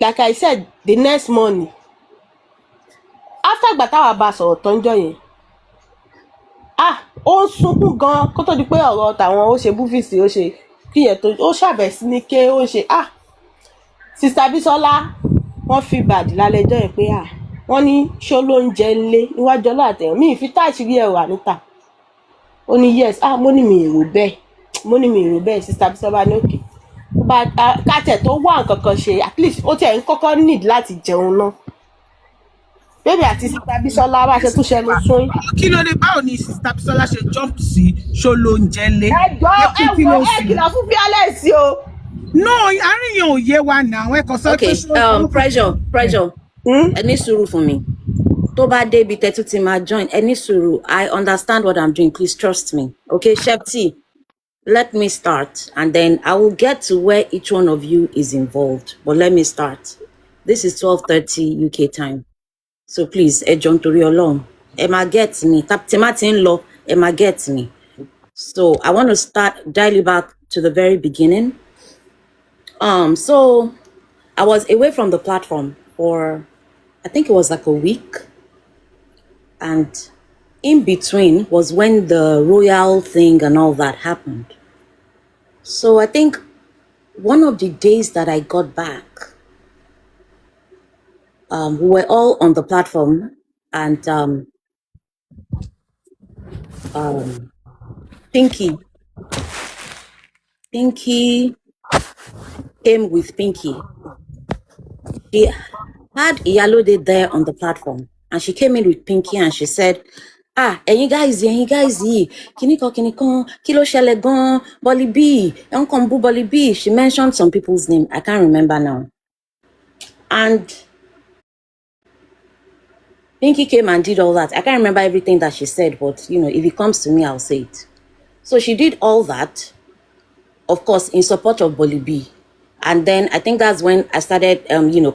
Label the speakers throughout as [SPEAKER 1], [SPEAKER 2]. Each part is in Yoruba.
[SPEAKER 1] like I said, the next morning, after ìgbà táwa bá sọ̀rọ̀ tán jọ yẹn, ó ń sunkún gan kó tó di pé ọ̀rọ̀ tàwọn ó ṣe búfìsì ó ṣe kíyẹn tó ó ṣàbẹ̀ sí ní ké ó ń ṣe sista Bísọ́lá wọ́n fi bàdí lálẹ́ ẹjọ́ yẹn pé wọ́n ní ṣó ló ń jẹ ńlé níwájú ọlọ́àtẹ̀yàn mi ìfi táàṣírí ẹ̀rọ Anita ó ní yes mo ní mi èrò bẹ́ẹ̀ sista Bísọ́lá ní òkè kátẹ̀ tó wà nǹkan kan ṣe at least ó tiẹ̀ ń kọ́kọ́ need láti jẹun náà bébì àti sista Bísọ́lá bá ṣe tún ṣẹnu sún.
[SPEAKER 2] kí ló dé báwo ni sista Bísọ́lá ṣe jump sí ṣó ló ń jẹ lé.
[SPEAKER 1] ẹ kìlọ̀ fún fearless o.
[SPEAKER 2] no àárín yẹn ò yé wa náà ẹ kàn sọ pé
[SPEAKER 3] pressure ẹ ní sùúrù fún mi tó bá débi tẹ́tù tí máa join ẹ ní sùúrù I understand what I'm doing, please trust me, okay? Shepti, let me start and then I will get to where each one of you is involved, but let me start. This is 12:30 UK time, so please ẹ jọ̀ọ́ nítorí Ọlọ́run ẹ máa get me tí má ti ń lọ ẹ máa get me. So I want to start dialing back to the very beginning. So I was away from the platform for I think it was like a week, and in between was when the royal thing and all that happened. So I think one of the days that I got back, we were all on the platform, and Pinky came with Pinky. She had Iyalode there on the platform, and she came in with Pinky and she said, and you guys, kiniko, kilo ṣẹlẹ̀ gan, Bolly B, Uncle Bolly B. She mentioned some people's name. I can't remember now. And Pinky came and did all that. I can't remember everything that she said, but you know, if it comes to me, I'll say it. So she did all that, of course, in support of Bolly B. And then I think that's when I started,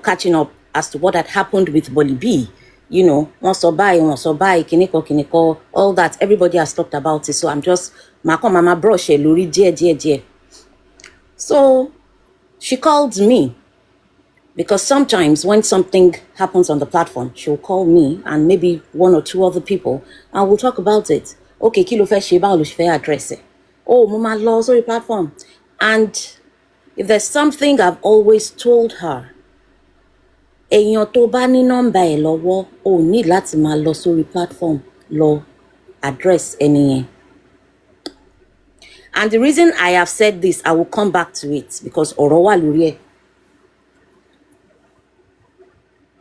[SPEAKER 3] catching up as to what had happened with Bolly B. You know, once or buy, kiniko, all that. Everybody has talked about it. So I'm just, mama brush, dear. So she called me, because sometimes when something happens on the platform, she'll call me and maybe one or two other people, and we'll talk about it. Okay, kilo fe sheba lo fe address it. Oh, mama law, sorry, platform. And if there's something I've always told her, èèyàn tó bá ní nọ́mbà ẹ̀ lọ́wọ́ ò ní láti máa lọ sórí platform lọ address ẹni yẹn. And the reason I have said this, I will come back to it because ọ̀rọ̀ wà lórí ẹ̀.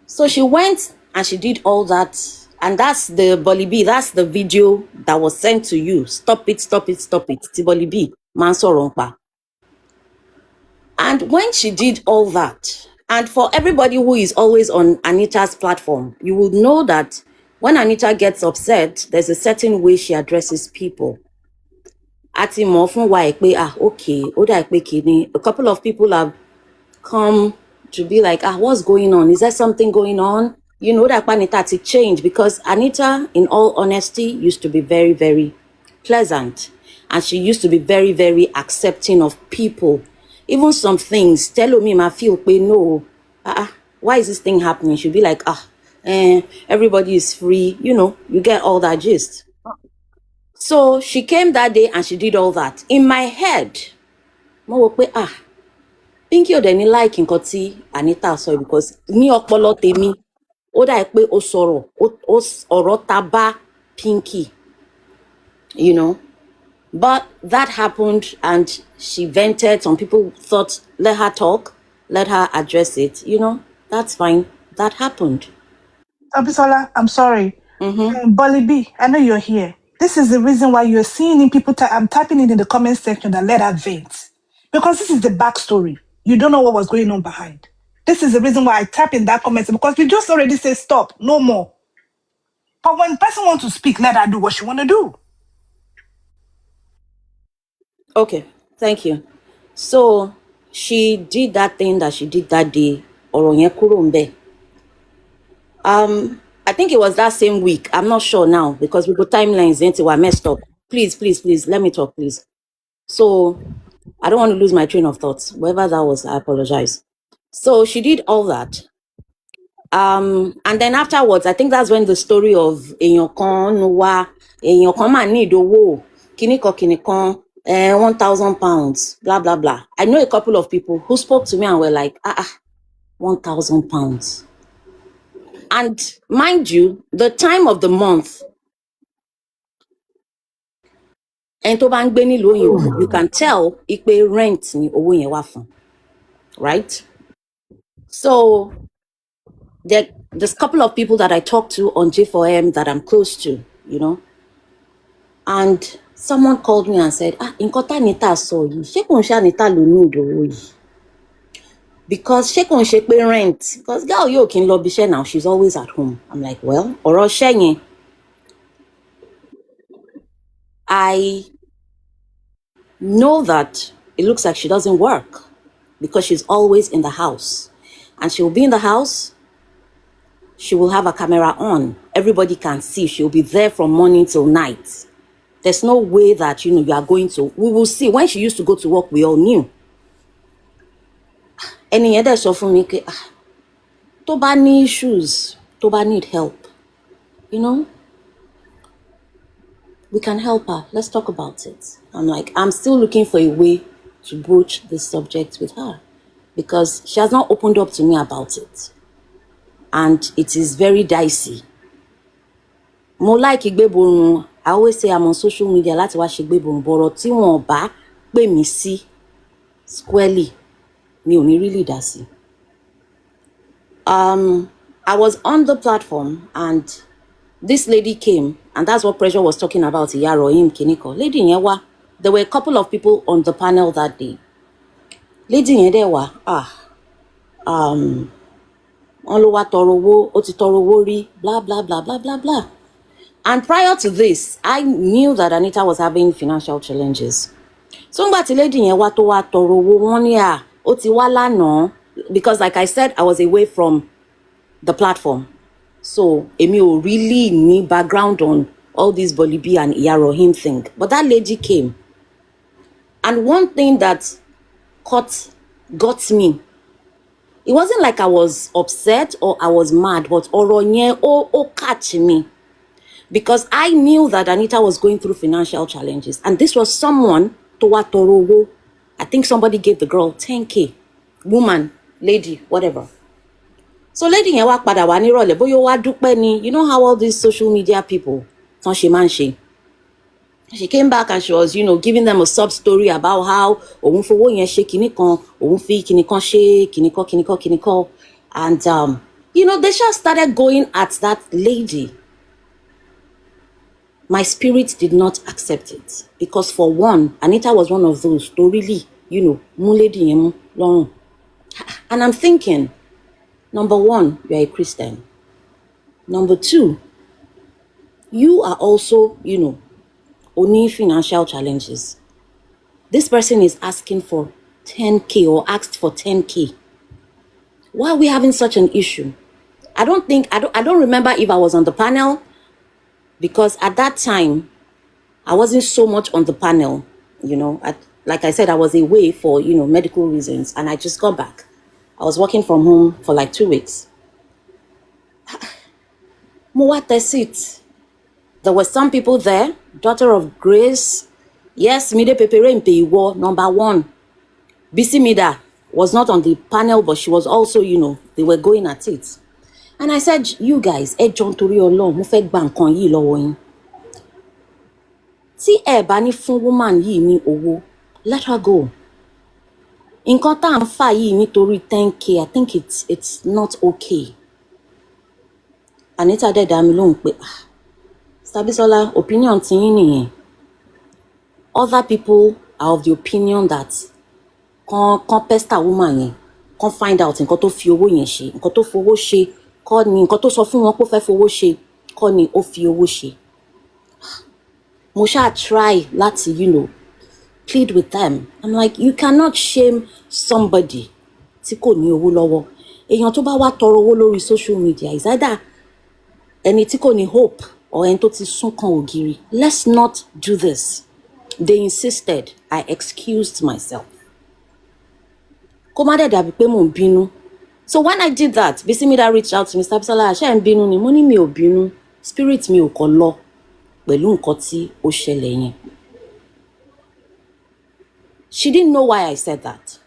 [SPEAKER 3] So she went and she did all that, and that's the Bolly B, that's the video that was sent to you. Stop it. Ti Bolly B máa ń sọ̀rọ̀ ńpa. And when she did all that, and for everybody who is always on Anita's platform, you will know that when Anita gets upset, there's a certain way she addresses people. Ati mo fun wa pe okay, o da pe kini. A couple of people have come to be like, what's going on? Is there something going on? You know that Anita to change, because Anita, in all honesty, used to be very, very pleasant, and she used to be very, very accepting of people. Even some things, tell me, I feel, no, why is this thing happening? She'll be like, everybody is free. You know, you get all that gist. So she came that day and she did all that. In my head, mo wò pé, Pinky ò dẹ̀ ní like nǹkan tí Anita sọ, because ní ọpọlọ tèmi, ó dà pé ó sọ̀rọ̀, ọ̀rọ̀ ta bá Pinky, you know. But that happened and she vented. Some people thought, let her talk, let her address it. You know, that's fine. That happened.
[SPEAKER 4] Abisola, I'm sorry. Bolly B, I know you're here. This is the reason why you're seeing people, I'm typing it in the comment section that let her vent. Because this is the backstory. You don't know what was going on behind. This is the reason why I type in that comment, because we just already say stop, no more. But when the person wants to speak, let her do what she want to do.
[SPEAKER 3] Okay, thank you. So she did that thing that she did that day. I think it was that same week. I'm not sure now because we put timelines into were messed up. Please, let me talk, please. So I don't want to lose my train of thoughts. Whatever that was, I apologize. So she did all that. And then afterwards, I think that's when the story of èèyàn kan máa ní ìdówó, kíní kan, 1,000 pounds, blah, blah, blah. I know a couple of people who spoke to me and were like, 1,000 pounds. And mind you, the time of the month, ẹni tó bá ń gbé nílùú òyìnbó, you can tell ipe rent ni owó yẹn wá fún, right? So there's a couple of people that I talk to on J4M that I'm close to, you know. And someone called me and said, nǹkan tá Anita sọ yìí, ṣé kò ń ṣe Anita ló ní ìdòwò yìí? Because ṣé kò ń ṣe pé rent? Because girl yóò kí n lọ bí iṣẹ́ now, she's always at home. I'm like, well, ọ̀rọ̀ iṣẹ́ yẹn, I know that it looks like she doesn't work because she's always in the house. And she will be in the house, she will have a camera on. Everybody can see. She'll be there from morning till night. There's no way that, you are going to... We will see. When she used to go to work, we all knew. Any other sọ fún mi pé, tó bá ní issues, tó bá need help, we can help her. Let's talk about it. I'm like, I'm still looking for a way to broach this subject with her because she has not opened up to me about it. And it is very dicey. Mo like ìgbéborun. I always say I'm on social media láti wá ṣe ìgbéborun, bọ̀rọ̀ tí wọ́n bá pè mí sí squarely, mi ò ní really dá sí. I was on the platform and this lady came, and that's what Pressure was talking about, Ìyá Rohim Kiniko. Lady yẹn wá. There were a couple of people on the panel that day. Lady yẹn dẹ̀ wá. Wọ́n ló wá tọrọ owó, ó ti tọrọ owó rí, blah, blah, blah, blah, blah, blah. And prior to this, I knew that Anita was having financial challenges. So ngbà tí lady yẹn wá tó wá tọrọ owó, wọ́n ní ó ti wá lánàá, because like I said, I was away from the platform. So èmi ò really ní background on all this Bolibi and Ìyá Rohim thing. But that lady came. And one thing that got me, it wasn't like I was upset or I was mad, but ọ̀rọ̀ yẹn ó catch me. Because I knew that Anita was going through financial challenges. And this was someone tó wá tọrọ owó. I think somebody gave the girl 10K. Woman, lady, whatever. So lady yẹn wá padà wá nírọ̀lẹ́, bóyá ó wá dúpẹ́ ni. You know how all these social media people, tán ṣe máa ń ṣe. She came back and she was, giving them a sub story about how òun fowó yẹn ṣe kinní kan, òun fi kinní kan ṣe kinní kan. And, they just started going at that lady. My spirit did not accept it. Because for one, Anita was one of those to really, mú lady yẹn mú lọ́rùn. And I'm thinking, number one, you are a Christian. Number two, you are also, only financial challenges. This person is asking for 10K or asked for 10K. Why are we having such an issue? I don't remember if I was on the panel, because at that time, I wasn't so much on the panel, like I said, I was away for, medical reasons, and I just got back. I was working from home for like 2 weeks. Mo wá tẹ seat. There were some people there, Daughter of Grace. Yes, Mide Pepere Mpe number one. Bisi Mida was not on the panel, but she was also, they were going at it. And I said, you guys, ẹ jọ̀ọ́ nítorí Ọlọ́run, mo fẹ́ gba nǹkan yìí lọ́wọ́ yín. Tí ẹ bá ní fún woman yìí ní owó, let her go. Nǹkan tá ń fà yìí nítorí 10K, I think it's not okay. Anita dẹ̀ dá mi lóhùn pé, Stabisola, opinion ti yín nìyẹn. Other people are of the opinion that kan pester woman yẹn, kan find out nǹkan tó fi owó yẹn ṣe, nǹkan tó fowó ṣe, kọ́ ni nǹkan tó sọ fún wọn pé ó fẹ́ fowó ṣe, kọ́ ni ó fi owó ṣe. Mo ṣáà try láti, plead with them. I'm like, you cannot shame somebody tí kò ní owó lọ́wọ́. Èèyàn tó bá wá tọrọ owó lórí social media is either ẹni tí kò ní hope or ẹni tó ti sún kan ògiri. Let's not do this. They insisted. I excused myself. Kó má dẹ̀ dàbí pé mò ń bínú. So when I did that, Bisimida reached out to me, Sister Bisola, ṣé ń bínú ni? Mo ní mi ò bínú, spirit mi ò kọ lọ pẹ̀lú nǹkan tí ó ṣẹlẹ̀ yẹn. She didn't know why I said that.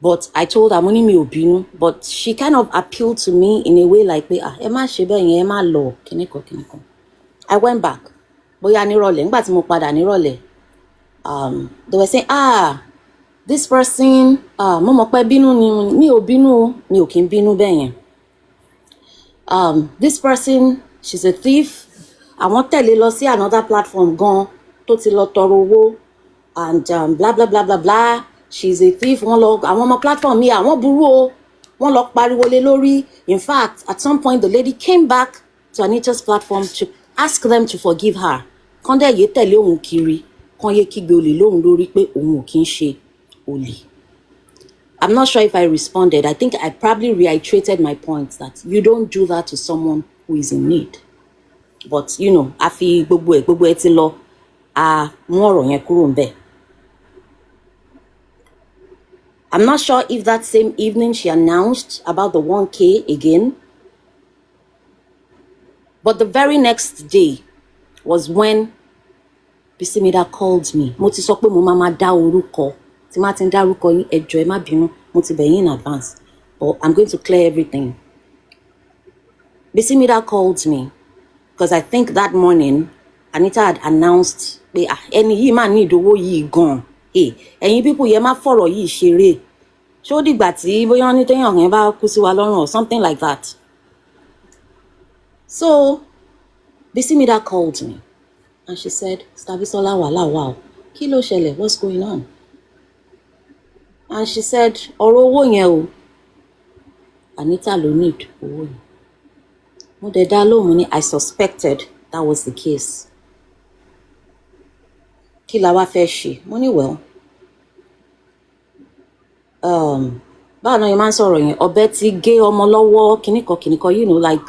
[SPEAKER 3] But I told her, mo ní mi ò bínú, but she kind of appealed to me in a way like, ẹ má ṣe bẹ́ẹ̀ yẹn, ẹ má lọ, kíníkan. I went back. Bóyá nírọ̀lẹ́, nígbà tí mo padà nírọ̀lẹ́, they were saying, this person, mo mọ̀ pé bínú ni, mi ò bínú, mi ò kí ń bínú bẹ́ẹ̀ yẹn. This person, she's a thief. Àwọn tẹ̀lé lọ sí another platform gan tó ti lọ tọrọ owó and blah blah blah blah blah. She's a thief. Wọ́n lọ àwọn ọmọ platform mi àwọn burú o. Wọ́n lọ pariwo lé lórí. In fact, at some point the lady came back to Anita's platform to ask them to forgive her. Kán dẹ̀ yé tẹ̀lé òun kiri. Kán yé kígbe olè lóhùn lórí pé òun ò kí ń ṣe olè. I'm not sure if I responded. I think I probably reiterated my point that you don't do that to someone who is in need. But, you know, a fi gbogbo ẹ̀ ti lọ, a mú ọ̀rọ̀ yẹn kúrò ńbẹ̀. I'm not sure if that same evening she announced about the 1K again. But the very next day was when Bisimida called me. Mo ti sọ pé mo máa dá orúkọ. Tí má ti ń dárúkọ yín, ẹ jọ̀ọ́ ẹ má bínú. Mo ti bẹ̀ yín in advance. But I'm going to clear everything. Bisimida called me because I think that morning Anita had announced pé ẹni yìí máa ní ìdówó yìí gan. Ẹ̀yin people yẹn má fọ̀rọ̀ yìí ṣeré. Ṣó dìgbà tí bóyá ní téèyàn yẹn bá kú sí wa lọ́rùn or something like that. So Bisimida called me and she said, Sister Bisola wàhálà wà o. Kí ló ṣẹlẹ̀? What's going on? And she said, ọ̀rọ̀ owó yẹn o. Anita ló need owó yẹn. Mo dẹ̀ dá lóhùn, mo ní I suspected that was the case. Kí la wá fẹ́ ṣe? Mo ní well. Báwo ni yẹn máa ń sọ̀rọ̀ yẹn? Ọ̀bẹ ti gé ọmọ lọ́wọ́ kíníkan, you know, like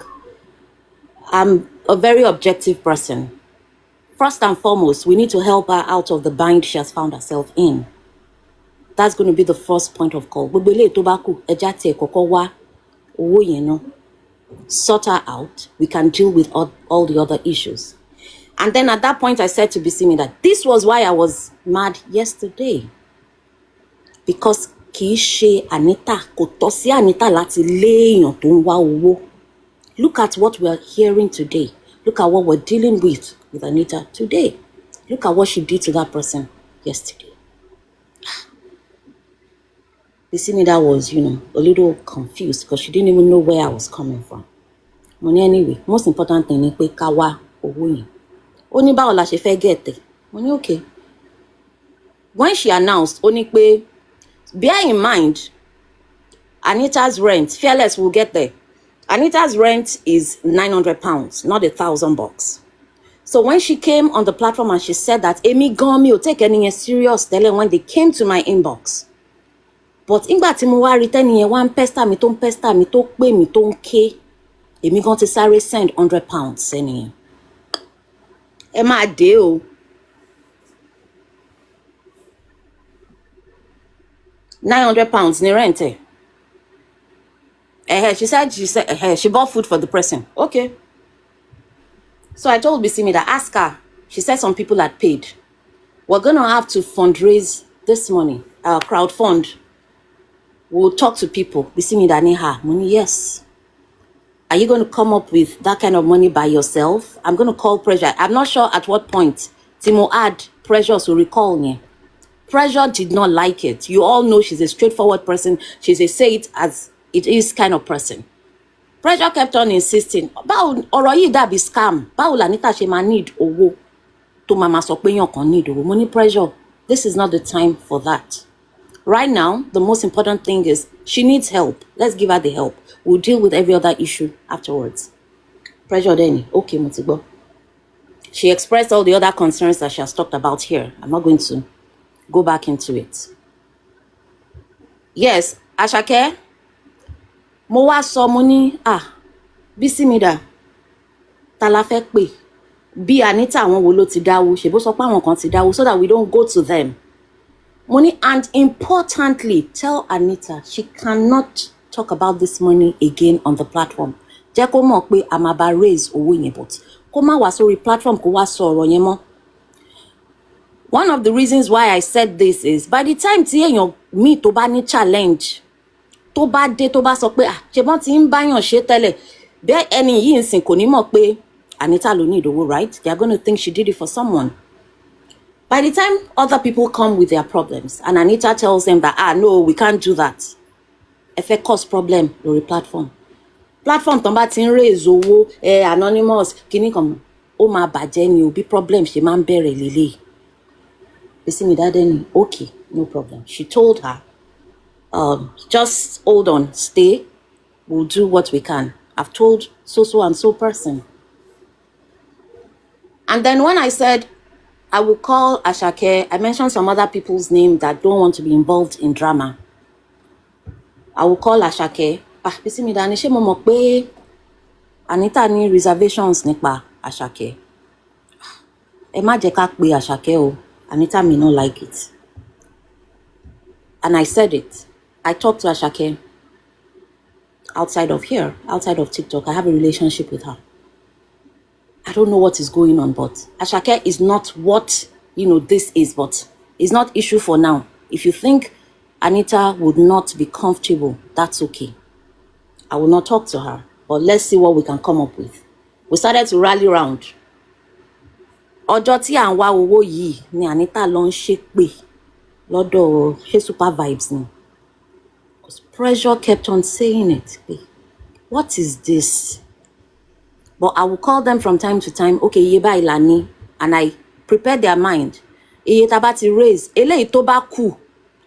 [SPEAKER 3] I'm a very objective person. First and foremost, we need to help her out of the bind she has found herself in. That's going to be the first point of call. Gbogbo eléyìí tó bá kù, ẹja tiẹ̀ kọ́kọ́ wá owó yẹn náà. Sort her out. We can deal with all the other issues. And then at that point, I said to Bisimida that this was why I was mad yesterday. Because kì í ṣe Anita, kò tọ́ sí Anita láti léèyàn tó ń wá owó. Look at what we are hearing today. Look at what we're dealing with Anita today. Look at what she did to that person yesterday. Bisimida was, you know, a little confused because she didn't even know where I was coming from. Money anyway, most important thing ni pé ká wá owó yẹn. Ó ní báwo la ṣe fẹ́ get it. Money okay. When she announced, ó ní pé, bear in mind, Anita's rent, Fearless will get there. Anita's rent is £900, not $1,000. So when she came on the platform and she said that, Emi gan mi ò take any serious tẹ́lẹ̀ when they came to my inbox. But ìgbà tí mo wá rí tẹ́ni yẹn wá ń pester mi tó pè mí tó ń ké, èmi gan ti sáré send £100 sẹ́ni yẹn. Ẹ máa dé o. £900 ni rent ẹ. She said she bought food for the person. Okay. So I told Bisimida, ask her. She said some people had paid. We're going to have to fundraise this money, crowdfund. We'll talk to people. Bisimida ni ha. Money, yes. Are you going to come up with that kind of money by yourself? I'm going to call Pressure. I'm not sure at what point Timo add Pressure to recall me. Pressure did not like it. You all know she's a straightforward person. She's a say it as it is kind of person. Pressure kept on insisting. Báwo ọ̀rọ̀ yìí dàbí scam. Báwo l'Anita ṣe máa need owó tó máa sọ pé yàn kan need owó. Money Pressure. This is not the time for that. Right now, the most important thing is she needs help. Let's give her the help. We'll deal with every other issue afterwards. Pressure then. Okay, mo ti gbọ́. She expressed all the other concerns that she has talked about here. I'm not going to go back into it. Yes, Àṣàkẹ́. Mo wá sọ mo ní Bisimida ta la fẹ́ pè bí Anita àwọn wo ló ti dáwó ṣe bó sọ pé àwọn kan ti dáwó so that we don't go to them. Money, and importantly, tell Anita she cannot talk about this money again on the platform. Jẹ́ kó mọ̀ pé a máa bá raise owó yẹn, but kó má wá sórí platform kó wá sọ ọ̀rọ̀ yẹn mọ́. One of the reasons why I said this is by the time tí èèyàn míì tó bá ní challenge, tó bá dé tó bá sọ pé ṣe bọ́n ti ń báyàn ṣe tẹ́lẹ̀, bẹ́ẹ̀ ẹni yìí ń sìn kò ní mọ̀ pé Anita ló ní ìdòwò, right? They are going to think she did it for someone. By the time other people come with their problems and Anita tells them that, no, we can't do that, ẹ fẹ́ cause problem lórí platform. Platform tó bá ti ń raise owó, anonymous, kíní kan, ó máa bàjẹ́ ni o, bí problem ṣe máa ń bẹ̀rẹ̀ lélẹ̀. Bisimidadeni, okay, no problem. She told her, just hold on, stay, we'll do what we can. I've told so and so person. And then when I said, I will call Ashake, I mentioned some other people's name that don't want to be involved in drama. I will call Ashake. Bisimidani, ṣé mo mọ̀ pé Anita ní reservations nípa Ashake. Ẹ má jẹ́ ká pe Ashake o. Anita may not like it. And I said it. I talked to Ashake outside of here, outside of TikTok. I have a relationship with her. I don't know what is going on, but Ashake is not what, this is, but it's not issue for now. If you think Anita would not be comfortable, that's okay. I will not talk to her, but let's see what we can come up with. We started to rally round. Ọjọ́ tí à ń wá owó yìí ni Anita lọ ń ṣépè lọ́dọ̀ ṣé super vibes ni. Because pressure kept on saying it. What is this? But I will call them from time to time. Okay, iye báyìí la ní, and I prepare their mind. Iye tá bá ti raise, eléyìí tó bá kù,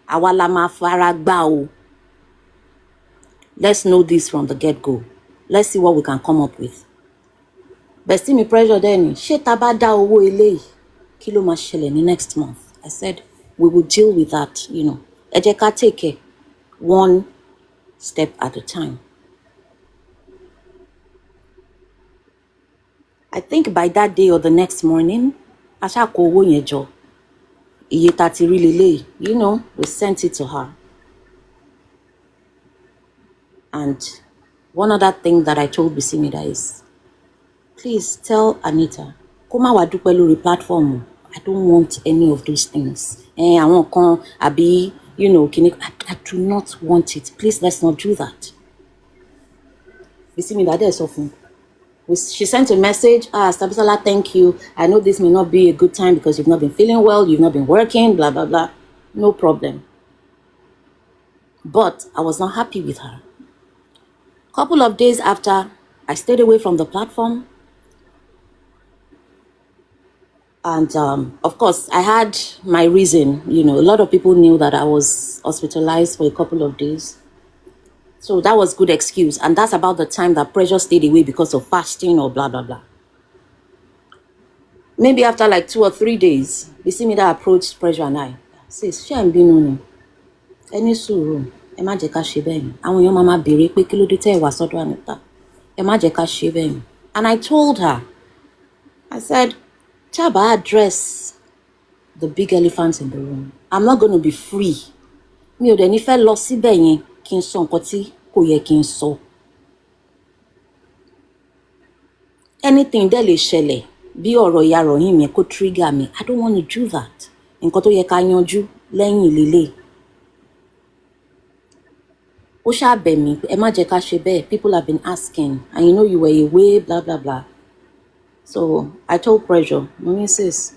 [SPEAKER 3] àwa la máa fara gbá o. Let's know this from the get-go. Let's see what we can come up with. But still me pressure then. Ṣé tá bá dá owó eléyìí, kí ló máa ṣẹlẹ̀ ní next month? I said, we will deal with that, Ẹ jẹ́ ká take it one step at a time. I think by that day or the next morning, aṣá kó owó yẹn jọ. Iye tá ti rí leléyìí, we sent it to her. And one other thing that I told Bisimida is, please tell Anita, kó má wá dúpẹ́ lórí platform. I don't want any of those things. Àwọn kan àbí, I do not want it. Please, let's not do that. Bisimida dẹ̀ sọ fún. She sent a message, Stabisola, thank you. I know this may not be a good time because you've not been feeling well, you've not been working, blah, blah, blah. No problem. But I was not happy with her. Couple of days after, I stayed away from the platform. And of course, I had my reason. A lot of people knew that I was hospitalized for a couple of days. So that was good excuse. And that's about the time that pressure stayed away because of fasting or blah, blah, blah. Maybe after like 2 or 3 days, Bisimida approached Pressure and I. Says, ṣé ń bínú ni? Ẹ ní sùúrù, ẹ má jẹ́ ká ṣe bẹ́ẹ̀ ni. Àwọn èèyàn máa béèrè pé kí ló dé tẹ́ ẹ wá sọ́dọ̀ Anita. Ẹ má jẹ́ ká ṣe bẹ́ẹ̀ ni. And I told her, I said, tí a bá address the big elephant in the room, I'm not going to be free. Mi ò dẹ̀ ní fẹ́ lọ síbẹ̀ yẹn kí n sọ nǹkan tí kò yẹ kí n sọ. Anything dẹ̀ lè ṣẹlẹ̀ bí ọ̀rọ̀ ìyá Rohim yẹn kó trigger me. I don't want to do that. Nǹkan tó yẹ ká yanjú lẹ́yìn lélẹ̀. Ó ṣáà bẹ̀ mí, ẹ má jẹ́ ká ṣe bẹ́ẹ̀. People have been asking, and you were away, blah, blah, blah. So I told Pressure, sis,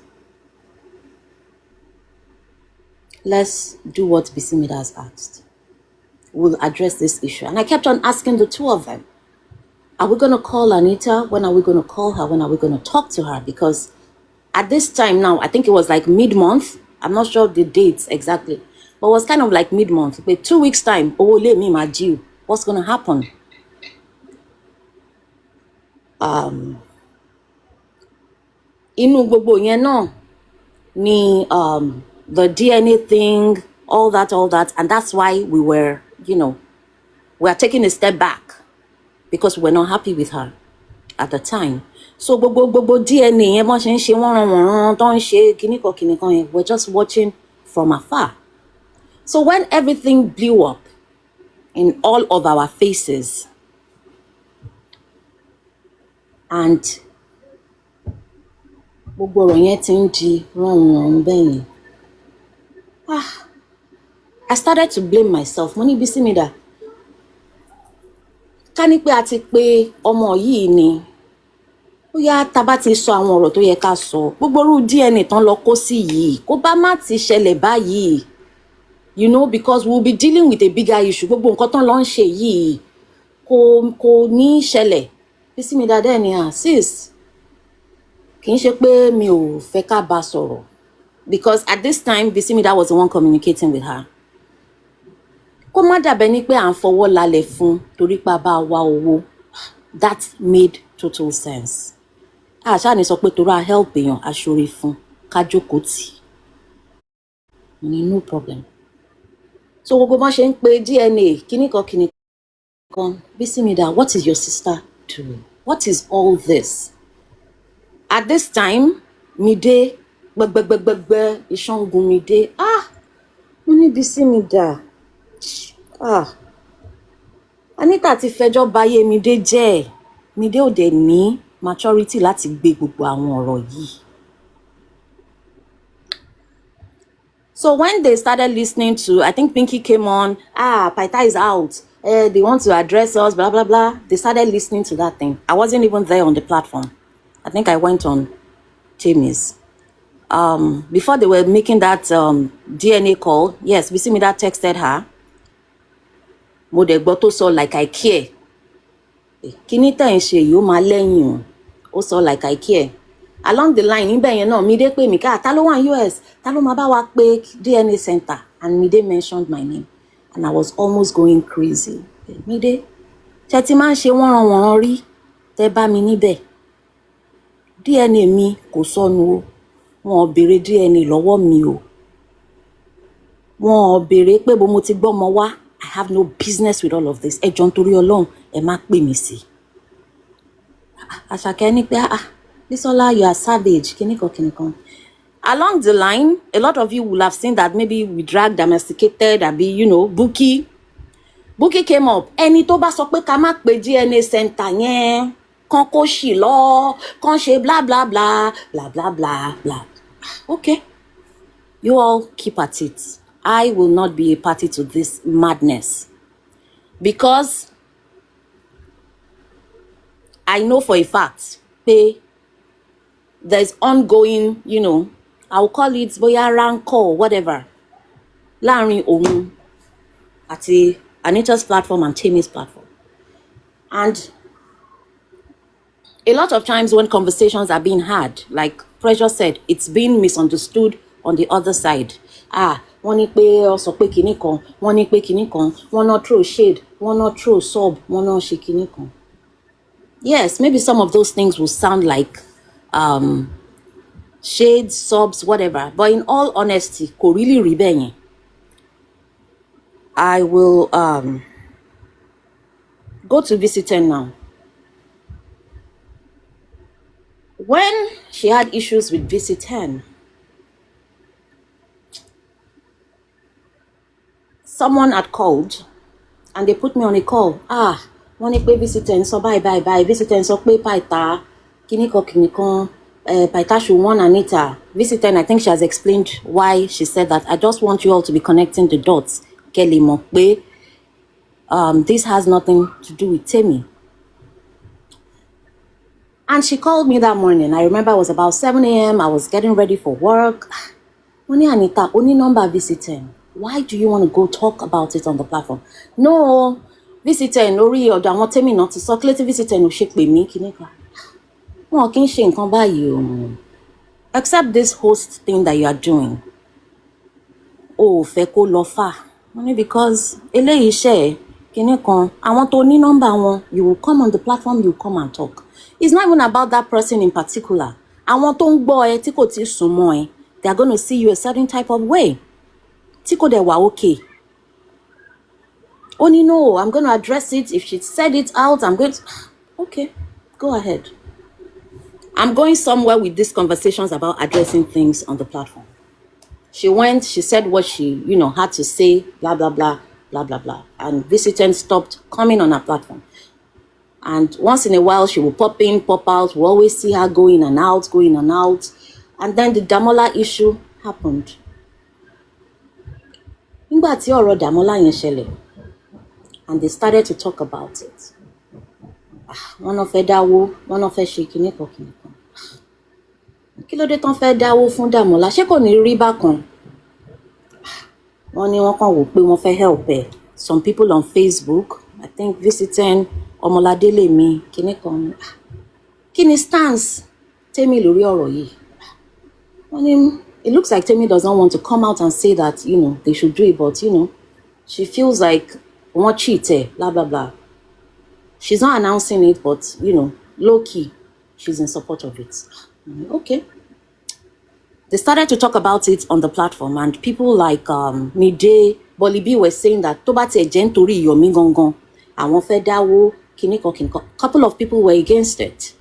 [SPEAKER 3] let's do what Bisimida has asked. We'll address this issue. And I kept on asking the two of them, are we going to call Anita? When are we going to call her? When are we going to talk to her? Because at this time now, I think it was like mid-month. I'm not sure the dates exactly. But it was kind of like mid-month. But 2 weeks' time, let me my due. What's going to happen? Inú gbogbo yẹn náà ni the DNA thing, all that. And that's why we were, we are taking a step back because we were not happy with her at the time. So gbogbo DNA yẹn bọ́n ṣe ń ṣe wọ́n tó ń ṣe kíníkan yẹn, we're just watching from afar. So when everything blew up in all of our faces, and gbogbo ọ̀rọ̀ yẹn ti ń di rọrùn bẹ́yẹn, I started to blame myself. Mo ní Bísí mi dà. Ká ní pé a ti pé ọmọ yìí ni, ó yá tá bá ti sọ àwọn ọ̀rọ̀ tó yẹ ká sọ. Gbogbo irú DNA tán lọ kó sí yìí, kó bá má ti ṣẹlẹ̀ báyìí. You know, because we'll be dealing with a bigger issue. Gbogbo nǹkan tán lọ ń ṣe yìí kò ní ṣẹlẹ̀. Bísí mi dà dẹ́ ni sis. Kì í ṣe pé mi ò fẹ́ ká bá sọ̀rọ̀. Because at this time, Bísí mi dà was the one communicating with her. Kó má dàbẹ́ ní pé à ń fọwọ́ lálẹ̀ fún torí pa bá wa owó. That made total sense. Àṣà ni sọ pé torí a help èèyàn aṣọre fún ká jókòó tì. No problem. So gbogbo bá ṣe ń pe DNA kíní kan Bísí mi dà, what is your sister doing? What is all this? At this time, mi dé gbẹgbẹgbẹgbẹ ìṣàngún mi dé. Mo ní Bísí mi dà. Anita ti fẹjọ́ báyé mi dé jẹ́. Mi dé ò dẹ̀ ní maturity láti gbé gbogbo àwọn ọ̀rọ̀ yìí. So when they started listening to, I think Pinky came on, Paita is out, they want to address us, blah, blah, blah. They started listening to that thing. I wasn't even there on the platform. I think I went on Timmy's. Before they were making that DNA call, yes, Bísí mi dà texted her. Mo dẹ̀ gbọ́ tó sọ like I care. Kíní tẹ̀ ń ṣe yìí ó máa lẹ́yìn o. Ó sọ like I care. Along the line níbẹ̀ yẹn náà, Mide pè mí ká ta ló wà ní US, ta ló máa bá wa pé DNA center, and Mide mentioned my name and I was almost going crazy. Mide, ṣé ti máa ń ṣe wọ́nranwọ̀nran rí tẹ́ bá mi níbẹ̀? DNA mi kò sọnù o. Wọn ò béèrè DNA lọ́wọ́ mi o. Wọn ò béèrè pé bó mo ti gbọ́mọ wá. I have no business with all of this. Ẹ jọ̀ọ́ nítorí Ọlọ́run, ẹ má pè mí sí. Àṣàkẹ́ ní pé Bísọ́lá, you are savage. Kíníkan. Along the line, a lot of you will have seen that maybe we dragged, domesticated, àbí, Bukky. Bukky came up. Ẹni tó bá sọ pé ká má pe DNA center yẹn, kan kó ṣì lọ, kan ṣe blah blah blah, blah blah blah blah. Okay. You all keep at it. I will not be a party to this madness. Because I know for a fact, there's ongoing, I'll call it bóyá rancor, whatever. Láàrin òun àti Anita's platform and Timmy's platform. And a lot of times when conversations are being had, like Precious said, it's being misunderstood on the other side. Wọ́n ní pé ó sọ pé kinní kan, wọ́n ní pé kinní kan, wọ́n náà throw shade, wọ́n náà throw sub, wọ́n náà ṣe kinní kan. Yes, maybe some of those things will sound like shades, subs, whatever. But in all honesty, kò really rí bẹ́ẹ̀ yẹn. I will go to visiting now. When she had issues with visiting, someone had called and they put me on a call. Wọ́n ní pé visiting sọ bye. Visiting sọ pé Paita, kíníkan, Paita should warn Anita. Visiting, I think she has explained why she said that. I just want you all to be connecting the dots. Kelly Mokbe. This has nothing to do with Timmy. And she called me that morning. I remember it was about 7 a.m. I was getting ready for work. Only Anita, only number visiting. Why do you want to go talk about it on the platform? No, visiting, orí ọ̀dọ̀ àwọn Timmy náà ti sọ kílé visiting ò ṣe pè mí kíníkan. Wọn kì í ṣe nǹkan báyìí o. Except this host thing that you are doing. Ò fẹ́ kó lọ fà. Only because eléyìí iṣẹ́ kíníkan, àwọn tó ní nọ́mbà wọn, you will come on the platform, you come and talk. It's not even about that person in particular. Àwọn tó ń gbọ́ ẹ tí kò tí sún mọ́ ẹ, they are going to see you a certain type of way. Tí kò dẹ̀ wá okay. Only no, I'm going to address it. If she said it out, I'm going to... Okay, go ahead. I'm going somewhere with these conversations about addressing things on the platform. She went, she said what she, had to say, blah, blah, blah, blah, blah, blah. And visitors stopped coming on her platform. And once in a while, she will pop in, pop out. We always see her going and out, going and out. And then the Damola issue happened. Nígbà tí ọ̀rọ̀ Damola yẹn ṣẹlẹ̀, and they started to talk about it. Wọ́n náà fẹ́ dáwó, wọ́n náà fẹ́ ṣe kinní kan. Kí ló dé tán fẹ́ dáwó fún Damola? Ṣé kò ní rí bákan? Wọ́n ní wọ́n kàn wò pé wọ́n fẹ́ help ẹ̀. Some people on Facebook, I think visiting Ọmọládélèmi kinní kan. Kí ni stance Temi lórí ọ̀rọ̀ yìí? Wọ́n ní it looks like Temi doesn't want to come out and say that, they should do it, but, she feels like wọ́n cheat ẹ̀, blah, blah, blah. She's not announcing it, but, low-key, she's in support of it. Okay. They started to talk about it on the platform, and people like Mide, Bolibi were saying that tó bá tiẹ̀ jẹ́ nítorí Yomi gangan, àwọn fẹ́ dáwó, kìnìkan. Couple of people were against it.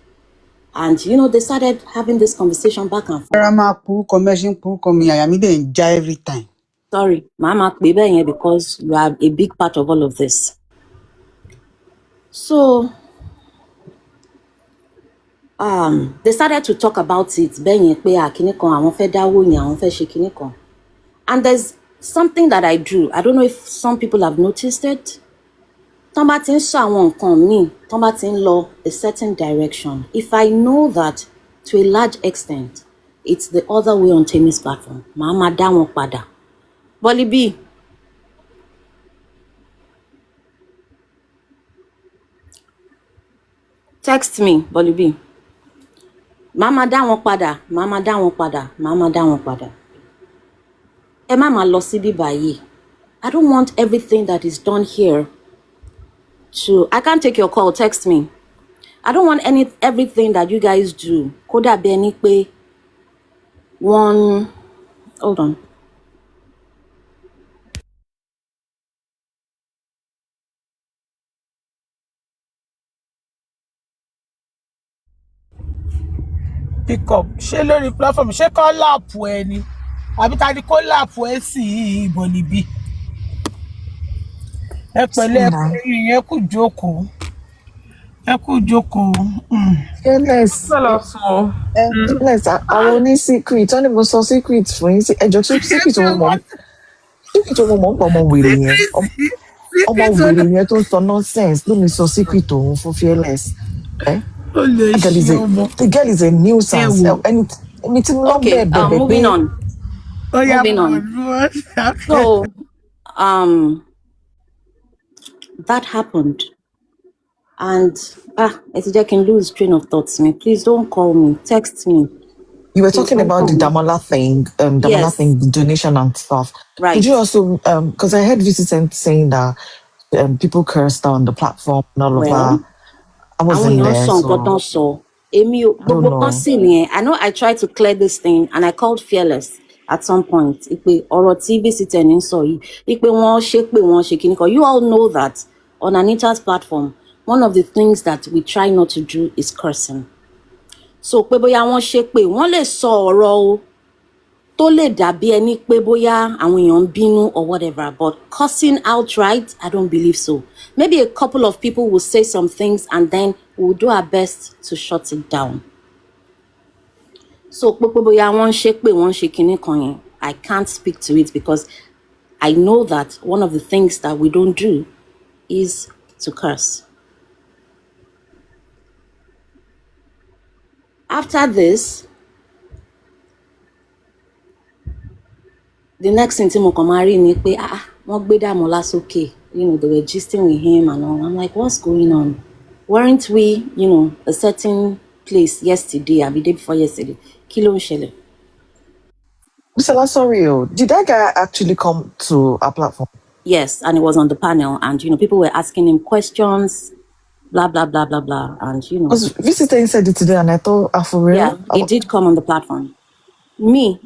[SPEAKER 3] And, they started having this conversation back and forth.
[SPEAKER 2] Every time.
[SPEAKER 3] Sorry, Mama Kbebe, because you are a big part of all of this. So, they started to talk about it. And there's something that I do. I don't know if some people have noticed it. A certain direction. If I know that to a large extent, it's the other way on Temi's platform. Mama Dawo Pada. Bolibi. Text me, Bolibi. Mama Dawo Pada. Mama Dawo Pada. Mama Dawo Pada. Mama Losibi Bayi. I don't want everything that is done here to... I can't take your call. Text me. I don't want everything that you guys do. Koda Benikwe. One... Hold on.
[SPEAKER 2] Pick up. Ṣé lórí platform ṣé kọ́ láàpù ẹ ni? Àbí ta ni kó láàpù ẹ sí Bolibi? Ẹ pẹ̀lẹ́ ẹ kú jókòó. Ẹ kú jókòó.
[SPEAKER 5] Fearless. Fearless. Àwọn oní secret. Wọ́n ní mo sọ secret fún yín. Ẹjọ́ secret wo mọ̀ ń pọ̀ ọmọ wèrè yẹn. Ọmọ wèrè yẹn tó ń sọ nonsense ló mi sọ secret òun fún Fearless. The girl is a nuisance.
[SPEAKER 3] Okay, moving on. Moving on. So, that happened. And, I can lose train of thoughts. Please don't call me. Text me.
[SPEAKER 5] You were talking about the Damola thing,
[SPEAKER 3] Yes.
[SPEAKER 5] thing, the donation and stuff.
[SPEAKER 3] Right.
[SPEAKER 5] Could you also, because I heard Vincent saying that people cursed on the platform and all of that. I wasn't there, so...
[SPEAKER 3] I know I tried to clear this thing and I called Fearless at some point. You all know that on Anita's platform, one of the things that we try not to do is cursing. So pé bóyá wọ́n ṣépè, wọ́n lè sọ ọ̀rọ̀ tó lè dàbí ẹni pé bóyá àwọn èèyàn ń bínú or whatever, but cursing outright, I don't believe so. Maybe a couple of people will say some things and then we'll do our best to shut it down. So pé bóyá wọ́n ṣépè, wọ́n ṣe kinní kan yẹn, I can't speak to it because I know that one of the things that we don't do is to curse. After this, the next thing mo kàn máa rí ni pé wọ́n gbé Damola sókè. They were gisting with him and all. I'm like, what's going on? Weren't we, a certain place yesterday, or the day before yesterday? Kí ló ń ṣẹlẹ̀?
[SPEAKER 5] Mr. Sorry, did that guy actually come to our platform?
[SPEAKER 3] Yes, and it was on the panel, and people were asking him questions, blah blah blah blah blah, and
[SPEAKER 5] Because Visitor said it today, and I thought, for real?
[SPEAKER 3] Yeah, he did come on the platform.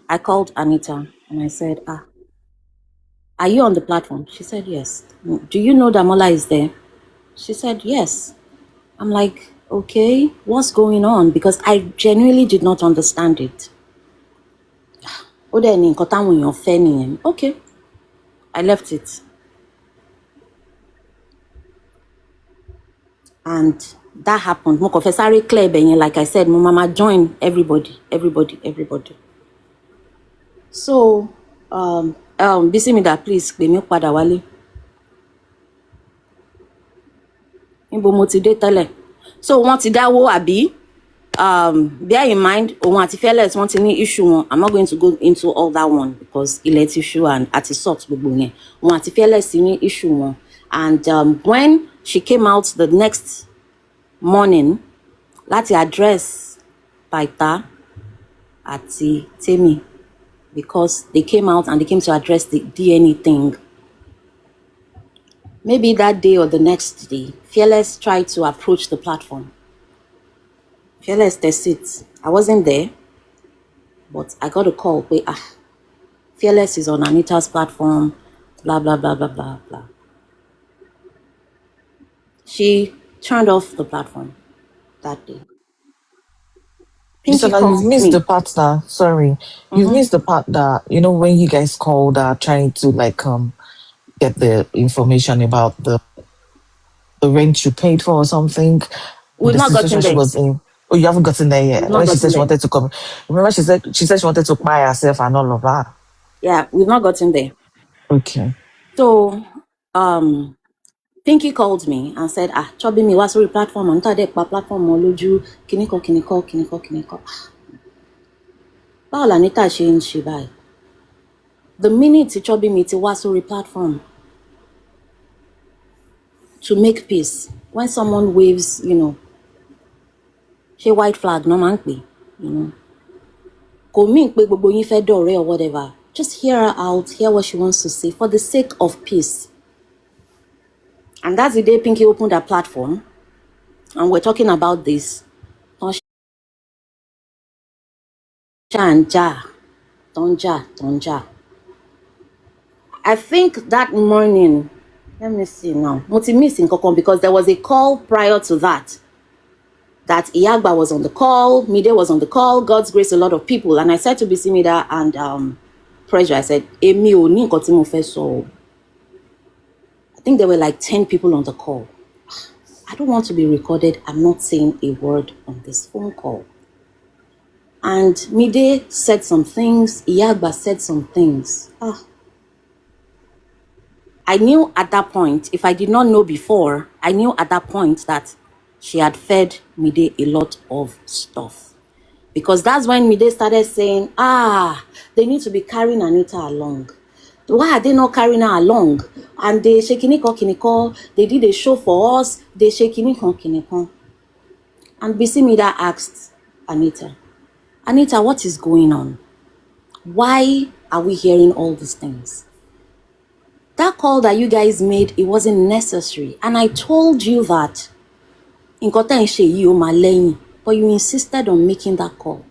[SPEAKER 3] I called Anita and I said, are you on the platform? She said, yes. Do you know Damola is there? She said, yes. I'm like, okay, what's going on? Because I genuinely did not understand it. ó dẹ̀ ní nǹkan táwọn èèyàn fẹ́ nìyẹn. Okay, I left it. And that happened. Mo kàn fẹ́ sáré clear ibẹ̀ yẹn, like I said, mo mama join everybody. So, Bisimida, please, pè mí padà wálé. Níbo mo ti dé tẹ́lẹ̀. So, wọ́n ti dáwó àbí? Bear in mind, òun àti Fearless wọ́n ti ní issue wọn. I'm not going to go into all that one because ilẹ̀ issue and àti sort gbogbo yẹn. Òun àti Fearless ti ní issue wọn. And when she came out the next morning, láti address Paita àti Temi, because they came out and they came to address the DNA thing. Maybe that day or the next day, Fearless tried to approach the platform. Fearless test it. I wasn't there, but I got a call. Wait, Fearless is on Anita's platform, blah, blah, blah, blah, blah, blah. She turned off the platform that day.
[SPEAKER 5] Bisola, you've missed the part that, sorry, you've missed the part that, you know, when you guys called trying to like get the information about the rent you paid for or something.
[SPEAKER 3] We've not gotten there.
[SPEAKER 5] She was in. Oh, you haven't gotten there yet. When she said she wanted to come. Remember she said she wanted to buy herself and all of that.
[SPEAKER 3] Yeah, we've not gotten there.
[SPEAKER 5] Okay.
[SPEAKER 3] So Pinky called me and said, Chobi mi wá sórí platform, Anita dẹ̀ pa platform mọ́ lójú, kíníkan. Báwo la Anita ṣe ń ṣe báyìí? The minute tí Chobi mi ti wá sórí platform to make peace, when someone waves, you know, ṣé white flag no máa ń pè, you know, kò mean pé gbogbo yín fẹ́ dọ̀rẹ́ or whatever. Just hear her out, hear what she wants to say for the sake of peace. And that's the day Pinky opened her platform, and we're talking about this. Don't ja. I think that morning, let me see now, missing because there was a call prior to that Iyagba was on the call, Mide was on the call, God's grace, a lot of people. And I said to Bisimida and Pressure, I said, Emi ò ní nǹkan tí mo fẹ́ sọ. I think there were like 10 people on the call. I don't want to be recorded. I'm not saying a word on this phone call. And Mide said some things. Iyagba said some things. I knew at that point, if I did not know before, I knew at that point that she had fed Mide a lot of stuff. Because that's when Mide started saying, they need to be carrying Anita along. Why are they not carrying her along? And they kiniko, they did a show for us, they kiniko. And Bisimida asked Anita, what is going on? Why are we hearing all these things? That call that you guys made, it wasn't necessary. And I told you that but you insisted on making that call.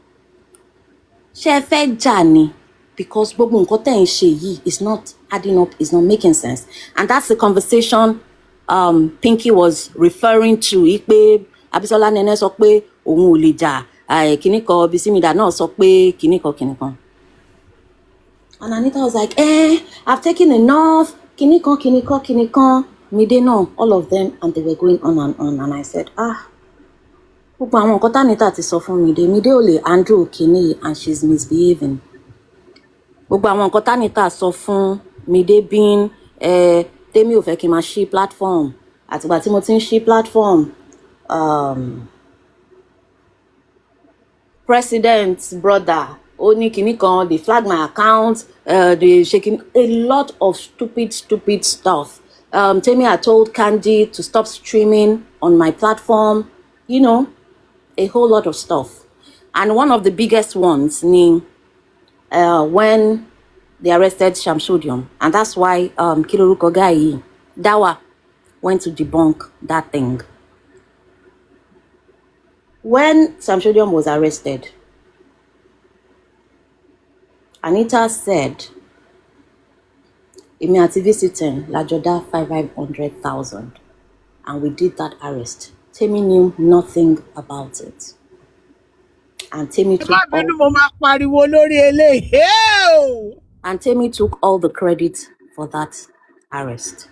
[SPEAKER 3] Because is not adding up, is not making sense. And that's the conversation Pinky was referring to. Abisola Nene sọ pé òun ò lè jà, kiniko Bisimida náà sọ pé kiniko. And Anita was like, I've taken enough, kiniko. Mide no, all of them, and they were going on and on. And I said, gbogbo àwọn nǹkan Anita ti sọ fún Mide ò lè handle kini, and she's misbehaving. Gbogbo àwọn nǹkan Anita sọ fún Mide being Temi ò fẹ́ kí n máa ṣí platform, àtìgbà tí mo ti ń ṣí platform, president's brother ó ní kinní kan, they flag my account, they shaking a lot of stupid stuff. Temi had told Candy to stop streaming on my platform, you know, a whole lot of stuff. And one of the biggest ones, when they arrested Shamsodium, and that's why Kiloruko Gai, Dawa, went to debunk that thing. When Shamsodium was arrested, Anita said, Emi ati visiting Lajoda 500,000, and we did that arrest. Temi knew nothing about it. And Temi took
[SPEAKER 2] má bínú mo máa pariwo lórí eléyìí.
[SPEAKER 3] and Temi took all the credit for that arrest.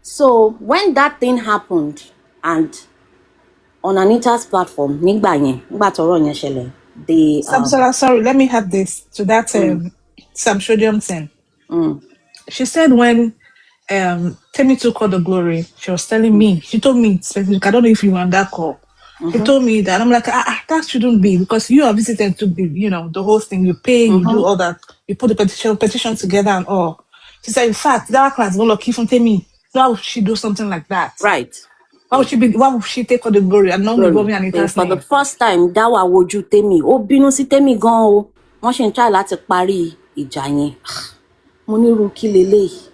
[SPEAKER 3] So when that thing happened, and on Anita's platform, nígbà tọ́rọ̀ yẹn ṣẹlẹ̀, they
[SPEAKER 4] Samsola, sorry, let me have this to that Samsodium thing. She said when Temi took all the glory, she was telling me, she told me, I don't know if you were on that call. She told me that. I'm like, that shouldn't be, because you are visited to be, the whole thing, you pay, you do all that, you put the petition together and all. She said, in fact, that class will keep from Temi. Why would she do something like that?
[SPEAKER 3] right.
[SPEAKER 4] Why would she take all the glory and not involving Anita's
[SPEAKER 3] For
[SPEAKER 4] name?
[SPEAKER 3] the first time, Dawa wojú Temi, ó bínú sí Temi gan o. Wọ́n ṣe ń try láti parí ìjà yẹn. Mo ní irú kí leléyìí.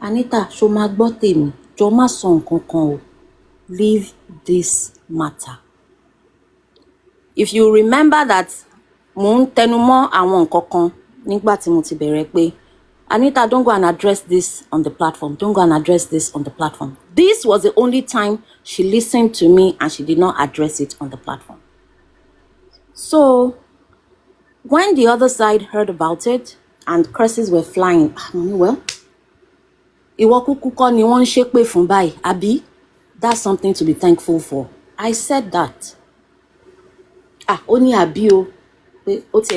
[SPEAKER 3] Anita, ṣó máa gbọ́ Temi, jọ má sọ nǹkan kan o. Leave this matter. If you remember that, mo ń tẹnumọ́ àwọn nǹkan kan nígbà tí mo ti bẹ̀rẹ̀ pé, Anita, don't go and address this on the platform. Don't go and address this on the platform. This was the only time she listened to me and she did not address it on the platform. So, when the other side heard about it and curses were flying, well, ìwọ kúkú kọ́ ni wọ́n ń ṣépè fún báyìí, àbí? That's something to be thankful for. I said that. Ó ní àbí o. Because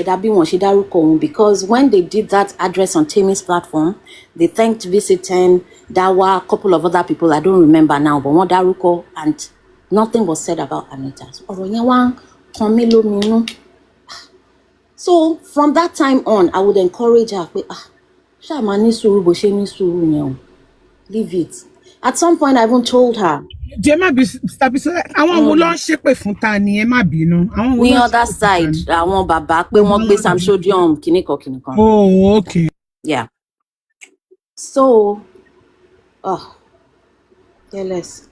[SPEAKER 3] when they did that address on Temi's platform, they thanked Visiting, Dawa, a couple of other people, I don't remember now, but one daruko, and nothing was said about Anita. So from that time on, I would encourage her, leave it. At some point, I even told her,
[SPEAKER 2] jẹ́ má bí Bisola, àwọn wo ló ń ṣépè fún ta ni, ẹ má bínú. Àwọn wo
[SPEAKER 3] ní
[SPEAKER 2] ló ń
[SPEAKER 3] other side, àwọn bàbá pé wọ́n gbé Samsodium kìnìkan.
[SPEAKER 2] Oh, okay.
[SPEAKER 3] Yeah. So, careless.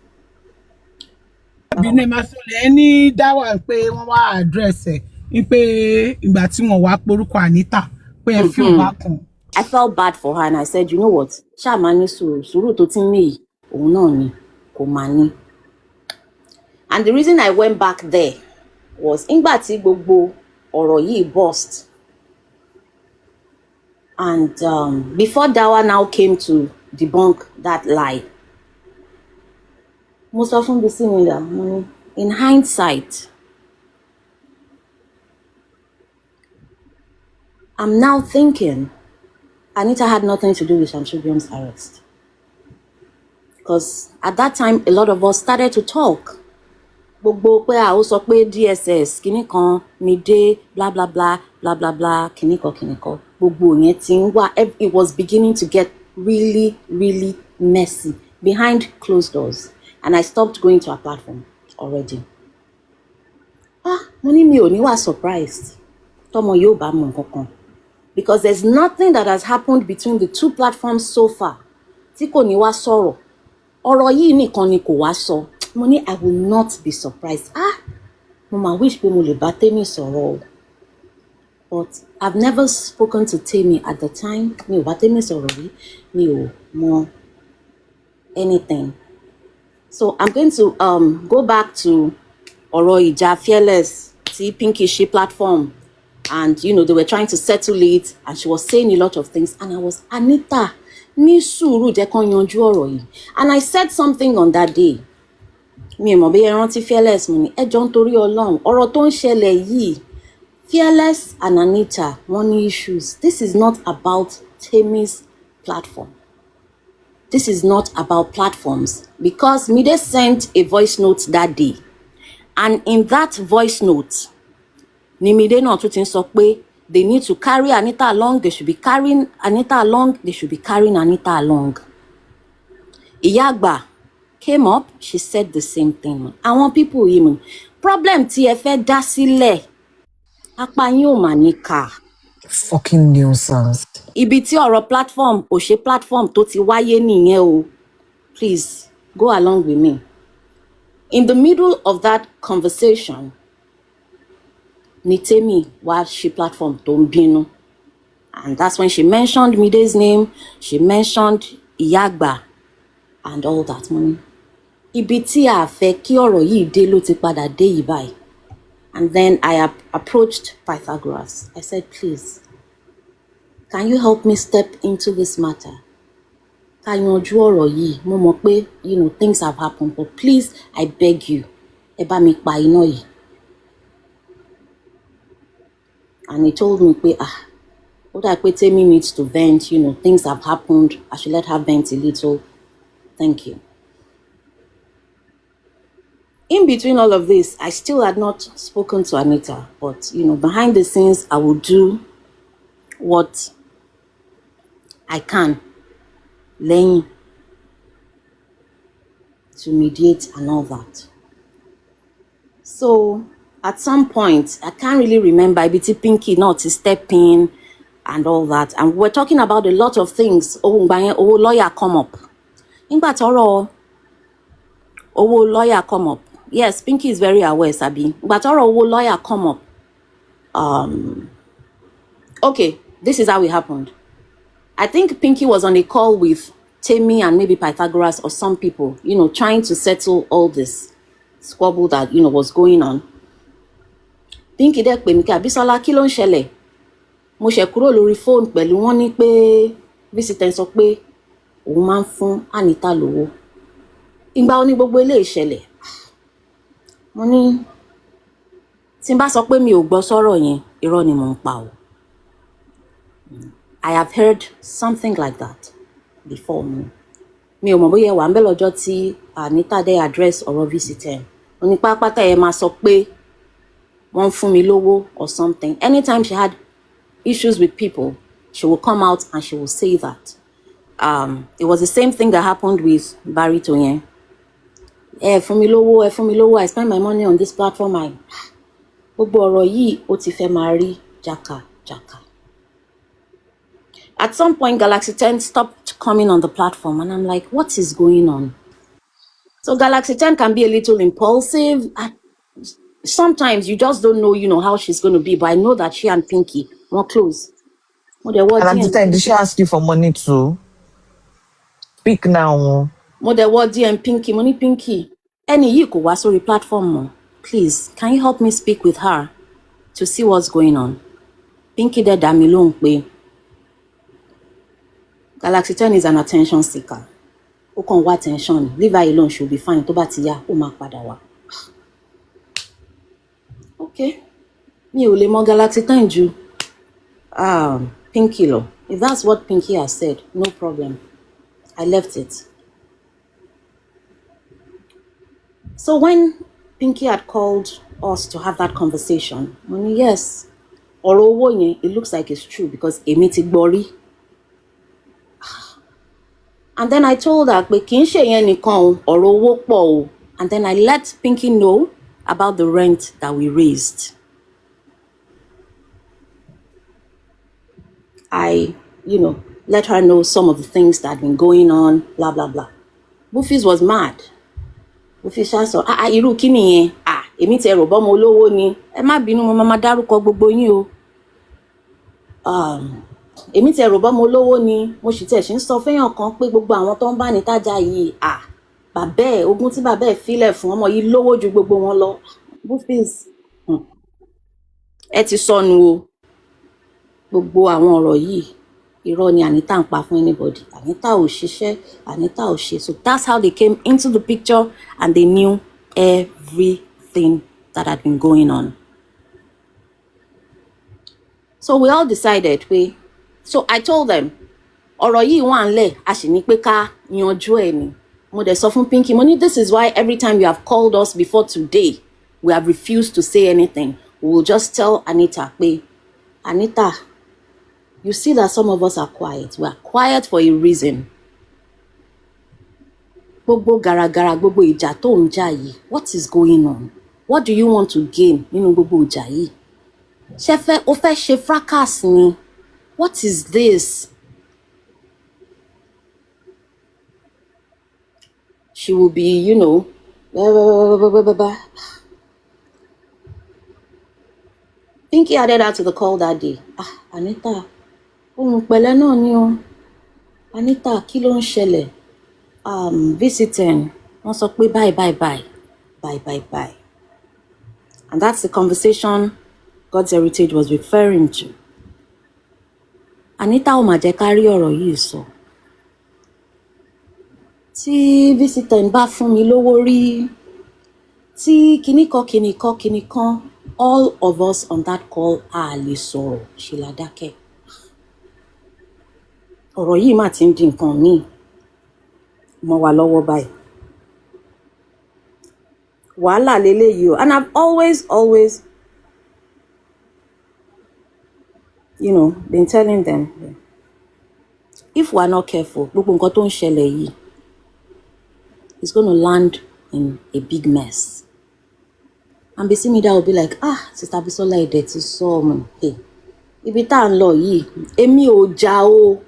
[SPEAKER 2] Bínú ẹ máa sọlẹ̀ ẹ ní Dáwà pé wọ́n wá address ẹ̀ ní pé ìgbà tí wọ́n wá porúkọ Anita pé ẹ fi wá kàn.
[SPEAKER 3] I felt bad for her and I said, you know what? Ṣáà máa ní sùúrù tó ti ń mí yìí, òun náà ni kò máa ní. And the reason I went back there was ìgbà tí gbogbo ọ̀rọ̀ yìí burst. And before Dawa now came to debunk that lie, most often be similar. In hindsight, I'm now thinking Anita had nothing to do with Samsodium's arrest. Because at that time, a lot of us started to talk. Gbogbo pé ó sọ pé DSS kìnìkan mi dé blah blah blah blah blah blah kìnìkan gbogbo yẹn ti ń wá. It was beginning to get really really messy behind closed doors, and I stopped going to her platform already. Mo ní mi ò ní wá surprised tọmọ yóò bá mọ nǹkan kan, because there's nothing that has happened between the two platforms so far tí kò ní wá sọ̀rọ̀. Ọ̀rọ̀ yìí nìkan ni kò wá sọ. Mo ní I will not be surprised. Mo máa wish pé mo lè bá Temi sọ̀rọ̀. But I've never spoken to Temi at the time. Mi ò bá Temi sọ̀rọ̀ rí. Mi ò mọ anything. So I'm going to go back to ọ̀rọ̀ ìjà Fearless tí Pinky ṣe platform, and they were trying to settle it, and she was saying a lot of things, and I was, Anita, ní sùúrù jẹ́ kán yanjú ọ̀rọ̀ yìí. And I said something on that day. Mi ò mọ̀ bí ẹ rántí Fearless mo ní ẹ jọ̀ọ́ nítorí Ọlọ́run ọ̀rọ̀ tó ń ṣẹlẹ̀ yìí, Fearless and Anita wọ́n ní issues. This is not about Temi's platform. This is not about platforms, because Mide sent a voice note that day, and in that voice note ni Mide náà tún ti ń sọ pé they need to carry Anita along. They should be carrying Anita along. They should be carrying Anita along. Iyagba came up. She said the same thing. Àwọn people yìí, problem tí ẹ fẹ́ dá sílẹ̀, apá yín ò mà níkà.
[SPEAKER 5] Fucking nuisance.
[SPEAKER 3] Ibi tí ọ̀rọ̀ platform ò ṣe platform tó ti wáyé nìyẹn o. Please go along with me. In the middle of that conversation, ni Temi wá ṣe platform tó ń bínú. And that's when she mentioned Mide's name. She mentioned Iyagba and all that money. ibi tí a fẹ́ kí ọ̀rọ̀ yìí dé ló ti padà dé yìí báyìí. And then I approached Pythagoras. I said, please, can you help me step into this matter? Ká yanjú ọ̀rọ̀ yìí. Mo mọ̀ pé, things have happened, but please, I beg you, ẹ bá mi pa iná yìí. And he told me, what I put Temi needs to vent, things have happened. I should let her vent a little. Thank you. In between all of this, I still had not spoken to Anita, but, behind the scenes, I will do what I can, lẹ́yìn, to mediate and all that. So, at some point, I can't really remember, Ibiti Pinky not to step in and all that. And we're talking about a lot of things. Oh, lawyer come up. Nígbà tọ́rọ̀ lawyer come up. Yes, Pinky is very aware, Sabi. But lawyer come up. Okay, this is how it happened. I think Pinky was on a call with Temi and maybe Pythagoras or some people, trying to settle all this squabble that, was going on. Pinky dẹ̀ pè mí kí Abisola kí ló ń ṣẹlẹ̀. Mo ṣe kúrò lórí phone pẹ̀lú wọn ní pé visitor sọ pé òun máa ń fún Anita lówó. Ìgbà ó ní gbogbo eléyìí ṣẹlẹ̀. Mo ní tí n bá sọ pé mi ò gbọ́ sọ̀rọ̀ yẹn, irọ́ ni mò ń pa o. I have heard something like that before me. Mi ò mọ̀ bóyá wà ń bẹ̀ lọ́jọ́ tí Anita dé address ọ̀rọ̀ visitor. Ó ní pápátá ẹ máa sọ pé wọ́n fún mi lówó or something. Anytime she had issues with people, she will come out and she will say that. It was the same thing that happened with Barry Toyen. Fún mi lówó, I spend my money on this platform. Gbogbo ọ̀rọ̀ yìí ó ti fẹ́ máa rí jaka. At some point, Galaxy 10 stopped coming on the platform, and I'm like, what is going on? So Galaxy 10 can be a little impulsive. Sometimes you just don't know, how she's going to be, but I know that she and Pinky were close.
[SPEAKER 5] And at the time, did she ask you for money too? Speak now.
[SPEAKER 3] Mother Wadi and Pinky, money Pinky. Any you could was sorry platform more. Please, can you help me speak with her to see what's going on? Pinky de damilong way. Galaxy 10 is an attention seeker. Who can want attention? Leave her alone, she'll be fine. To batiya, o ma padà wá. Okay. Mi ò lè mọ Galaxy 10 ju Pinky lọ. If that's what Pinky has said, no problem. I left it. So when Pinky had called us to have that conversation, yes, ọ̀rọ̀ owó yẹn, it looks like it's true because èmi ti gbọ́ rí. And then I told her, pé kì í ṣe yẹn nìkan o, ọ̀rọ̀ owó pọ̀ o. And then I let Pinky know about the rent that we raised. I, let her know some of the things that had been going on, blah, blah, blah. Bufis was mad. Bufis sọ, irú kí nìyẹn? Èmi ti ẹ̀rọ bọ́mọ olówó ni. Ẹ má bínú, mo máa dárúkọ gbogbo yín o. Èmi ti ẹ̀rọ bọ́mọ olówó ni. Mo sì tẹ̀ ṣe ń sọ fẹ́yàn kan pé gbogbo àwọn tó ń bá ní tájà yìí, bàbá ẹ̀, ogún tí bàbá ẹ̀ filẹ̀ fún ọmọ yìí lówó ju gbogbo wọn lọ. Bufis, ẹ ti sọnù o. Gbogbo àwọn ọ̀rọ̀ yìí, irọ́ ni Anita ń pa fún anybody. Anita ò ṣiṣẹ́, Anita ò ṣe. So that's how they came into the picture and they knew everything that had been going on. So we all decided, so I told them, ọ̀rọ̀ yìí wà ńlẹ̀, a sì ní pé ká yanjú ẹ̀ ni. Mo dẹ̀ sọ fún Pinky, this is why every time you have called us before today, we have refused to say anything. We will just tell Anita, Anita, you see that some of us are quiet. We are quiet for a reason. Gbogbo garagara, gbogbo ìjà tó ń jà yìí. What is going on? What do you want to gain nínú gbogbo ìjà yìí? Ṣé o fẹ́ ṣe fracas ni? What is this? She will be, Pinky added her to the call that day. Anita, ohun pẹ̀lẹ́ náà ni o. Anita, kí ló ń ṣẹlẹ̀? Visiting. wọ́n sọ pé bye bye bye bye bye bye. And that's the conversation God's Heritage was referring to. Anita ò mà jẹ́ ká rí ọ̀rọ̀ yìí sọ. Tí visitor ń bá fún mi lówó rí, tí kìnnìkan, all of us on that call a lè sọ̀rọ̀, ṣe la dákẹ́. Ọ̀rọ̀ yìí mà ti ń di nǹkan míì mọ́ wa lọ́wọ́ báyìí. Wàhálà leléyìí o. And I've always, been telling them, if we're not careful, gbogbo nǹkan tó ń ṣẹlẹ̀ yìí is going to land in a big mess. And Bisimida will be like, Sister Bisola Ede ti sọ ọmọ, hey, ibi tá à ń lọ yìí, èmi ò jà o.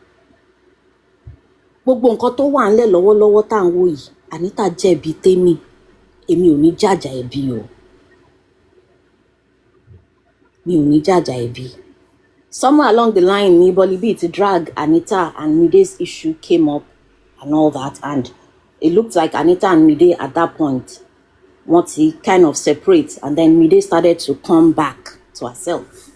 [SPEAKER 3] Gbogbo nǹkan tó wà ńlẹ̀ lọ́wọ́lọ́wọ́ tá à ń wò yìí, Anita jẹ̀bi tèmi, èmi ò ní jàjà ẹ̀bi o. Mi ò ní jàjà ẹ̀bi. Somewhere along the line, Niboli B to drag Anita and Mide's issue came up and all that. And it looked like Anita and Mide at that point want to kind of separate. And then Mide started to come back to herself.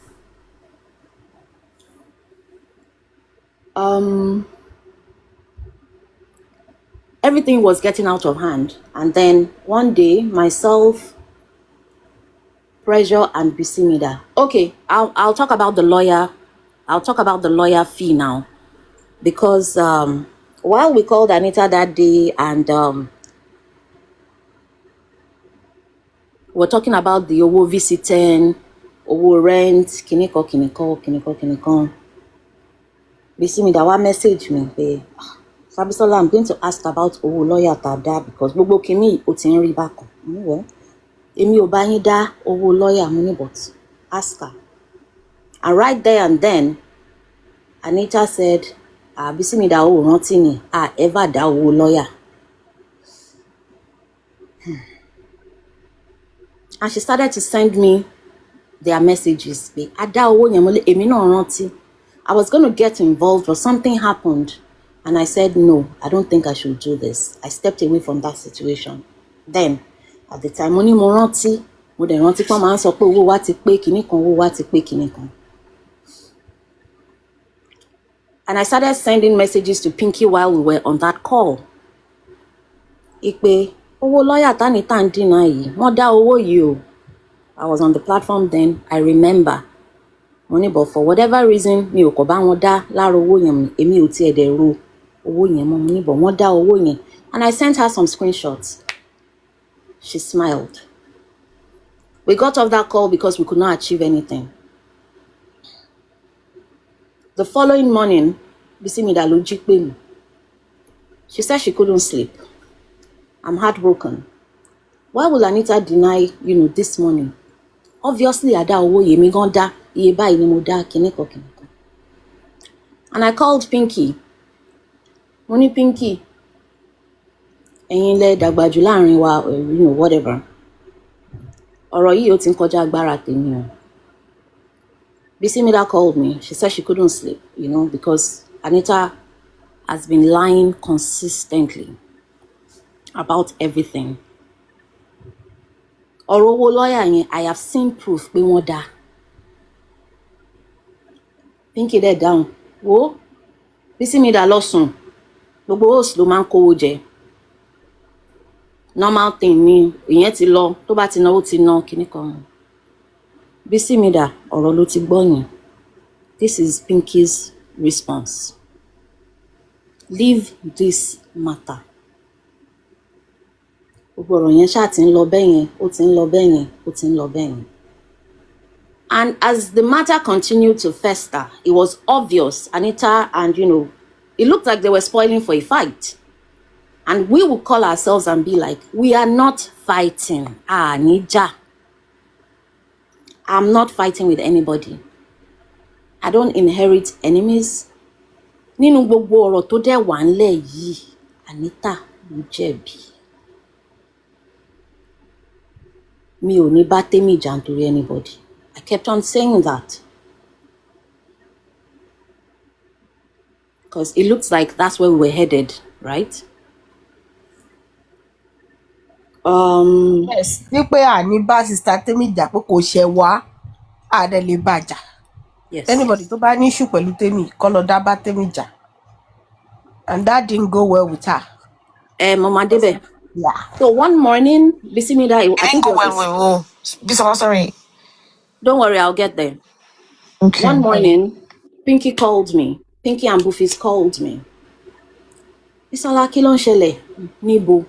[SPEAKER 3] Everything was getting out of hand. And then one day, myself, Pressure, and Bisimida. Okay, I'll talk about the lawyer. I'll talk about the lawyer fee now. Because while we called Anita that day and we're talking about the Owo visiting, Owo rent, kiniko. Bisimida wa message me, hey, Fabisola, I'm going to ask about Owo lawyer tada because gbogbo kini o ti ń rí bákan. Well, èmi ò bá yín dá owó lawyer mo ní, but ask her. And right there and then, Anita said, Bisimida ò rántí ni, ever dá owó lawyer. And she started to send me their messages. Ada owó yẹn mo lè, èmi náà rántí. I was going to get involved, but something happened. And I said, no, I don't think I should do this. I stepped away from that situation. Then, at the time, mo ní mo rántí, mo dẹ̀ rántí pé máa ń sọ pé owó wa ti pé kinní kan, owó wa ti pé kinní kan. And I started sending messages to Pinky while we were on that call. Ipe, owó lawyer tani tan dínà yìí, wọ́n dá owó yìí o. I was on the platform then, I remember. Money, but for whatever reason, mi ò kò bá wọn dá lára owó yẹn, èmi ò tiẹ̀ dẹ̀ ro owó yẹn mọ́, money, but wọ́n dá owó yẹn. And I sent her some screenshots. She smiled. We got off that call because we could not achieve anything. The following morning, Bisimida ló jí pè mí. She said she couldn't sleep. I'm heartbroken. Why will Anita deny, this money? Obviously, I dá owó yẹn, mi gan dá, iye báyìí ni mo dá, kiniko. And I called Pinky. Mo ní Pinky, ẹ̀yin lẹ dàgbà jù láàrin wa, whatever. Ọ̀rọ̀ yìí ó ti ń kọjá agbára tèmi o. Bisimida called me. She said she couldn't sleep, because Anita has been lying consistently about everything. Ọ̀rọ̀ owó lawyer yẹn, I have seen proof pé wọ́n dá. Pinky dẹ̀ down. Wo, Bisimida lọ sùn. Gbogbo host ló máa ń kówó jẹ. Normal thing ni, ìyẹn ti lọ, tó bá ti náwó ti ná kinní kan. Bisimida, ọ̀rọ̀ ló ti gbọ́ yẹn. This is Pinky's response. Leave this matter. Gbogbo ọ̀rọ̀ yẹn ṣáà ti ń lọ bẹ́yẹn, ó ti ń lọ bẹ́yẹn, ó ti ń lọ bẹ́yẹn. And as the matter continued to fester, it was obvious, Anita and, it looked like they were spoiling for a fight. And we would call ourselves and be like, we are not fighting. Nija. I'm not fighting with anybody. I don't inherit enemies. Nínú gbogbo ọ̀rọ̀ tó dẹ̀ wà ńlẹ̀ yìí, Anita ló jẹ̀bi. Mi ò ní bá tèmi jà nítorí anybody. I kept on saying that. Because it looks like that's where we were headed, right?
[SPEAKER 1] Yes, wípé àní bá Sister Temi jà pé kò ṣẹ̀ wá, àdẹ lè bàjà.
[SPEAKER 3] Yes.
[SPEAKER 1] Anybody tó bá ní issue pẹ̀lú Temi, kó lọ dá bá Temi jà. And that didn't go well with her.
[SPEAKER 3] Mama Debe.
[SPEAKER 1] Yeah.
[SPEAKER 3] So one morning, Bisimida, I
[SPEAKER 5] It
[SPEAKER 3] think
[SPEAKER 5] didn't go
[SPEAKER 3] it was
[SPEAKER 5] well. Bisola, sorry.
[SPEAKER 3] Don't worry, I'll get there.
[SPEAKER 5] Okay.
[SPEAKER 3] One morning, Pinky called me. Pinky and Bufis called me. Bisola, kí ló ń ṣẹlẹ̀? Níbo.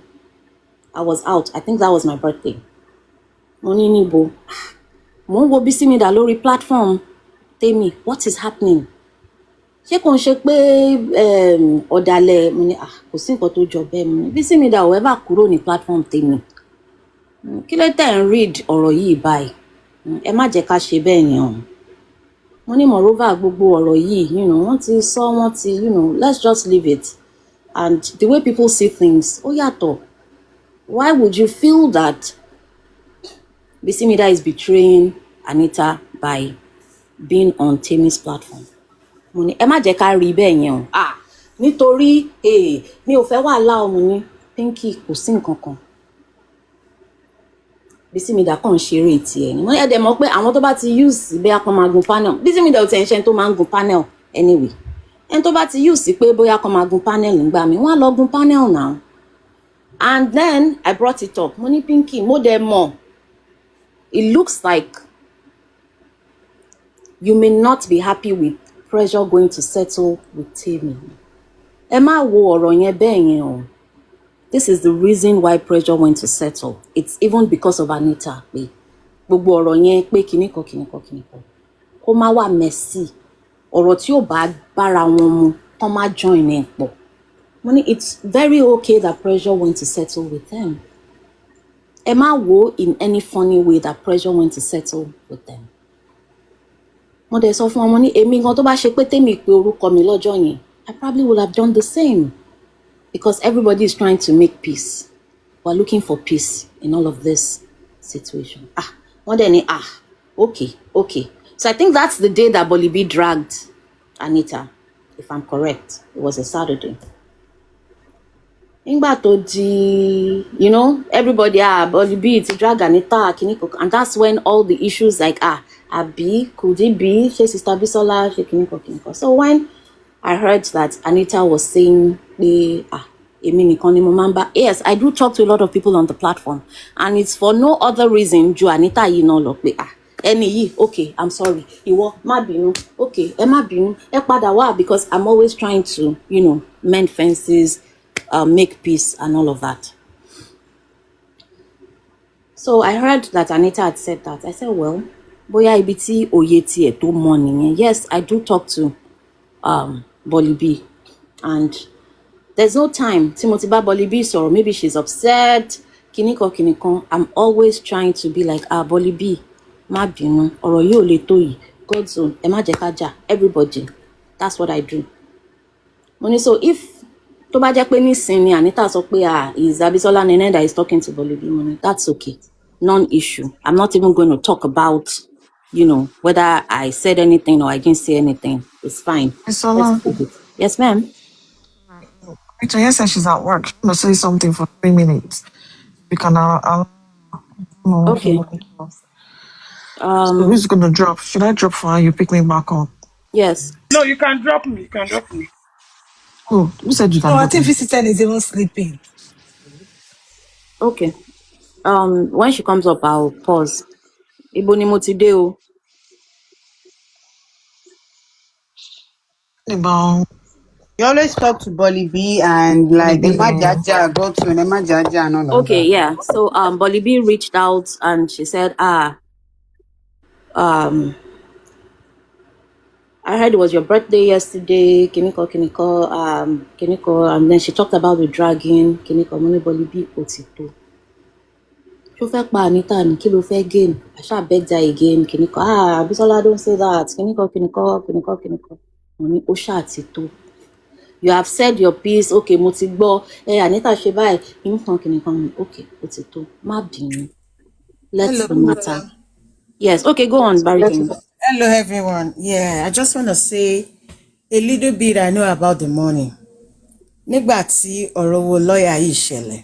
[SPEAKER 3] I was out. I think that was my birthday. Mo ní níbo. Mo ń wo Bisimida lórí platform. Temi, what is happening? Ṣé kò ń ṣe pé ọ̀dàlẹ̀ mo ní kò sí nǹkan tó jọ bẹ́ẹ̀ mo ní Bisimida ò ever kúrò ní platform Temi. Kí ló tẹ̀ ń read ọ̀rọ̀ yìí báyìí? Ẹ má jẹ́ ká ṣe bẹ́ẹ̀ yẹn o. Mo ní moreover gbogbo ọ̀rọ̀ yìí, wọ́n ti sọ, wọ́n ti, let's just leave it. And the way people see things, ó yàtọ̀. Why would you feel that Bisimida is betraying Anita by being on Temi's platform? Mo ní ẹ má jẹ́ ká rí bẹ́ẹ̀ yẹn o. Nítorí mi ò fẹ́ wàhálà ọmọ ní Pinky kò sí nǹkan kan. Bisimida kàn ṣeré tiẹ̀ ni. Mo ní ẹ̀dẹ̀ mọ̀ pé àwọn tó bá ti use bóyá kan máa gun panel. Bisimida ò tẹ̀ ń ṣe tó máa ń gun panel anyway. Ẹni tó bá ti use pé bóyá kan máa gun panel nígbà mi, wọ́n á lọ gun panel now. And then I brought it up. Mo ní Pinky, mo dẹ̀ mọ̀. It looks like you may not be happy with pressure going to settle with Temi. Ẹ má wo ọ̀rọ̀ yẹn bẹ́ẹ̀ yẹn o. This is the reason why pressure went to settle. It's even because of Anita. Pé gbogbo ọ̀rọ̀ yẹn pé kìnnìkan. Kó má wà messy. Ọ̀rọ̀ tí ò bá bára wọn mu, kó má join ẹ̀ pọ̀. Mo ní it's very okay that pressure went to settle with them. Ẹ má wo in any funny way that pressure went to settle with them. Mo dẹ̀ sọ fún ọmọ ní èmi gan tó bá ṣe pé Temi pé orúkọ mi lọ́jọ́ yẹn, I probably would have done the same. Because everybody is trying to make peace. We're looking for peace in all of this situation. Wọ́n dẹ̀ ní okay. So I think that's the day that Bolibi dragged Anita, if I'm correct. It was a Saturday. Nígbà tó di, everybody, Bolibi to drag Anita, kiniko, and that's when all the issues like, Abi, could it be, she Sister Bisola, she kiniko. So when I heard that Anita was saying, yes, I do talk to a lot of people on the platform, and it's for no other reason. Ju Anita, okay, I'm sorry. Má bínú, okay, ẹ má bínú, ẹ padà wá, because I'm always trying to, mend fences, make peace, and all of that. So I heard that Anita had said that. I said, well, bóyá ibi tí òye tiẹ̀ tó mọ̀ nìyẹn. Yes, I do talk to Bolibi, and there's no time Timothy bá Bolibi sọ̀rọ̀, maybe she's upset, kiniko. I'm always trying to be like, Bolibi, má bínú, ọ̀rọ̀ yìí ò lè tó yìí, God's own, ẹ má jẹ́ ká jà, everybody. That's what I do. Money, so if tó bá jẹ́ pé nísìnyí Anita sọ pé is Abisola Nene that is talking to Bolibi, money, that's okay, non-issue. I'm not even going to talk about whether I said anything or I didn't say anything. It's fine.
[SPEAKER 5] Bisola.
[SPEAKER 3] Yes, ma'am.
[SPEAKER 5] Victoria says she's at work. She must say something for 3 minutes. We can
[SPEAKER 3] Okay.
[SPEAKER 5] So who's gonna drop? Should I drop for her? You pick me back up.
[SPEAKER 3] Yes.
[SPEAKER 2] No, you can drop me.
[SPEAKER 5] Oh, who said you can
[SPEAKER 4] No, I
[SPEAKER 5] drop
[SPEAKER 4] think
[SPEAKER 5] me?
[SPEAKER 4] Visitor is even sleeping.
[SPEAKER 3] Okay. When she comes up, I'll pause. Ibo ni mo ti dé o.
[SPEAKER 5] About
[SPEAKER 6] You always talk to Bolibi and like
[SPEAKER 5] Bolibi,
[SPEAKER 6] Emma Jaja, go to Emma Jaja and all of
[SPEAKER 3] Okay,
[SPEAKER 6] that.
[SPEAKER 3] yeah. So Bolibi reached out and she said, I heard it was your birthday yesterday, kiniko, and then she talked about the dragging, kiniko, money Bolibi otito. Ṣó fẹ́ pa Anita ni, kí ló fẹ́ gain? I shall beg that again, kiniko. Bisola, don't say that. Kiniko. Money Osha tito. You have said your piece, okay, mo ti gbọ́, Anita ṣe báyìí, kiniko, okay, otito. Má bínú. Let's the matter. Yes, okay, go on, Barry.
[SPEAKER 7] Hello, everyone. Yeah, I just want to say a little bit I know about the money. Nígbà tí ọ̀rọ̀ owó lọ́ọ̀yà yìí ṣẹlẹ̀,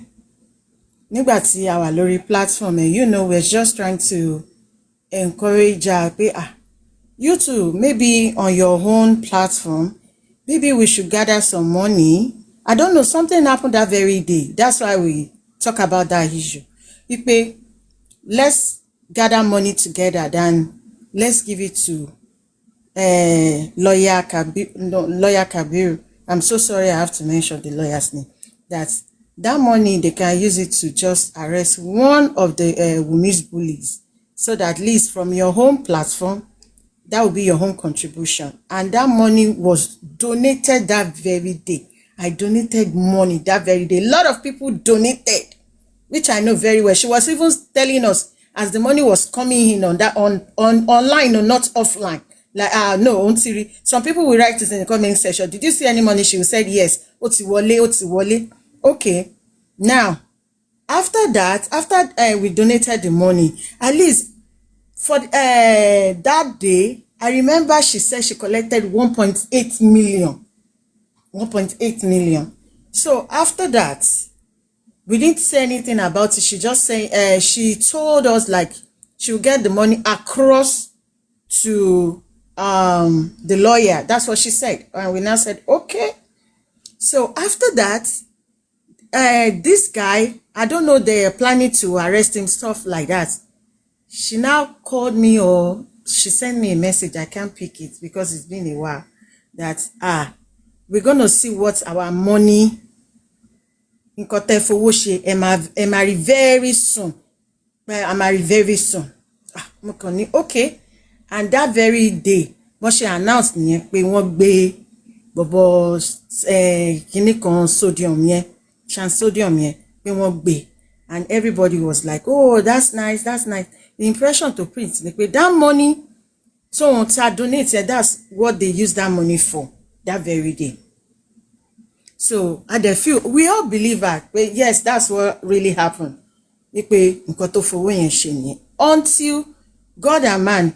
[SPEAKER 7] nígbà tí a wà lórí platform you know we're just trying to encourage her pé you too maybe on your own platform maybe we should gather some money. I don't know, something happened that very day. That's why we talk about that issue. Ipe, let's gather money together, then let's give it to lawyer Kabir. I'm so sorry I have to mention the lawyer's name. That money, they can use it to just arrest one of the Wumi's bullies. So that at least from your home platform, that will be your home contribution. And that money was donated that very day. I donated money that very day. A lot of people donated, which I know very well. She was even telling us as the money was coming in on that on online or not offline. Like no, some people will write this in the comment section. Did you see any money? She said yes. Oti wole. Okay. Now, after that, we donated the money, at least for that day, I remember she said she collected 1.8 million. 1.8 million. So after that, we didn't say anything about it. She just saying she told us like she will get the money across to the lawyer. That's what she said. And we now said, okay. So after that, this guy, I don't know, they're planning to arrest him, stuff like that. She now called me or she sent me a message. I can't pick it because it's been a while. That we're gonna see what our money in Kotefowoshe marry very soon. I marry very soon. Okay. And that very day, what she announced nìyẹn pé wọ́n gbé bọ̀bọ̀ kíní kan sodium yẹn, transodium yẹn, pé wọ́n gbé. And everybody was like, oh, that's nice, that's nice. The impression to print, like, that money, so on donate, that's what they use that money for that very day. So at the feel, we all believe that, but yes, that's what really happened. Until God and man,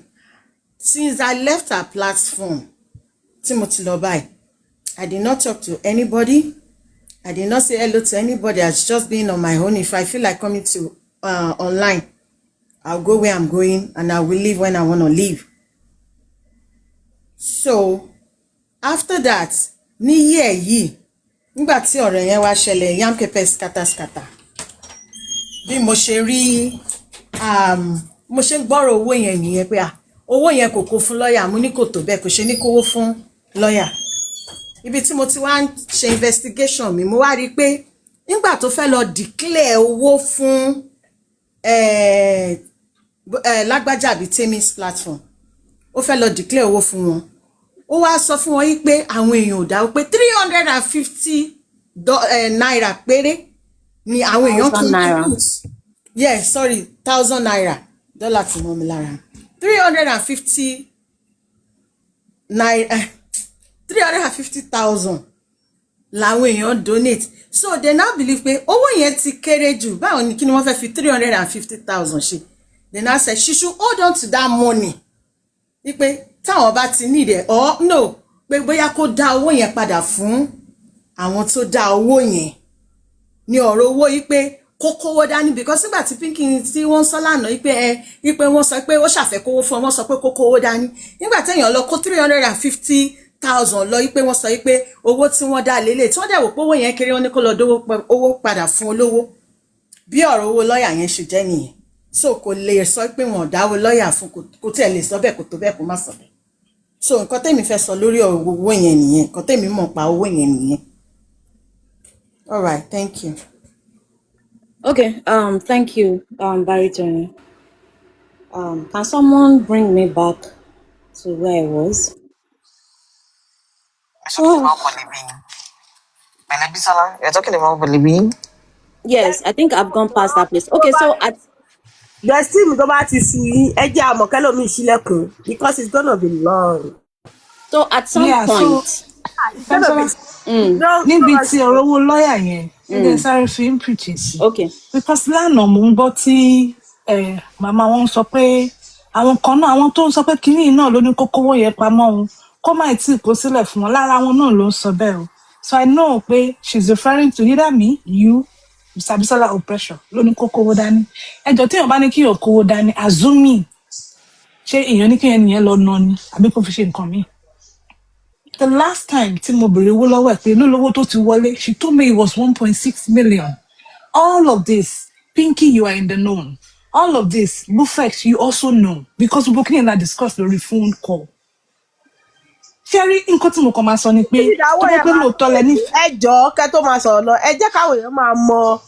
[SPEAKER 7] since I left our platform, Timothy Lobai, I did not talk to anybody. I did not say hello to anybody. I was just being on my own. If I feel like coming to online, I'll go where I'm going and I will leave when I want to leave. So after that, ní year yìí, nígbà tí ọ̀rọ̀ yẹn wá ṣẹlẹ̀, yam pepper scatter. Bí mo ṣe rí mo ṣe gbọ́rọ̀ owó yẹn nìyẹn pé owó yẹn kò kó fún lawyer, mo ní kò tó bẹ́ẹ̀ kò ṣe ní kówó fún lawyer. Ibi tí mo ti wá ṣe investigation mi, mo wá rí pé nígbà tó fẹ́ lọ declare owó fún lágbájá àbí Temi's platform, ó fẹ́ lọ declare owó fún wọn. Ó wá sọ fún wọn yìí pé àwọn èèyàn ò dá pé 350 naira péré ni àwọn èèyàn contribute. Yeah, sorry, 1,000 naira. Dollar tí mo mi lára. 350 naira 350,000 làwọn èèyàn donate. So they now believe pé owó yẹn ti kéré jù. Báwo ni kí ni wọ́n fẹ́ fi 350,000 ṣe? They now said she should hold on to that money. Wípé táwọn bá ti need it or no, pé bóyá kó dá owó yẹn padà fún àwọn tó dá owó yẹn. Ní ọ̀rọ̀ owó yìí pé kó kówó dání, because nígbà tí Pinky tí wọ́n sọ lánàá wípé wọ́n sọ pé ó ṣàfẹ́ kówó fún wọ́n sọ pé kó kówó dání. Nígbà téèyàn lọ kó 350,000 lọ wípé wọ́n sọ wípé owó tí wọ́n dá lélẹ̀ tí wọ́n dẹ̀ wò pé owó yẹn kéré, wọ́n ní kó lọ owó padà fún olówó. Bí ọ̀rọ̀ owó lọ́yà yẹn ṣe jẹ́ nìyẹn. So kò lè sọ pé wọn ò dáwó lọ́yà fún, kò tẹ̀ lè sọ bẹ́ẹ̀, kò tó bẹ́ẹ̀ kó má sọ bẹ́ẹ̀. So nǹkan tèmi fẹ́ sọ lórí ọ̀rọ̀ owó yẹn nìyẹn, nǹkan tèmi mọ̀ pa owó yẹn nìyẹn. All right, thank you.
[SPEAKER 3] Okay, thank you, Baritone. Can someone bring me back to where I was?
[SPEAKER 5] You're talking about Bolibi?
[SPEAKER 3] Yes, I think I've gone past that place. Okay, so at
[SPEAKER 1] The still go back to see Eja Mokelo mi ṣílẹ̀kùn because it's gonna be long.
[SPEAKER 3] So at some point,
[SPEAKER 1] It's gonna be no.
[SPEAKER 4] Níbi tí ọ̀rọ̀ owó lọ́ọ̀yà yẹn, ẹ̀jẹ̀ sáré fi ń preach sí.
[SPEAKER 3] okay.
[SPEAKER 4] Because lánàá mò ń gbọ́ tí màmá wọn sọ pé àwọn kan náà, àwọn tó ń sọ pé kínní náà ló ní kókó owó yẹn pamọ́ òun kó má tí kó sílẹ̀ fún wọn, lára wọn náà ló ń sọ bẹ́ẹ̀ o. So I know pé she's referring to either me, you, Mr. Bisola oppression ló ní kó kówó dání. Ẹjọ́ tí èèyàn bá ní kí èèyàn kówó dání, assuming ṣé èèyàn ní kí ènìyàn lọ ná ni àbí kó fi ṣe nǹkan míì. The last time tí mo bèrè owó lọ́wọ́ ẹ̀ pé inú lówó tó ti wọlé, she told me it was 1.6 million. All of this, Pinky, you are in the known. All of this, Bufex, you also know. Because we can discuss the phone call. Ṣẹ́rí nǹkan tí mo kàn máa sọ ni pé tó bá pé lóòótọ́ lẹ nífẹ̀ẹ́.
[SPEAKER 1] ẹ jọ̀ọ́ kẹ́ tó máa sọ̀rọ̀ lọ ẹ jẹ́ káwọn èèyàn máa mọ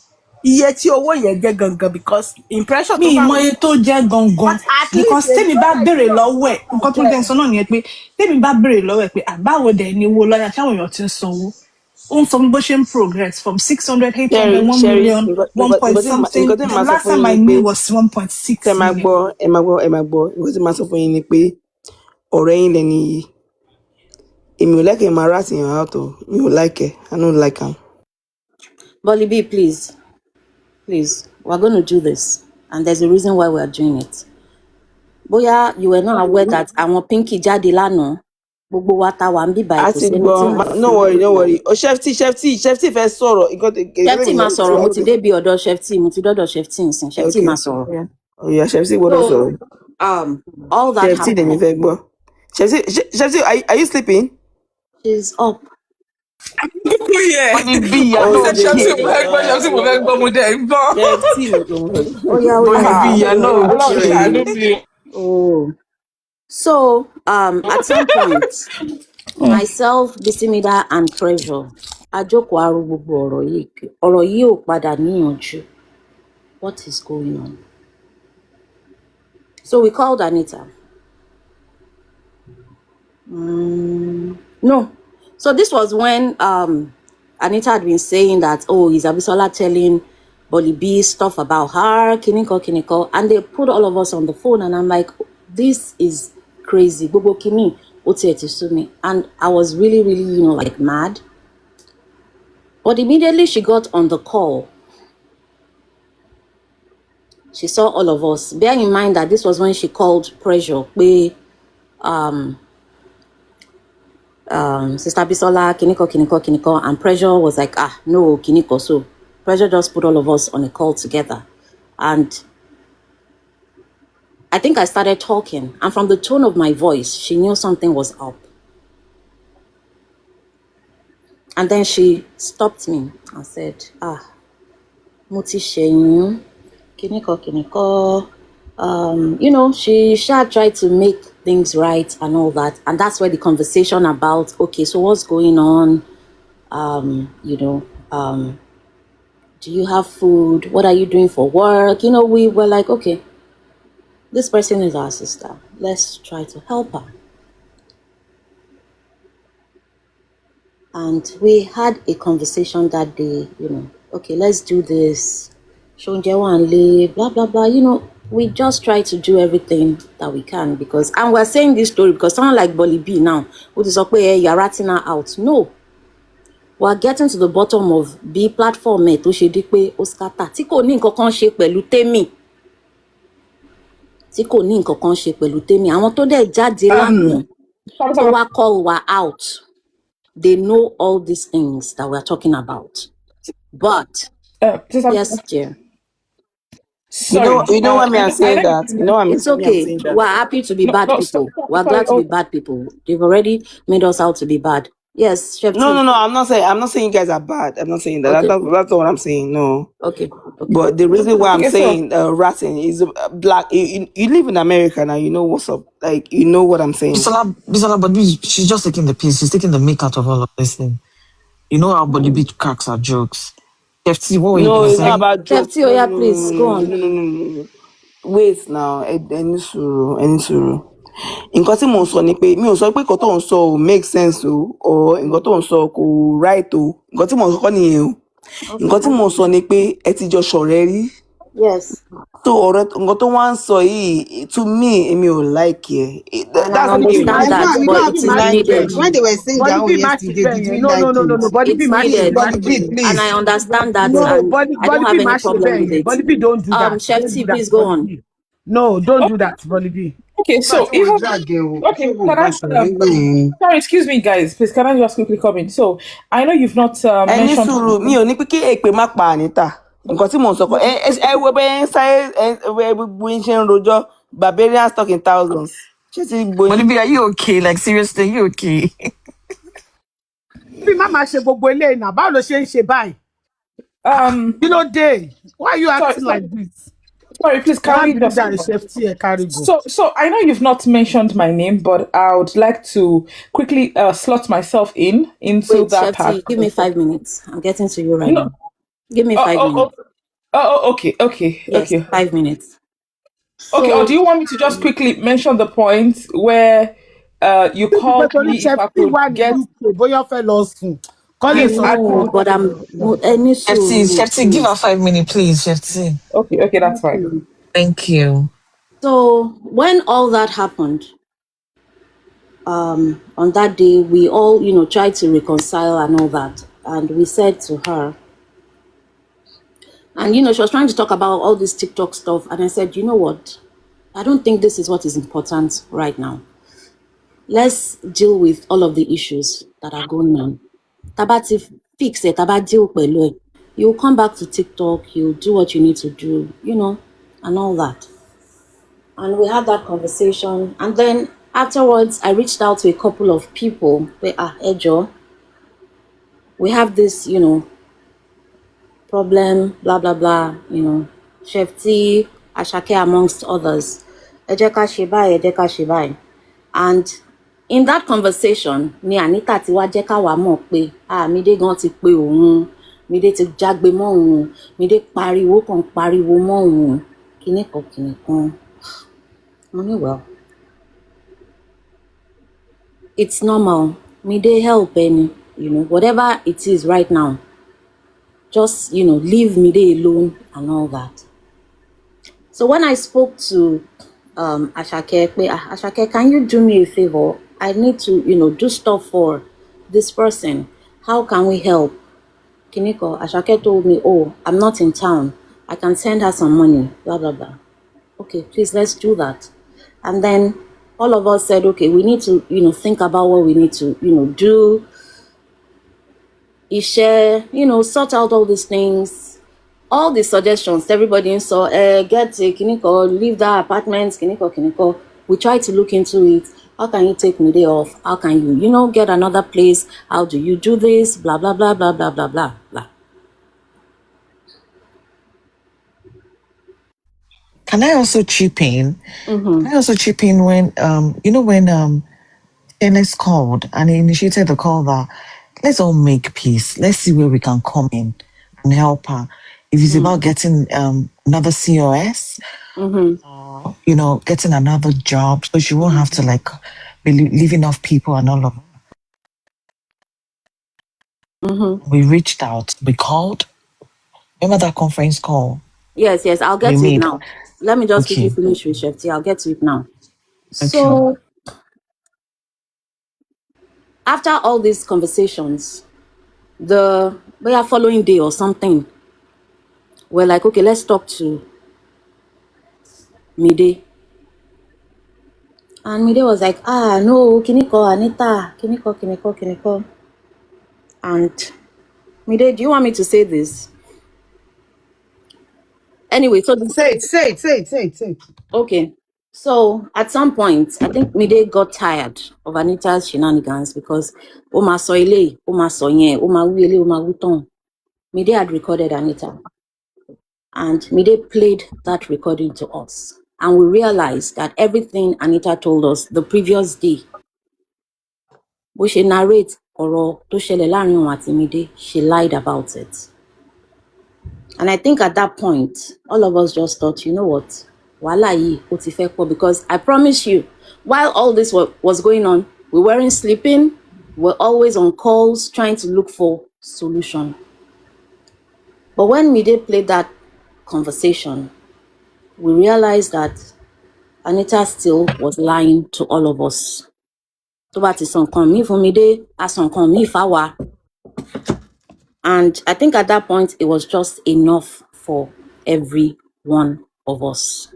[SPEAKER 1] iye tí owó yẹn jẹ́ gangan because impression tó
[SPEAKER 4] Mi
[SPEAKER 1] bá
[SPEAKER 4] ìmọ̀ iye tó jẹ́ gangan. Because tèmi bá béèrè lọ́wọ́ ẹ̀, nǹkan tó ń tẹ́ sọ náà nìyẹn pé tèmi bá béèrè lọ́wọ́ ẹ̀ pé àbáwo dẹ̀ ni owó lọ́yà táwọn èèyàn ti ń sanwó. Ó ń sọ bí bó ṣe ń progress from 600, 800, 1 million, 1 point something. The last time I knew was 1.6
[SPEAKER 6] ẹ máa
[SPEAKER 4] million.
[SPEAKER 6] gbọ́ nǹkan tí màá sọ fún yín ni pé ọ̀rẹ́ yín lẹni yìí èmi ò like máa rat yàn out o mi ò like ẹ I don't like am.
[SPEAKER 3] Bolly B, please, we're going to do this, and there's a reason why we are doing it. Bóyá you were not aware that àwọn Pinky jáde lánàá, gbogbo wa ta wà ń bíbá
[SPEAKER 6] a
[SPEAKER 3] kò
[SPEAKER 6] ti
[SPEAKER 3] sẹ́ni tí
[SPEAKER 6] gbọ́ no worry o Shefty fẹ́ sọ̀rọ̀
[SPEAKER 3] Shefty máa sọ̀rọ̀, mo ti débi ọ̀dọ̀ Shefty, mo ti dọ́dọ̀ Shefty nsìn, Shefty máa sọ̀rọ̀.
[SPEAKER 6] oya Shefty gbọ́dọ̀ sọ̀rọ̀.
[SPEAKER 3] All that
[SPEAKER 6] Shefty lèmi
[SPEAKER 3] happened.
[SPEAKER 6] fẹ́ gbọ́. Shefty are you sleeping?
[SPEAKER 3] She's up.
[SPEAKER 5] Wọ́n ní bí ìyá náà
[SPEAKER 6] Shefty
[SPEAKER 5] mo fẹ́ gbọ́ mo dẹ̀ ń gbọ́.
[SPEAKER 6] Shefty ló ń fẹ́.
[SPEAKER 3] Oh yeah.
[SPEAKER 5] Bí ìyá náà
[SPEAKER 2] Ṣàánú mi.
[SPEAKER 3] Oh. So, at some point, myself, Bisimida, and Treasure, àjókòó arò gbogbo ọ̀rọ̀ yìí ò padà níyànjú. What is going on? So we called Anita. No. So this was when Anita had been saying that, oh, is Abisola telling Bolly B stuff about her, kiniko, and they put all of us on the phone, and I'm like, this is crazy. Bobo Kimi, me. And I was really, like mad. But immediately she got on the call, she saw all of us. Bear in mind that this was when she called Pressure. Sister Bisola, kiniko, and Pressure was like, no, kiniko. So Pressure just put all of us on a call together. And I think I started talking, and from the tone of my voice, she knew something was up. And then she stopped me and said, Muti Shenyu, kiniko. She tried to make things right and all that. And that's where the conversation about, okay, so what's going on? Do you have food? What are you doing for work? We were like, okay, this person is our sister. Let's try to help her. And we had a conversation that day, okay, let's do this. Blah, blah, blah. We just try to do everything that we can because, and we're saying this story because someone like Bolly B now, who is up where you're ratting her out. No. We're getting to the bottom of B platform tó ṣe di pé Oscata tí kò ní nǹkan kan ṣe pẹ̀lú Tèmi. Àwọn tó dẹ̀ jáde lánàá tó wá call wa out. They know all these things that we're talking about. But yes, dear.
[SPEAKER 6] Sorry. You know why I'm saying that? You know why
[SPEAKER 3] It's okay. We're happy to be bad people. We're glad to be bad people. They've already made us out to be bad. Yes, Chef.
[SPEAKER 6] No. I'm not saying you guys are bad. I'm not saying that.
[SPEAKER 3] Okay.
[SPEAKER 6] That's not what I'm saying. No.
[SPEAKER 3] Okay.
[SPEAKER 6] But the reason why I'm saying ratting is black. You live in America now. You know what's up. Like you know what I'm saying.
[SPEAKER 5] Bisola, but she's just taking the piece. She's taking the mick out of all of this thing. You know how Bolly B cracks her jokes. FT, what were you
[SPEAKER 6] No,
[SPEAKER 5] gonna
[SPEAKER 6] it's
[SPEAKER 5] say?
[SPEAKER 6] not about jokes.
[SPEAKER 3] FT, yeah, please go on.
[SPEAKER 6] No. Wait now. Ẹni sùúrù. Nǹkan tí mo sọ ni pé mi ò sọ pé nǹkan tó ń sọ ò make sense o or nǹkan tó ń sọ kò right o nǹkan tí mo sọ kọ́ nìyẹn o nǹkan tí mo sọ ni pé ẹ ti jọ ṣọ̀rẹ́ rí.
[SPEAKER 3] Yes.
[SPEAKER 6] So ọ̀rẹ́ nǹkan tó wá ń sọ yìí to me èmi ò like ẹ.
[SPEAKER 3] I understand that, but it is needed.
[SPEAKER 6] When they were saying that yesterday, did you like it?
[SPEAKER 2] Body B,
[SPEAKER 6] please.
[SPEAKER 3] And I understand that,
[SPEAKER 2] No,
[SPEAKER 3] and I don't have any problem with it.
[SPEAKER 2] Body B, don't do that.
[SPEAKER 3] Chef T, please go on.
[SPEAKER 2] No, don't do that, Body B.
[SPEAKER 8] Okay, so sorry, excuse me, guys. Please, can I just quickly comment? So I know you've not
[SPEAKER 6] Ẹni
[SPEAKER 8] mentioned.
[SPEAKER 6] sùúrù mi ò ní pé kí èpè má pa Anita. nǹkan tí mò ń sọ kọ́ ẹ wo bẹ́ẹ̀ ń sáré gbogbo yín ṣe ń rojọ́ barbarians talk in thousands ṣé ti gbóyin.
[SPEAKER 5] Bolivia, are you okay? Like seriously, are you okay?
[SPEAKER 2] bí má máa ṣe gbogbo eléyìí náà báwo ló ṣe ń ṣe báyìí. Kí ló dé? Why are you acting like this?
[SPEAKER 8] Sorry, please, can we just... So I know you've not mentioned my name, but I would like to quickly slot myself into
[SPEAKER 3] Wait,
[SPEAKER 8] that
[SPEAKER 3] Chef
[SPEAKER 8] part.
[SPEAKER 3] T, give me 5 minutes. I'm getting to you right now. Give me 5 minutes.
[SPEAKER 8] Okay.
[SPEAKER 3] Yes, 5 minutes.
[SPEAKER 8] Okay, or do you want me to just quickly mention the point where you called me if I could get...
[SPEAKER 3] I know, but I'm...
[SPEAKER 5] Chef T, give her 5 minutes, please, Chef T.
[SPEAKER 8] Okay, that's fine.
[SPEAKER 5] Thank you.
[SPEAKER 3] So when all that happened, on that day, we all, tried to reconcile and all that. And we said to her, and, she was trying to talk about all this TikTok stuff. And I said, you know what? I don't think this is what is important right now. Let's deal with all of the issues that are going on. Tabati fix it, taba deal pẹ̀lú ẹ̀. You'll come back to TikTok, you'll do what you need to do, and all that. And we had that conversation. And then afterwards, I reached out to a couple of people. Ejo, we have this, problem, blah, blah, blah, Chef T, Ashake, amongst others. Ejeka Shibai. And in that conversation, ni Anita ti wá jẹ́ ká wá mọ̀ pé, Mide gan ti pé òun, Mide ti jágbe mọ́ òun, Mide pariwo mọ́ òun, kìnìkan. Well, it's normal. Mide help any, whatever it is right now. Just, leave Mide alone and all that. So when I spoke to Ashake, Ashake, can you do me a favor? I need to, do stuff for this person. How can we help? Kiniko, Ashake told me, I'm not in town. I can send her some money, blah, blah, blah. Okay, please, let's do that. And then all of us said, okay, we need to, think about what we need to, do. Share, sort out all these things. All the suggestions, everybody saw, get a Kiniko, leave that apartment, Kiniko. We tried to look into it. How can you take Mide off? How can you, get another place? How do you do this? Blah, blah, blah, blah, blah, blah, blah, blah.
[SPEAKER 5] Can I also chip in?
[SPEAKER 3] Mm-hmm.
[SPEAKER 5] Can I also chip in when, when Ernest called and he initiated the call that let's all make peace. Let's see where we can come in and help her. If it's about getting another COS, getting another job, so she won't have to be living off people and all of that. We reached out. We called. Remember that conference call?
[SPEAKER 3] Yes, I'll get to it now. Let me just quickly finish with Chef T. I'll get to it now. Okay. So, after all these conversations, the following day or something, we're like, okay, let's talk to Mide. And Mide was like, no, Kiniko, Anita, Kiniko. And Mide, do you want me to say this? Anyway, so
[SPEAKER 2] say it.
[SPEAKER 3] Okay. So at some point, I think Mide got tired of Anita's shenanigans because Oma Soile, Oma Sonye, Oma Wile, Oma Wuton. Mide had recorded Anita. And Mide played that recording to us. And we realized that everything Anita told us the previous day, we should narrate or to shele laarin òun àti Mide, she lied about it. And I think at that point, all of us just thought, you know what? Because I promise you, while all this was going on, we weren't sleeping. We're always on calls trying to look for solution. But when Mide played that conversation, we realized that Anita still was lying to all of us. And I think at that point, it was just enough for every one of us.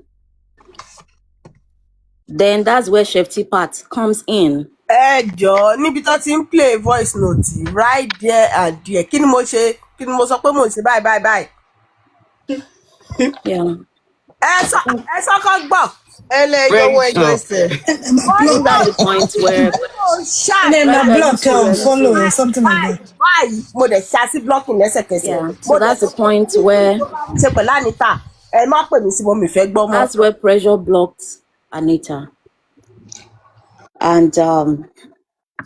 [SPEAKER 3] Then that's where Chef T part comes in.
[SPEAKER 1] Jọ̀ọ́ níbi tó ti ń play voice note right there and there. Kí ni mo sọ pé mo ń ṣe báyìí.
[SPEAKER 3] Yeah.
[SPEAKER 1] ẹ sọ́kọ́ gbọ́.
[SPEAKER 6] Very sure.
[SPEAKER 3] I think that's the point where
[SPEAKER 4] Then
[SPEAKER 3] let,
[SPEAKER 4] na
[SPEAKER 3] let
[SPEAKER 4] block
[SPEAKER 3] me see, let me
[SPEAKER 4] follow
[SPEAKER 3] see.
[SPEAKER 4] or something like that.
[SPEAKER 1] Báyìí mo dẹ̀ ṣáṣí blocking lẹ́sẹ̀kẹsẹ̀.
[SPEAKER 3] Yeah.
[SPEAKER 1] Mo
[SPEAKER 3] So
[SPEAKER 1] dẹ̀
[SPEAKER 3] that's the
[SPEAKER 1] sọ pé
[SPEAKER 3] point
[SPEAKER 1] anything
[SPEAKER 3] where
[SPEAKER 1] tó bá ní ṣe pẹ̀lú Anita ẹ má pè mí sí mo mi fẹ́ gbọ́ mọ́.
[SPEAKER 3] that's where pressure blocked Anita. And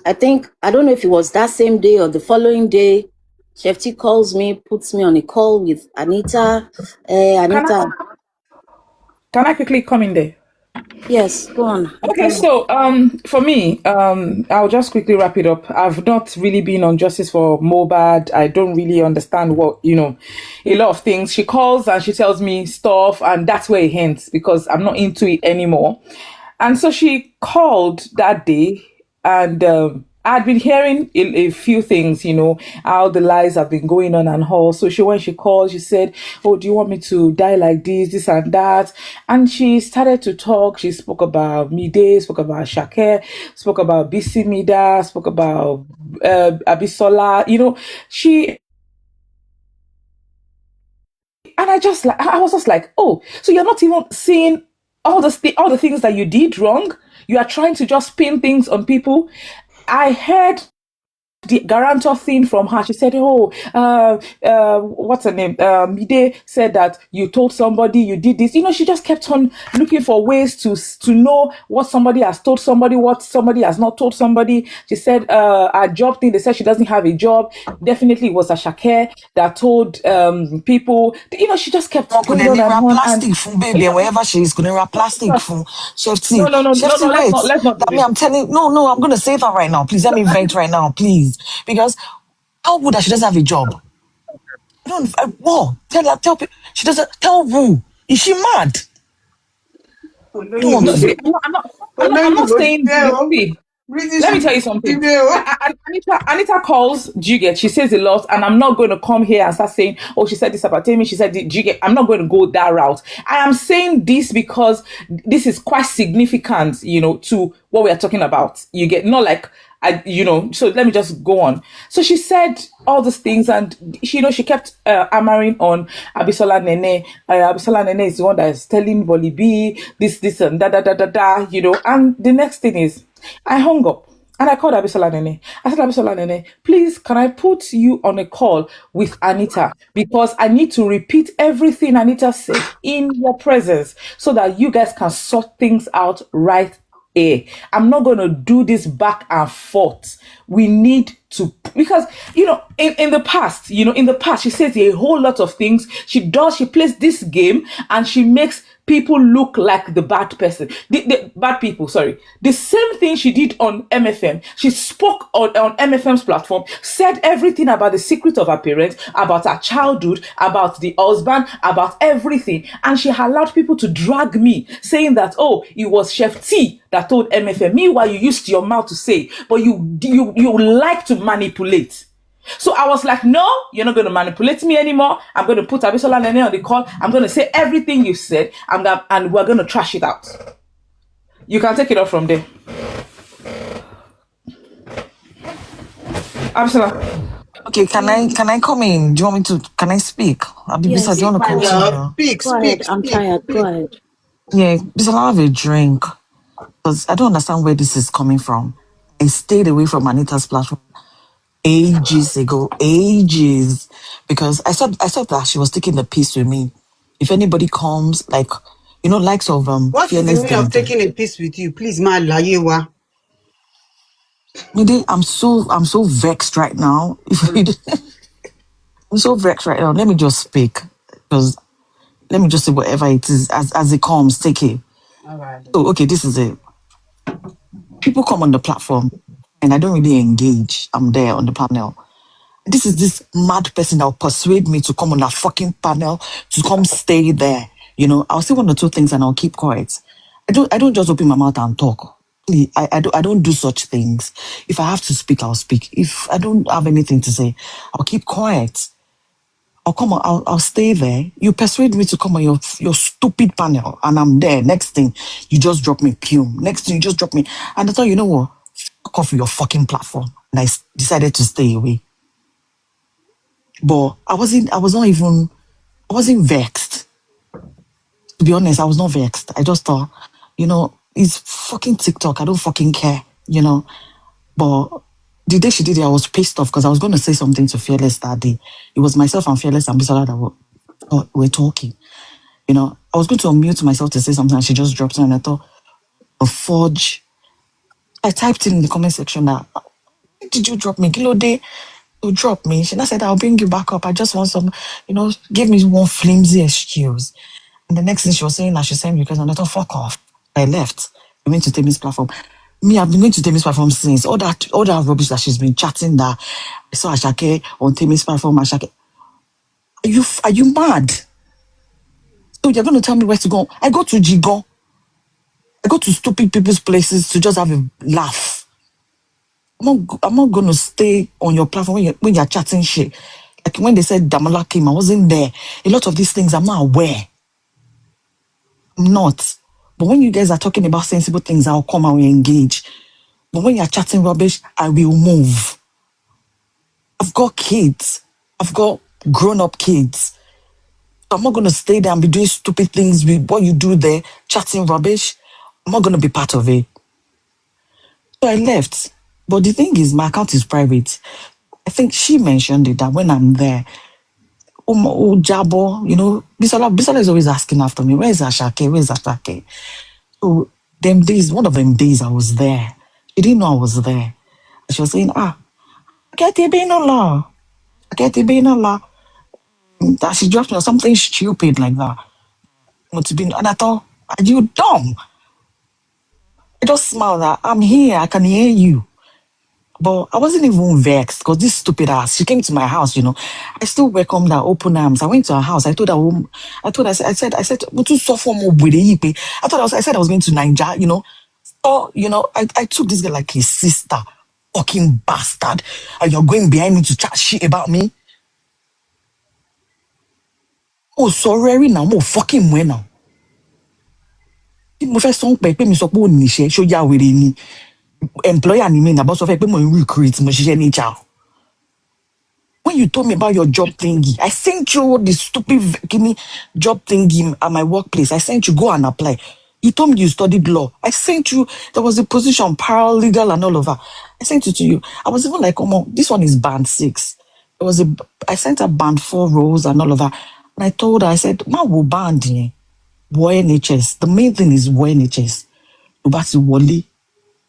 [SPEAKER 3] I think I don't know if it was that same day or the following day, Chef T calls me, puts me on a call with Anita. Anita.
[SPEAKER 8] Can I quickly come in there?
[SPEAKER 3] Yes, go on.
[SPEAKER 8] Okay, so for me, I'll just quickly wrap it up. I've not really been on Justice for Mobad. I don't really understand what, a lot of things. She calls and she tells me stuff, and that's where it ends because I'm not into it anymore. And so she called that day, and I'd been hearing a few things, how the lies have been going on and all. So when she called, she said, "Oh, do you want me to die like this and that?" And she started to talk. She spoke about Mide, spoke about Shake, spoke about BC Mida, spoke about Abisola. She. And I was just like, oh, so you're not even seeing all the things that you did wrong. You are trying to just pin things on people. I heard the guarantor thing from her. She said, "Oh, what's her name? Mide said that you told somebody you did this." She just kept on looking for ways to know what somebody has told somebody, what somebody has not told somebody. She said, "Our job thing." They said she doesn't have a job. Definitely, it was Ashake that told people. She just kept going on and on.
[SPEAKER 5] Plastic phone, baby, and wherever she is, gonna wrap plastic phone. Chef T,
[SPEAKER 8] No.
[SPEAKER 5] Chef T,
[SPEAKER 8] Let's
[SPEAKER 5] wait.
[SPEAKER 8] not do
[SPEAKER 5] I mean,
[SPEAKER 8] this.
[SPEAKER 5] I'm telling. No, I'm gonna say that right now. Please let me vent right now, please, because how would that she doesn't have a job? I don't. Whoa, tell people she doesn't. Tell who? Is she mad? I don't
[SPEAKER 8] No, see,
[SPEAKER 5] understand.
[SPEAKER 8] I'm not saying. See, let me tell you something. Anita calls Jigget. She says a lot, and I'm not going to come here and start saying, "Oh, she said this about Tammy." She said Jigget. I'm not going to go that route. I am saying this because this is quite significant, to what we are talking about. You get not like So let me just go on. So she said all these things, and she kept hammering on Abisola Nene. Abisola Nene is the one that is telling Bolly B this and da. And the next thing is, I hung up. And I called Abisola Nene. I said, "Abisola Nene, please, can I put you on a call with Anita? Because I need to repeat everything Anita said in your presence so that you guys can sort things out right here. I'm not going to do this back and forth. We need to, because, in the past, she says a whole lot of things. She plays this game and she makes people look like the bad person, the bad people, sorry. The same thing she did on MFM. She spoke on MFM's platform, said everything about the secret of her parents, about her childhood, about the husband, about everything. And she allowed people to drag me, saying that, oh, it was Chef T that told MFM. Meanwhile, you used your mouth to say, but you like to manipulate. So I was like, no, you're not going to manipulate me anymore. I'm going to put Abisola Nene on the call. I'm going to say everything you said, and we're going to trash it out. You can take it off from there. Abisola.
[SPEAKER 5] Okay, can I come in? Do you want me to? Can I speak? Bisa, do you want to continue?
[SPEAKER 3] Go ahead. I'm tired. Go ahead.
[SPEAKER 5] Yeah, Bisa, I'll have a drink because I don't understand where this is coming from. I stayed away from Anita's platform ages ago, because I thought that she was taking the piece with me. If anybody comes, likes of
[SPEAKER 9] What is the
[SPEAKER 5] fearless
[SPEAKER 9] meaning of
[SPEAKER 5] Dende.
[SPEAKER 9] taking a piece with you? Please, ma layewa.
[SPEAKER 5] Mide, I'm so vexed right now. I'm so vexed right now. Let me just speak, because let me just say whatever it is as it comes. Take it.
[SPEAKER 9] All right.
[SPEAKER 5] So okay, this is it. People come on the platform, and I don't really engage. I'm there on the panel. This is this mad person that will persuade me to come on a fucking panel, to come stay there. I'll say one or two things and I'll keep quiet. I don't just open my mouth and talk. Please, I don't do such things. If I have to speak, I'll speak. If I don't have anything to say, I'll keep quiet. I'll come on, I'll stay there. You persuade me to come on your stupid panel, and I'm there. Next thing, you just drop me pume. Next thing, you just drop me. And I thought, you know what? Fuck off your fucking platform. And I decided to stay away. But I was not even I wasn't vexed. To be honest, I was not vexed. I just thought, it's fucking TikTok. I don't fucking care. But the day she did it, I was pissed off because I was going to say something to Fearless that day. It was myself and Fearless and Bisola that were talking. I was going to unmute myself to say something and she just dropped it and I thought, a forge. I typed in the comment section that, did you drop me? Kilo day, you drop me. She now said, I'll bring you back up. I just want some, give me one flimsy excuse. And the next thing she was saying that she sent me because I thought, fuck off. I left. I went to Temi's platform. I've been going to Temi's platform since. All that rubbish that she's been chatting that I saw Ashake on Temi's platform. Ashake, are you mad? So you're going to tell me where to go? I go to Jigon. I go to stupid people's places to just have a laugh. I'm not going to stay on your platform when you're chatting shit. Like when they said Damola came, I wasn't there. A lot of these things I'm not aware. I'm not. But when you guys are talking about sensible things, I'll come and we engage. But when you're chatting rubbish, I will move. I've got kids. I've got grown-up kids. So I'm not going to stay there and be doing stupid things with what you do there, chatting rubbish. I'm not going to be part of it. So I left. But the thing is, my account is private. I think she mentioned it that when I'm there, oh Jabo, Bisola is always asking after me, where's Ashake? Where's Ashake? So them days, one of them days I was there. She didn't know I was there. She was saying, get the law. Get the law. That she dropped me on something stupid like that. And I thought, are you dumb? I just smiled that I'm here, I can hear you. But I wasn't even vexed because this stupid ass, she came to my house, I still welcomed her open arms. I went to her house. I told her, I said, what you suffer more with the I said I was going to Nigeria, So, I took this girl like a sister, fucking bastard. And you're going behind me to chat shit about me. Oh, sorry now, more fucking way now. Mo fẹ́ sọ pé mi sọ pé ò níṣẹ́ ṣó yá wèrè ni employer ni mi nàbọ́ sọ fẹ́ pé mo ń recruit mo ṣiṣẹ́ ní HR. When you told me about your job thingy, I sent you the stupid job thingy at my workplace. I sent you, go and apply. You told me you studied law. I sent you, there was a position, paralegal and all over. I sent it to you. I was even like, this one is band 6. I sent her band 4 roles and all over. And I told her, I said, ma wo band yen, wo NHS. The main thing is wo NHS. Wale,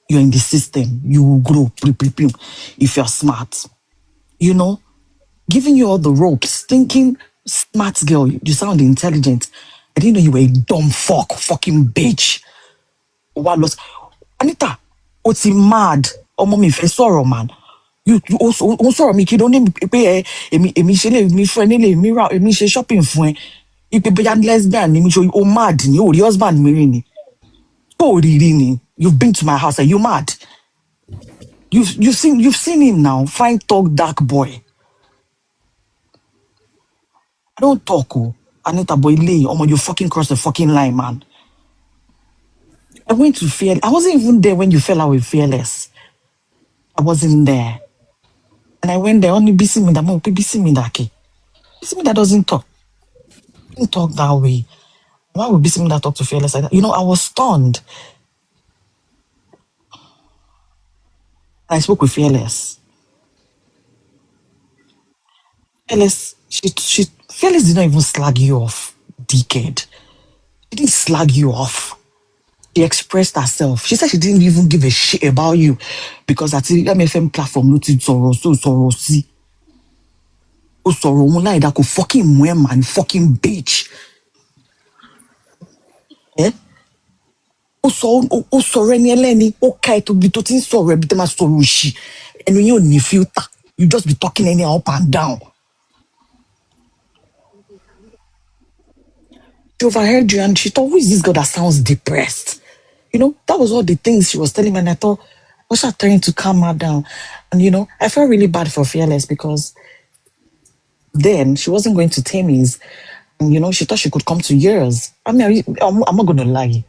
[SPEAKER 5] you're in the system. You will grow, if you're smart. Giving you all the ropes, thinking, smart girl, you sound intelligent. I didn't know you were a dumb fucking bitch. Anita, what's mad? Mommy, if I saw man. You also sorrow me, kid, only pay me friend, me shopping for you be lesbian, me show you mad, you husband, me. Oh, really? You've been to my house, are you mad? You've seen him now, fine talk, dark boy. I don't talk, Anita boy, you fucking crossed the fucking line, man. I went to Fearless. I wasn't even there when you fell out with Fearless. I wasn't there. And I went there, only busy me that doesn't talk. Don't talk that way. Why would busy me that talk to Fearless like that? I was stunned. I spoke with Fearless. Fearless did not even slag you off, dickhead. She didn't slag you off. She expressed herself. She said she didn't even give a shit about you because at the MFM platform, noted sorrow, see. Oh, sorrow, like that could fucking man, fucking bitch. Eh? Ó sọ̀rọ̀ ẹni ẹlẹ́ni, ó ká ẹ tóbi tó ti ń sọ̀rọ̀ ẹbí tẹ́ máa sọ̀rọ̀ òṣì. Ẹnu yóò ní filter. You just be talking anyhow up and down. She overheard you and she thought, who is this girl that sounds depressed? That was all the things she was telling me, and I thought, what's her trying to calm her down? And I felt really bad for Fearless because then she wasn't going to Tammy's, and she thought she could come to yours. I mean, I'm not gonna lie.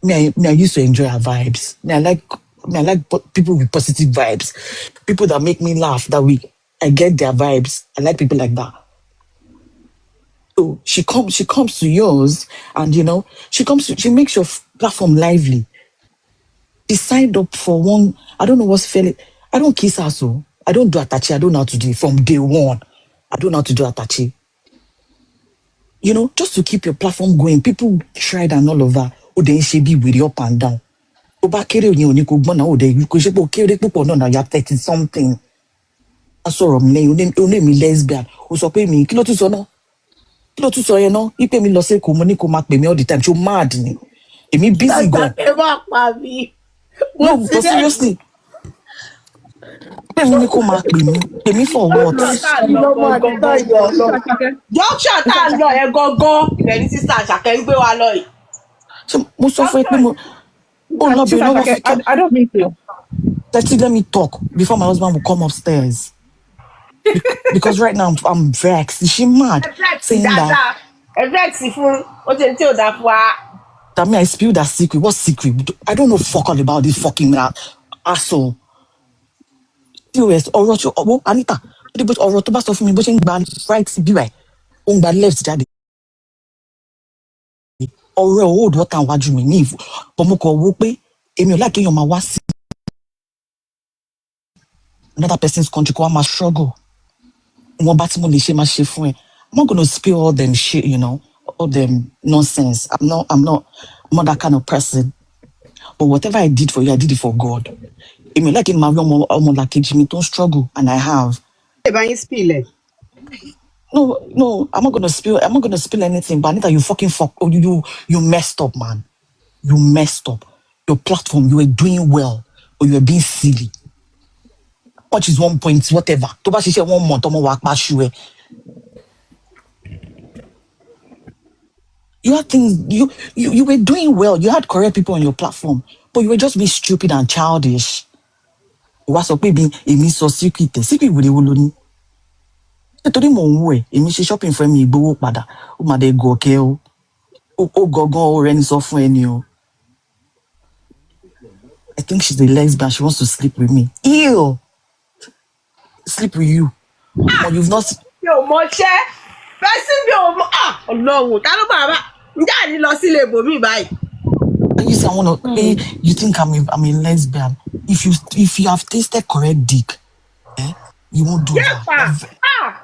[SPEAKER 5] I used to enjoy her vibes. I like people with positive vibes, people that make me laugh. I get their vibes. I like people like that. So she comes to yours, and she makes your platform lively. She signed up for one. I don't know what's fairly. I don't kiss her, so I don't do attache. I don't know how to do it from day one. I don't know how to do attache. Just to keep your platform going. People tried and all of that. Oh, then she be with you up and down. Go back here, you know, you could say, people no, now you're 30 something. I saw me, you name me lesbian. Who so pay me? Kilo tu so no. Kilo tu so you pay me lo say ko money ko mak pay me all the time. You mad ni. Me busy gone. No, but seriously. Pay me ko mak pay me. Pay me for what?
[SPEAKER 1] junction tá a lọ yẹn gangan ibẹ̀ ni sísá àṣàkẹ́ ń gbé wa lọ yìí.
[SPEAKER 5] So, mo sọ fún ẹ pé lọ bẹ
[SPEAKER 8] Sister
[SPEAKER 5] lọ́wọ́
[SPEAKER 8] Shake,
[SPEAKER 5] Fika.
[SPEAKER 8] I don't mean to.
[SPEAKER 5] Let me talk before my husband will come upstairs. Because right now I'm vexed. Is she mad? Saying that
[SPEAKER 1] fún ó ṣe tí ò dáa fún wa.
[SPEAKER 5] that me I spilled that secret. What secret? I don't know fuck all about this fucking asshole. Serious. Anita. Ọ̀rọ̀ tó bá sọ fún mi bó ṣe ń gba right bí rẹ̀ ó ń gba left jáde. Ọ̀rẹ́ old water wájú mi ní ìfò. Bọ́mú kọ̀ wó pé èmi ò láìkéèyàn máa wá sí another person's country kó wá máa struggle. Wọ́n bá tí mo lè ṣe máa ṣe fún ẹ. I'm not gonna spill all them shit, all them nonsense. I'm not that kind of person. But whatever I did for you, I did it for God. Èmi ò láìkéèyàn máa rí ọmọ làkejì mi tó ń struggle, and I have. No, I'm not gonna spill anything. But Anita, you fucking you messed up, man. You messed up. Your platform, you were doing well, or you were being silly. Much is 1 point, whatever. To ba ṣiṣẹ́ 1 month, ọmọ wa pa ṣu ẹ. You had things, you were doing well. You had correct people on your platform, but you were just being stupid and childish. Wá sọ pé èmi sọ secret wèrè wo ló ní. Nítorí mò ń wò ẹ́, èmi ṣe shopping fún mi ìgbowó padà. Ó máa dé gòkè o. Ó gangan ó rẹni sọ fún ẹni o. I think she's a lesbian. She wants to sleep with me. Ew. Sleep with you. But you've not.
[SPEAKER 1] mi ò mọṣẹ́ fẹ́sí mi ò mọ ọlọ́run ta ló bàbá ǹjẹ́ àní lọ sílé ibòmí báyìí.
[SPEAKER 5] You say I want to. You think I'm a lesbian? If you have tasted correct dick, you won't do that.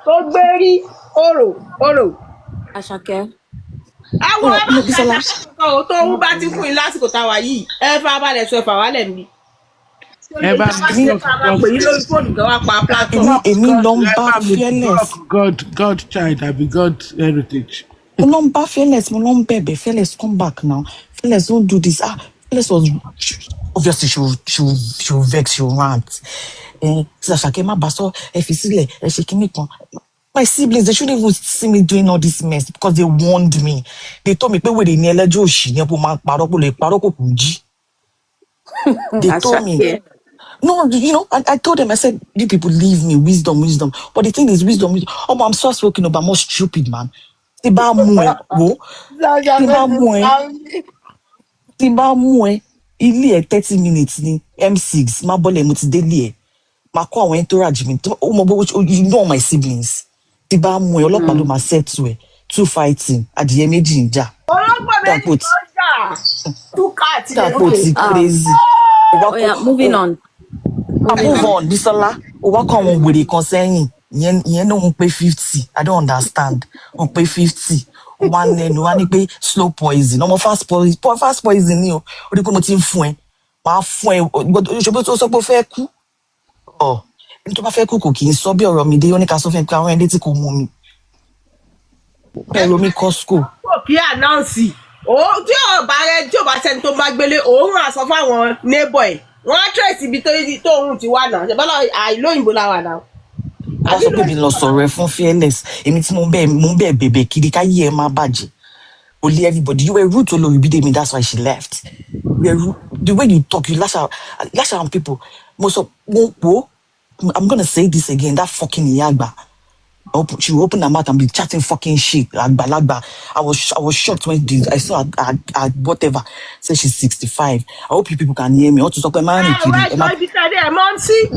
[SPEAKER 1] Tó gbé rí orò.
[SPEAKER 3] Àṣàkẹ́.
[SPEAKER 1] ẹ wo ẹ bá tẹ̀lé àkókò tó ń bá ti fún yín lásìkò táwa yìí ẹ fà balẹ̀ sọ ẹ̀fà wálẹ̀ mi.
[SPEAKER 2] ẹ bá mi
[SPEAKER 1] pè yín lórí fóònù kan wá pa platform.
[SPEAKER 5] Èmi ló ń bá fearless.
[SPEAKER 2] God child, I be God heritage.
[SPEAKER 5] Mo ló ń bá fearless, mo ló ń bẹ̀bẹ̀. Fearless, come back now. Fearless, don't do this. Fearless was obviously she will vex, she will rant. Ṣàṣàkẹ́ má bá sọ ẹ fi sílẹ̀ ẹ ṣe kíní kan. My siblings, they shouldn't even see me doing all this mess because they warned me. They told me pé wèrè ní ẹlẹ́jọ́ òṣì ní ẹ̀pọ̀ máa ń parọ́ kò lè parọ́ kò kù jí. They told me. No, I told them, I said, you people leave me, wisdom. But the thing is, wisdom. Oh, I'm so spoken about, more stupid, man. Tí bá mú ẹ, ilé ẹ 30 minutes ni, M6, má bọ́lẹ̀ mo ti délé ẹ. Má kó àwọn entourage mi, you know my siblings. Tí bá mú ẹ, ọlọ́pàá ló máa settle ẹ. 2 fighting, adìyẹ méjì ń jà.
[SPEAKER 1] Ọlọ́pàá méjì ló jà. 2 cats.
[SPEAKER 5] Dàpọ̀ ti crazy.
[SPEAKER 3] Oh yeah, moving on.
[SPEAKER 5] Move on, Bisola. Wá kọ àwọn wèrè kan sẹ́yìn. Ìyẹn náà ń pé 50. I don't understand. Wọ́n pé 50. Wọ́n lẹ́nu wá ní pé slow poison. Ọmọ fast poison ni o. Ó ní pé mo ti ń fún ẹ. Màá fún ẹ. Ṣùgbọ́n tó sọ pé ó fẹ́ kú. Ẹni tó bá fẹ́ kú kò kì í sọ bí ọ̀rọ̀ mi dé. Ó ní ká sọ fún ẹ pé àwọn ẹni tí kò mú mi. Bẹ́ẹ̀ lomi Costco.
[SPEAKER 1] Kò kí ànáùnsì. Tí ò bá sẹ́ni tó bá gbélé, òun rà sọ fáwọn neighbor ẹ̀. Wọ́n á trace ibi tó òun ti wà náà. Ṣèbọ́lá àìlóyìnbó la wà náà.
[SPEAKER 5] Wọ́n sọ pé mi lọ sọ̀rọ̀ ẹ fún fearless. Èmi tí mo ń bẹ̀ bèbè kiri káyé ẹ máa bàjẹ́. Only everybody. You were rude to Oloribidemi, that's why she left. The way you talk, you lash out on people. I'm gonna say this again, that fucking Iyagba. She will open her mouth and be chatting fucking shit. Lagba. I was shocked when I saw her whatever. Say she's 65. I hope you people can hear me. I want to talk about man.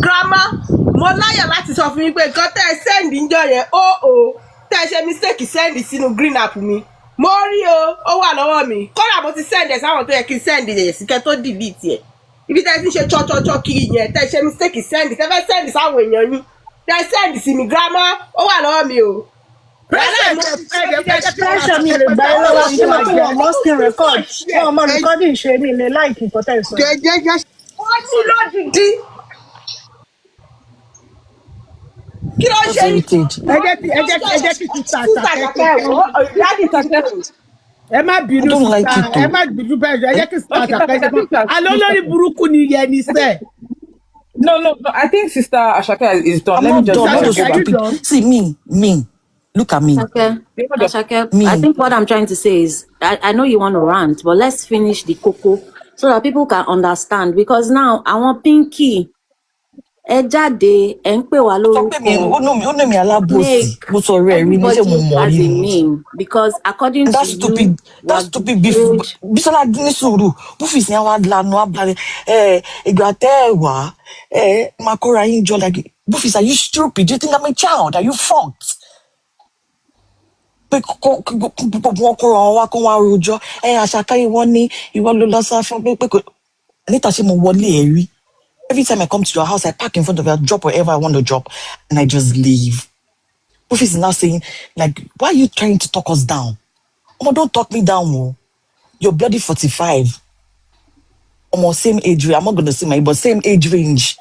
[SPEAKER 1] Grandma, mo láyọ̀ láti sọ fún yín pé nǹkan tẹ́ ẹ sẹ́ǹdì ń jọ yẹn tẹ́ ṣe mistake send sínú green app mi mo rí o ó wà lọ́wọ́ mi kódà mo ti send ẹ̀ sáwọn tó yẹ kí n send ẹ̀ sí kẹ́ tó delete ẹ̀ ibi tẹ́ ti ṣe chọ́chọ́chọ́ kiri yẹn tẹ́ ṣe mistake send tẹ́ fẹ́ send sáwọn èèyàn yín tẹ́ send sí mi grandma ó wà lọ́wọ́ mi o.
[SPEAKER 4] Pressure mi lè gbà ẹ́ lọ́wọ́ ṣé mo pé wọ́n must record wọ́n mọ recording ṣe mi lè like nǹkan tẹ̀ sọ.
[SPEAKER 1] wọ́n ní lódìdí. kí ló ṣe
[SPEAKER 2] ẹ jẹ́ kí sísá àṣàkẹ́ ẹ má bínú sísá ẹ má bínú bẹ́ẹ̀ ẹ jẹ́ kí sísá àṣàkẹ́ ṣe àlọ́ lórí burúkú ni yẹn ní sẹ́ẹ̀.
[SPEAKER 8] No. I think Sister Ashake is done. Let me just
[SPEAKER 5] see me. Look at me.
[SPEAKER 3] Ashake, I think what I'm trying to say is, I know you want to rant, but let's finish the cocoa so that people can understand. Because now, I want Pinky. Ẹ jáde, ẹ ń pè wá lórúkọ.
[SPEAKER 5] Ó ní mi alábòsí. Mo sọ rẹ̀ rí ní ṣé mo mọ̀ rí ni.
[SPEAKER 3] Because according to you,
[SPEAKER 5] that's stupid beef. Bísọ́lá ní sùúrù. Búfìsì ni àwọn adìlànà abúlé. Ìgbà tẹ́ ẹ wá. Máa kóra yín jọ like. Búfìsì, are you stupid? Do you think I'm a child? Are you fucked? Pé wọn kóra wọn wá kó wọn rojọ́. Àṣàkáyé wọn ní ìwọ ló lọ sá fún pé kò. Anita ṣe mo wọlé ẹ rí. Every time I come to your house, I park in front of you, I drop wherever I want to drop, and I just leave. Buffy is now saying, like, why are you trying to talk us down? Don't talk me down, oh. You're bloody 45. Almost same age range. I'm not going to say my age, but same age range.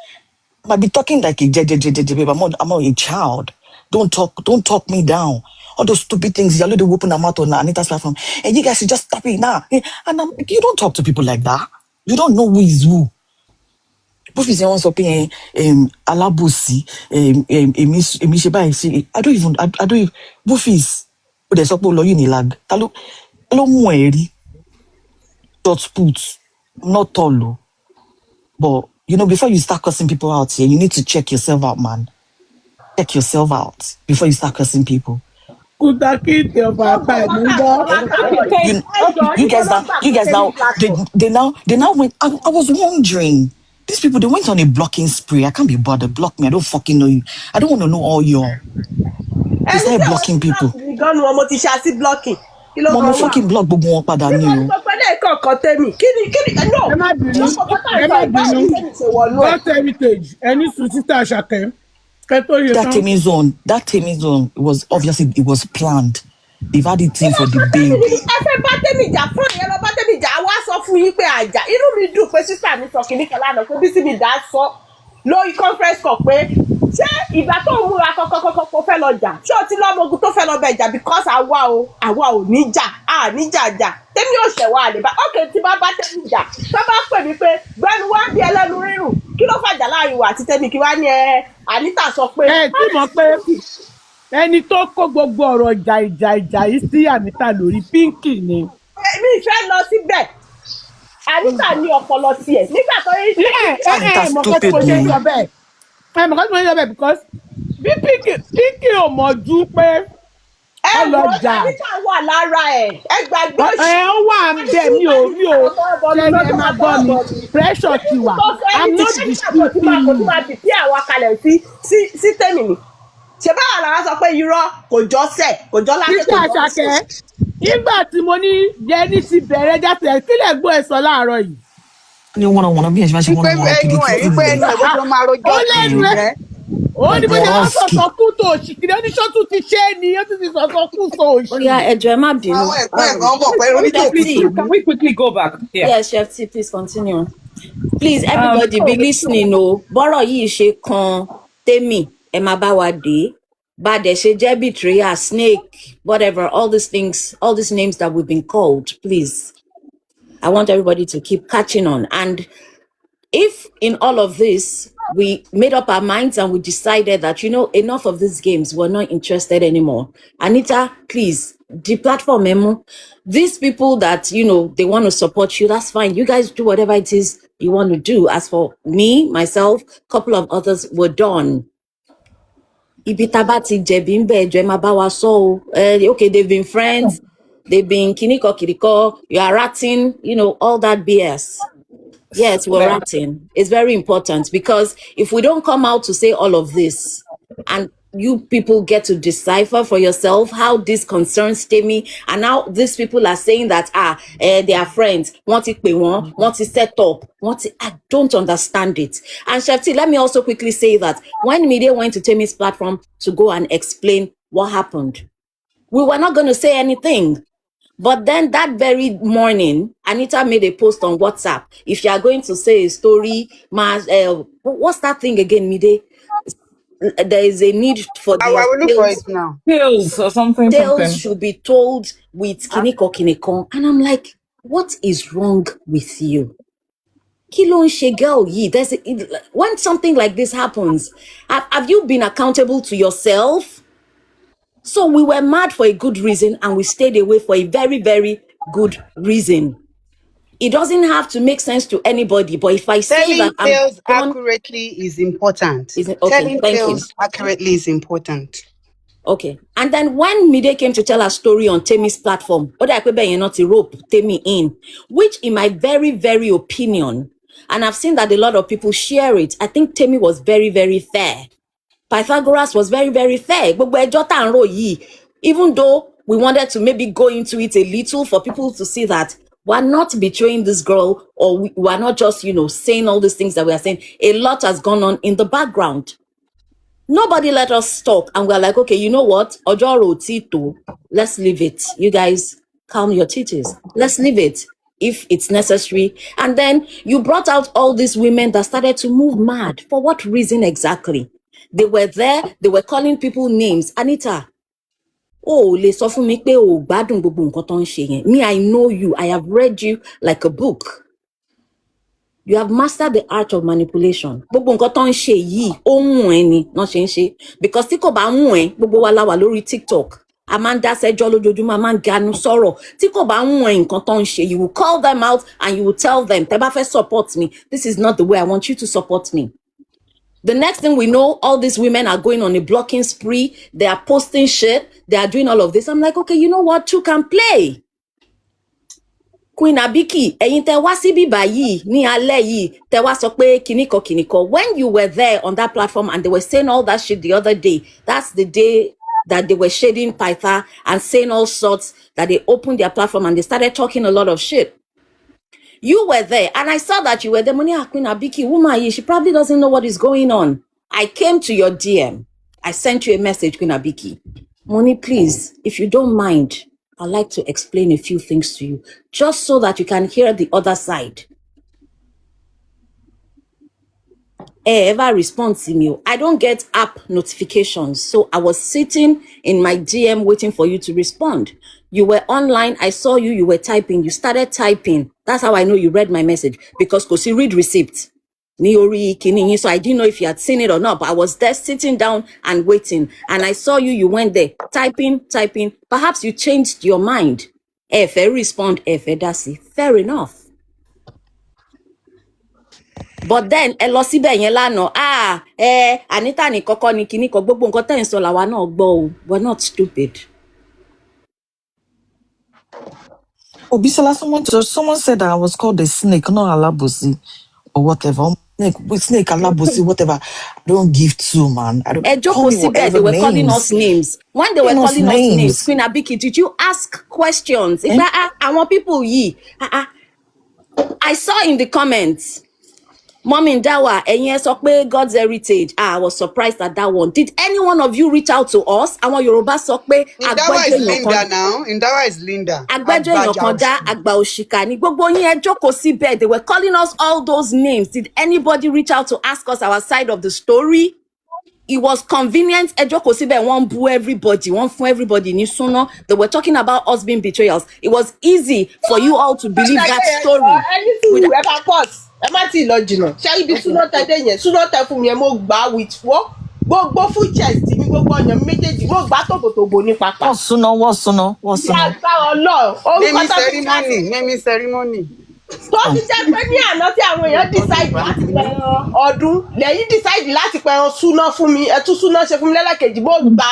[SPEAKER 5] I might be talking like a babe. I'm not a child. Don't talk me down. All those stupid things, you're already whooping them out on Anita's platform. And you guys should just stop it now. And I'm like, you don't talk to people like that. You don't know who is who. Bufis wọ́n sọ pé alábòsí èmi ṣe báyìí sí I don't even Bufis ó dẹ̀ sọ pé ó lọ Unilag ta ló mú ẹ rí short put not tall o but you know before you start cursing people out here you need to check yourself out man check yourself out before you start cursing people.
[SPEAKER 2] You guys now they now went. I was wondering.
[SPEAKER 5] These people, they went on a blocking spree. I can't be bothered. Block me. I don't fucking know you. I don't want to know all your. They started blocking people. Mama fucking block gbogbo wọn padà ní o.
[SPEAKER 2] That heritage, any sister Ashake.
[SPEAKER 5] That Temi zone was obviously it was planned. They've had it in for the baby.
[SPEAKER 1] ẹ fẹ́ bá tẹ́mi jà fún ìyẹn lọ bá tẹ́mi jà wá sọ fún yín pé àjà inú mi dùn pé sísà mi sọ kìíní kan lánàá pé bísí mi dá sọ lórí conference call pé ṣé ìgbà tó ń múra kọ́kọ́ kó fẹ́ lọ jà ṣé o ti lọ́mọ ogun tó fẹ́ lọ bẹ̀ jà because àwa ò ní jà jà tẹ́mi ò ṣẹ̀wá àlè bá ókè tí bá tẹ́mi jà tó bá pè mí pé gbẹ́nu wá bí ẹlẹ́nu rírùn kí ló fàjà láàrin wa àti tẹ́mi kí wá ní Anita sọ pé.
[SPEAKER 2] ẹ tí mo pé ẹni tó kó gbogbo ọ̀rọ̀ ìjà yìí sí Anita lórí Pinky ni.
[SPEAKER 1] mi fẹ́ lọ síbẹ̀ Anita ní ọpọlọ tiẹ̀ nígbà tó yí.
[SPEAKER 2] mọ̀kọ́ tí mo ṣe ń yọ bẹ́ẹ̀ because bí Pinky ò mọ̀jú pé ọlọ́jà.
[SPEAKER 1] Anita wà lára ẹ̀ ẹ gbàgbé òṣì.
[SPEAKER 2] ó wà ń bẹ̀ mi ò ṣẹ́ni ẹ máa gbọ́ mi pressure ti wà I'm not disputing you.
[SPEAKER 1] kò tún máa bì sí àwa kalẹ̀ sí tèmi ni ṣe báwa làwọn sọ pé irọ́ kò jọ sẹ̀ kò jọ láti kò jọ sẹ̀.
[SPEAKER 2] Àṣàkẹ́ nígbà tí mo ní Jenny ti bẹ̀rẹ̀ jáde kílẹ̀ gbọ́ ẹ̀ sọ láàárọ̀ yìí.
[SPEAKER 5] Ní wọ́n bí ẹ̀ ṣe máa ṣe wọ́n kiri kiri.
[SPEAKER 9] Ìpè ẹnu ẹ̀ bó ṣe máa rojọ́
[SPEAKER 2] lẹ́nu ẹ̀. Ó ní bó ṣe máa sọ̀sọ̀ kú tó òṣìkiri oníṣọ́tù ti ṣe é ni ó ti sọ̀sọ̀ kú tó òṣì.
[SPEAKER 3] Ó yá ẹjọ́ ẹ má bínú.
[SPEAKER 9] Àwọn ẹ̀gbọ́n ẹ̀gbọ́n bọ̀ pé oníjòkó.
[SPEAKER 8] Can we quickly go back?
[SPEAKER 3] Yes, Chef T, please continue. Please, everybody be listening o. Bọ́rọ̀ yìí ṣe kan Tèmi ẹ máa bá wa dé. Bad ṣe betrayal, snake, whatever, all these things, all these names that we've been called, please. I want everybody to keep catching on. And if in all of this, we made up our minds and we decided that, enough of these games, we're not interested anymore. Anita, please, the platform memo, these people that, they want to support you, that's fine. You guys do whatever it is you want to do. As for me, myself, a couple of others were done. Okay, they've been friends, they've been kiriko, you are ratting, all that BS. Yes, we're ratting. It's very important because if we don't come out to say all of this, and you people get to decipher for yourself how this concerns Temi, and now these people are saying that they are friends. Want to pay one, want to set up, I don't understand it. And Shefty, let me also quickly say that when media went to Temi's platform to go and explain what happened, we were not going to say anything. But then that very morning, Anita made a post on WhatsApp. If you are going to say a story, what's that thing again, Mide? There is a need for
[SPEAKER 9] I
[SPEAKER 3] the
[SPEAKER 9] will look for it now.
[SPEAKER 8] Pills or something.
[SPEAKER 3] tales should be told with kiniko. And I'm like, what is wrong with you? Kí ló ń ṣe girl yìí? When something like this happens, have you been accountable to yourself? So we were mad for a good reason, and we stayed away for a very, very good reason. It doesn't have to make sense to anybody, but if I say that
[SPEAKER 9] Telling tales accurately is important. Telling tales accurately is important.
[SPEAKER 3] Okay. And then when Mide came to tell her story on Temi's platform, not to rope Temi in, which in my very, very opinion, and I've seen that a lot of people share it, I think Temi was very, very fair. Pythagoras was very, very fair. Even though we wanted to maybe go into it a little for people to see that we're not betraying this girl, or we're not just, saying all these things that we are saying. A lot has gone on in the background. Nobody let us talk, and we're like, okay, you know what? Ojoro Tito, let's leave it. You guys calm your titties. Let's leave it if it's necessary. And then you brought out all these women that started to move mad. For what reason exactly? They were there, they were calling people names. Anita, lè sọ fún mi pé o gbádùn gbogbo nǹkan tó ń ṣe yẹn. Me, I know you. I have read you like a book. You have mastered the art of manipulation. Gbogbo nǹkan tó ń ṣe yìí, ó wùn ẹ́ ni náà ṣe ń ṣe. Because tí kò bá wùn ẹ́, gbogbo wa la wà lórí TikTok. A máa ń dá sẹ́jọ́ lójoojúmọ́, a máa ń ganu sọ̀rọ̀. Tí kò bá wùn ẹ́ nǹkan tó ń ṣe, you will call them out and you will tell them, tẹ́ bá fẹ́ support me, this is not the way I want you to support me. The next thing we know, all these women are going on a blocking spree. They are posting shit. They are doing all of this. I'm like, okay, you know what? Two can play. Queen Abiki, ẹ̀yin tẹ́ wá síbí báyìí ní alẹ́ yìí, tẹ́ wá sọ pé kiniko. When you were there on that platform and they were saying all that shit the other day, that's the day that they were shading Pytha and saying all sorts, that they opened their platform and they started talking a lot of shit. You were there, and I saw that you were there. Money, Queen Abiki, woman, she probably doesn't know what is going on. I came to your DM. I sent you a message, Queen Abiki. Money, please, if you don't mind, I'd like to explain a few things to you, just so that you can hear the other side. Ever respond to me? I don't get app notifications, so I was sitting in my DM waiting for you to respond. You were online, I saw you, you were typing, you started typing. That's how I know you read my message, because Kosi read receipt. So I didn't know if you had seen it or not, but I was there sitting down and waiting. And I saw you, you went there, typing. Perhaps you changed your mind. If I respond, fair enough. But then, Anita ni koko ni kiniko, gbogbo nǹkan tẹ́ ń sọ làwa náà gbọ́ o. We're not stupid.
[SPEAKER 5] Bisola, someone said that I was called a snake, not Alabosi or whatever. Snake, Alabosi, whatever. I don't give two, man. I don't call me whatever
[SPEAKER 3] they were calling us names. When they were calling us names, Queen Abiki, did you ask questions? I want people I saw in the comments, Mom in Dawa, God's heritage. I was surprised at that one. Did any one of you reach out to us? I want Yoruba Sokpe.
[SPEAKER 9] Indawa is Linda now. Indawa is Linda.
[SPEAKER 3] They were calling us all those names. Did anybody reach out to ask us our side of the story? It was convenient. One boo everybody, one for everybody. They were talking about us being betrayals. It was easy for you all to believe that story.
[SPEAKER 1] Má ti lọ jìnnà ṣé ibi súná tẹdẹ yẹn súná tẹ fún mi ẹ mo gbà with wọ gbogbo full chest mi gbogbo ọyàn méjèèjì mo gbà tòbòtòbò ní pápá.
[SPEAKER 5] Wọ́n súná.
[SPEAKER 1] Ìyá àgbà ọlọ́ọ̀
[SPEAKER 9] Name ceremony.
[SPEAKER 1] tó fi jẹ́ pé ní àná tí àwọn èèyàn decide láti pẹran ọdún lẹ́yìn decide láti pẹran súná fún mi ẹ tún súná ṣe fún mi lẹ́lẹ́kejì mo gbà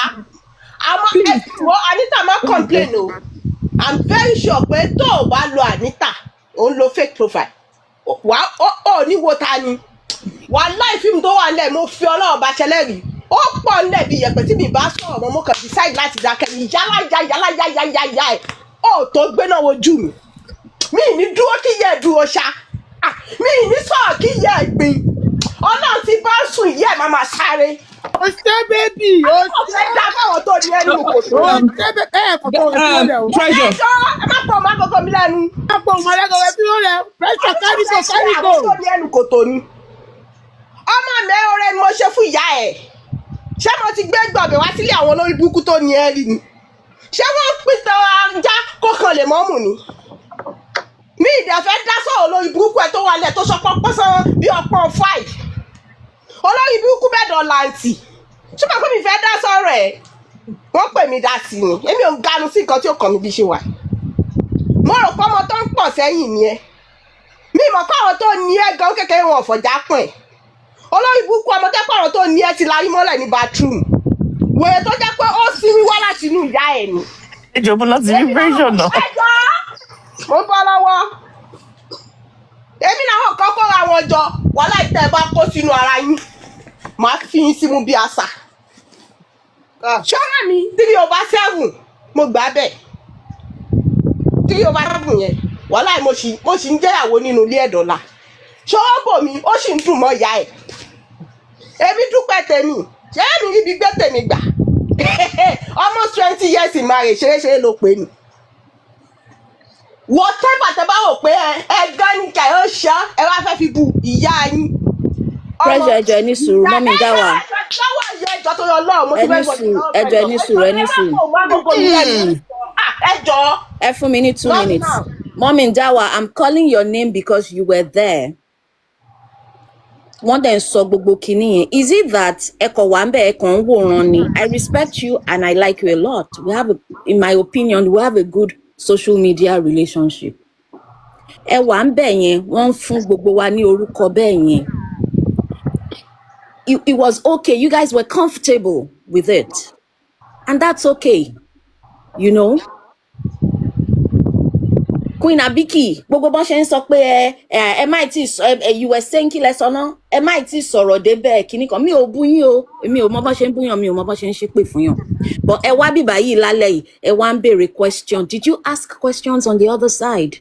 [SPEAKER 1] àmọ́ ẹ wo Anita má complain o. I'm very sure pé tó o bá lo Anita ò ń lo fake profile. Wà ó ní wo ta ni wà láì fíìmù tó wà nílẹ̀ mo fi Ọlọ́run bá ṣẹlẹ́rìí ó pọ̀ nílẹ̀ bí yẹpẹ̀ tí mi bá sọ̀rọ̀ mo kàn decide láti dákẹ́ mi yálà ẹ̀ ó tó gbéná wojú mi ní dúró kí yẹ dúró ṣá mi ní sọ̀rọ̀ kí yẹ gbin ọlọ́run ti bá sùn yẹ ẹ̀ máa sáré.
[SPEAKER 2] O ṣe bébì o ṣe
[SPEAKER 1] dá fáwọn tó ní ẹnu kò tó.
[SPEAKER 2] o ṣe kọ̀kọ́ rẹ̀ fi lẹ̀ o.
[SPEAKER 8] Treasure.
[SPEAKER 1] ẹ má pọ̀ má kọ́kọ́ mi lẹ́nu.
[SPEAKER 2] Má pọ̀ mọ́ lẹ́kọ̀ọ́ rẹ̀ fi lẹ̀ pressure kárígò.
[SPEAKER 1] àwọn tó ní ẹnu kò tó ni. ọmọ mi ọ̀rẹ́ ni mo ṣe fún ìyá ẹ̀ ṣé mo ti gbé gbọ̀bẹ̀ wá sílé àwọn olórí burúkú tó ní ẹ rí ni ṣé wọ́n pín tán ajá kọ̀ọ̀kan lè mọ́mù ni mi ìdẹ̀fẹ́ dá sọ̀rọ̀ olórí burúkú ẹ̀ tó wálẹ̀ tó sọpọ̀ pọ́sán bí ọpọ́n fáì olórí burúkú bẹ́ẹ̀ dọ̀ láǹtì ṣùgbọ́n pé mi fẹ́ dá sọ̀rọ̀ ẹ̀ wọ́n pè mí dá sí ni èmi ò ganu sí nǹkan tí ó kàn mí bí ṣe wà mo rò pé ọmọ tó ń pọ̀ sẹ́yìn ni ẹ mi mọ̀ pé àwọn tó ní ẹ gan kékeré wọn ọ̀fọ̀já pọ̀ ẹ̀ olórí burúkú ọmọ tẹ́pọ̀ àwọn tó ní ẹ ti láyé mọ́lẹ̀ ní bathroom wèrè tó jẹ́ pé ó sí wíwá láti inú ìyá ẹ̀ ni.
[SPEAKER 5] ìjọba láti rí pressure náà.
[SPEAKER 1] ẹjọ́ mo ń bọ́ lọ́wọ́ èmi làwọn kan kóra wọn jọ wàhálà ìtẹ́ ẹ bá kó sínú ara yín màá fi yín símú bí àṣà ṣọ́ra mi 3/7 mo gbà bẹ́ẹ̀ 3/7 yẹn wàhálà mo sì ń jẹ́yàwó nínú ilé ẹ̀dọ́là ṣọ́wọ́ bò mí ó sì ń dùn mọ́ ìyá ẹ̀ èmi dúpẹ́ tèmi ṣé èmi ríbi gbé tèmi gbà almost 20 years in marriage ṣeréṣeré ló pè ní wọ́n tẹ́fà tẹ́ bá wò pé ẹgbẹ́ ní kẹ́ ó ṣá ẹ wá fẹ́ fi bu ìyá yín.
[SPEAKER 3] Pressure ẹjọ ẹni sùúrù mọ́mí dá wà. ẹni sùúrù. Ẹ fún mi ní 2 minutes. Mọ́mí dá wà, I'm calling your name because you were there. Wọ́n dẹ̀ ń sọ gbogbo kinní yẹn. Is it that ẹ̀kọ́ wà ń bẹ̀ ẹ̀kọ́ ń wòran ni? I respect you and I like you a lot. In my opinion, we have a good social media relationship. Ẹ wà ń bẹ̀ yẹn, wọ́n ń fún gbogbo wa ní orúkọ bẹ́ẹ̀ yẹn. It was okay. You guys were comfortable with it. And that's okay. You know? Queen Abiki, gbogbo bọ́n ṣe ń sọ pé ẹ má tí you were saying kí lẹ sọ náà ẹ má tí sọ̀rọ̀ débẹ̀ kíní kan mi ò bú yín o èmi ò mọ bọ́n ṣe ń búyàn mi ò mọ bọ́n ṣe ń ṣépè fún yàn but ẹ wá bíbá yìí lálẹ́ yìí ẹ wá ń béèrè question. Did you ask questions on the other side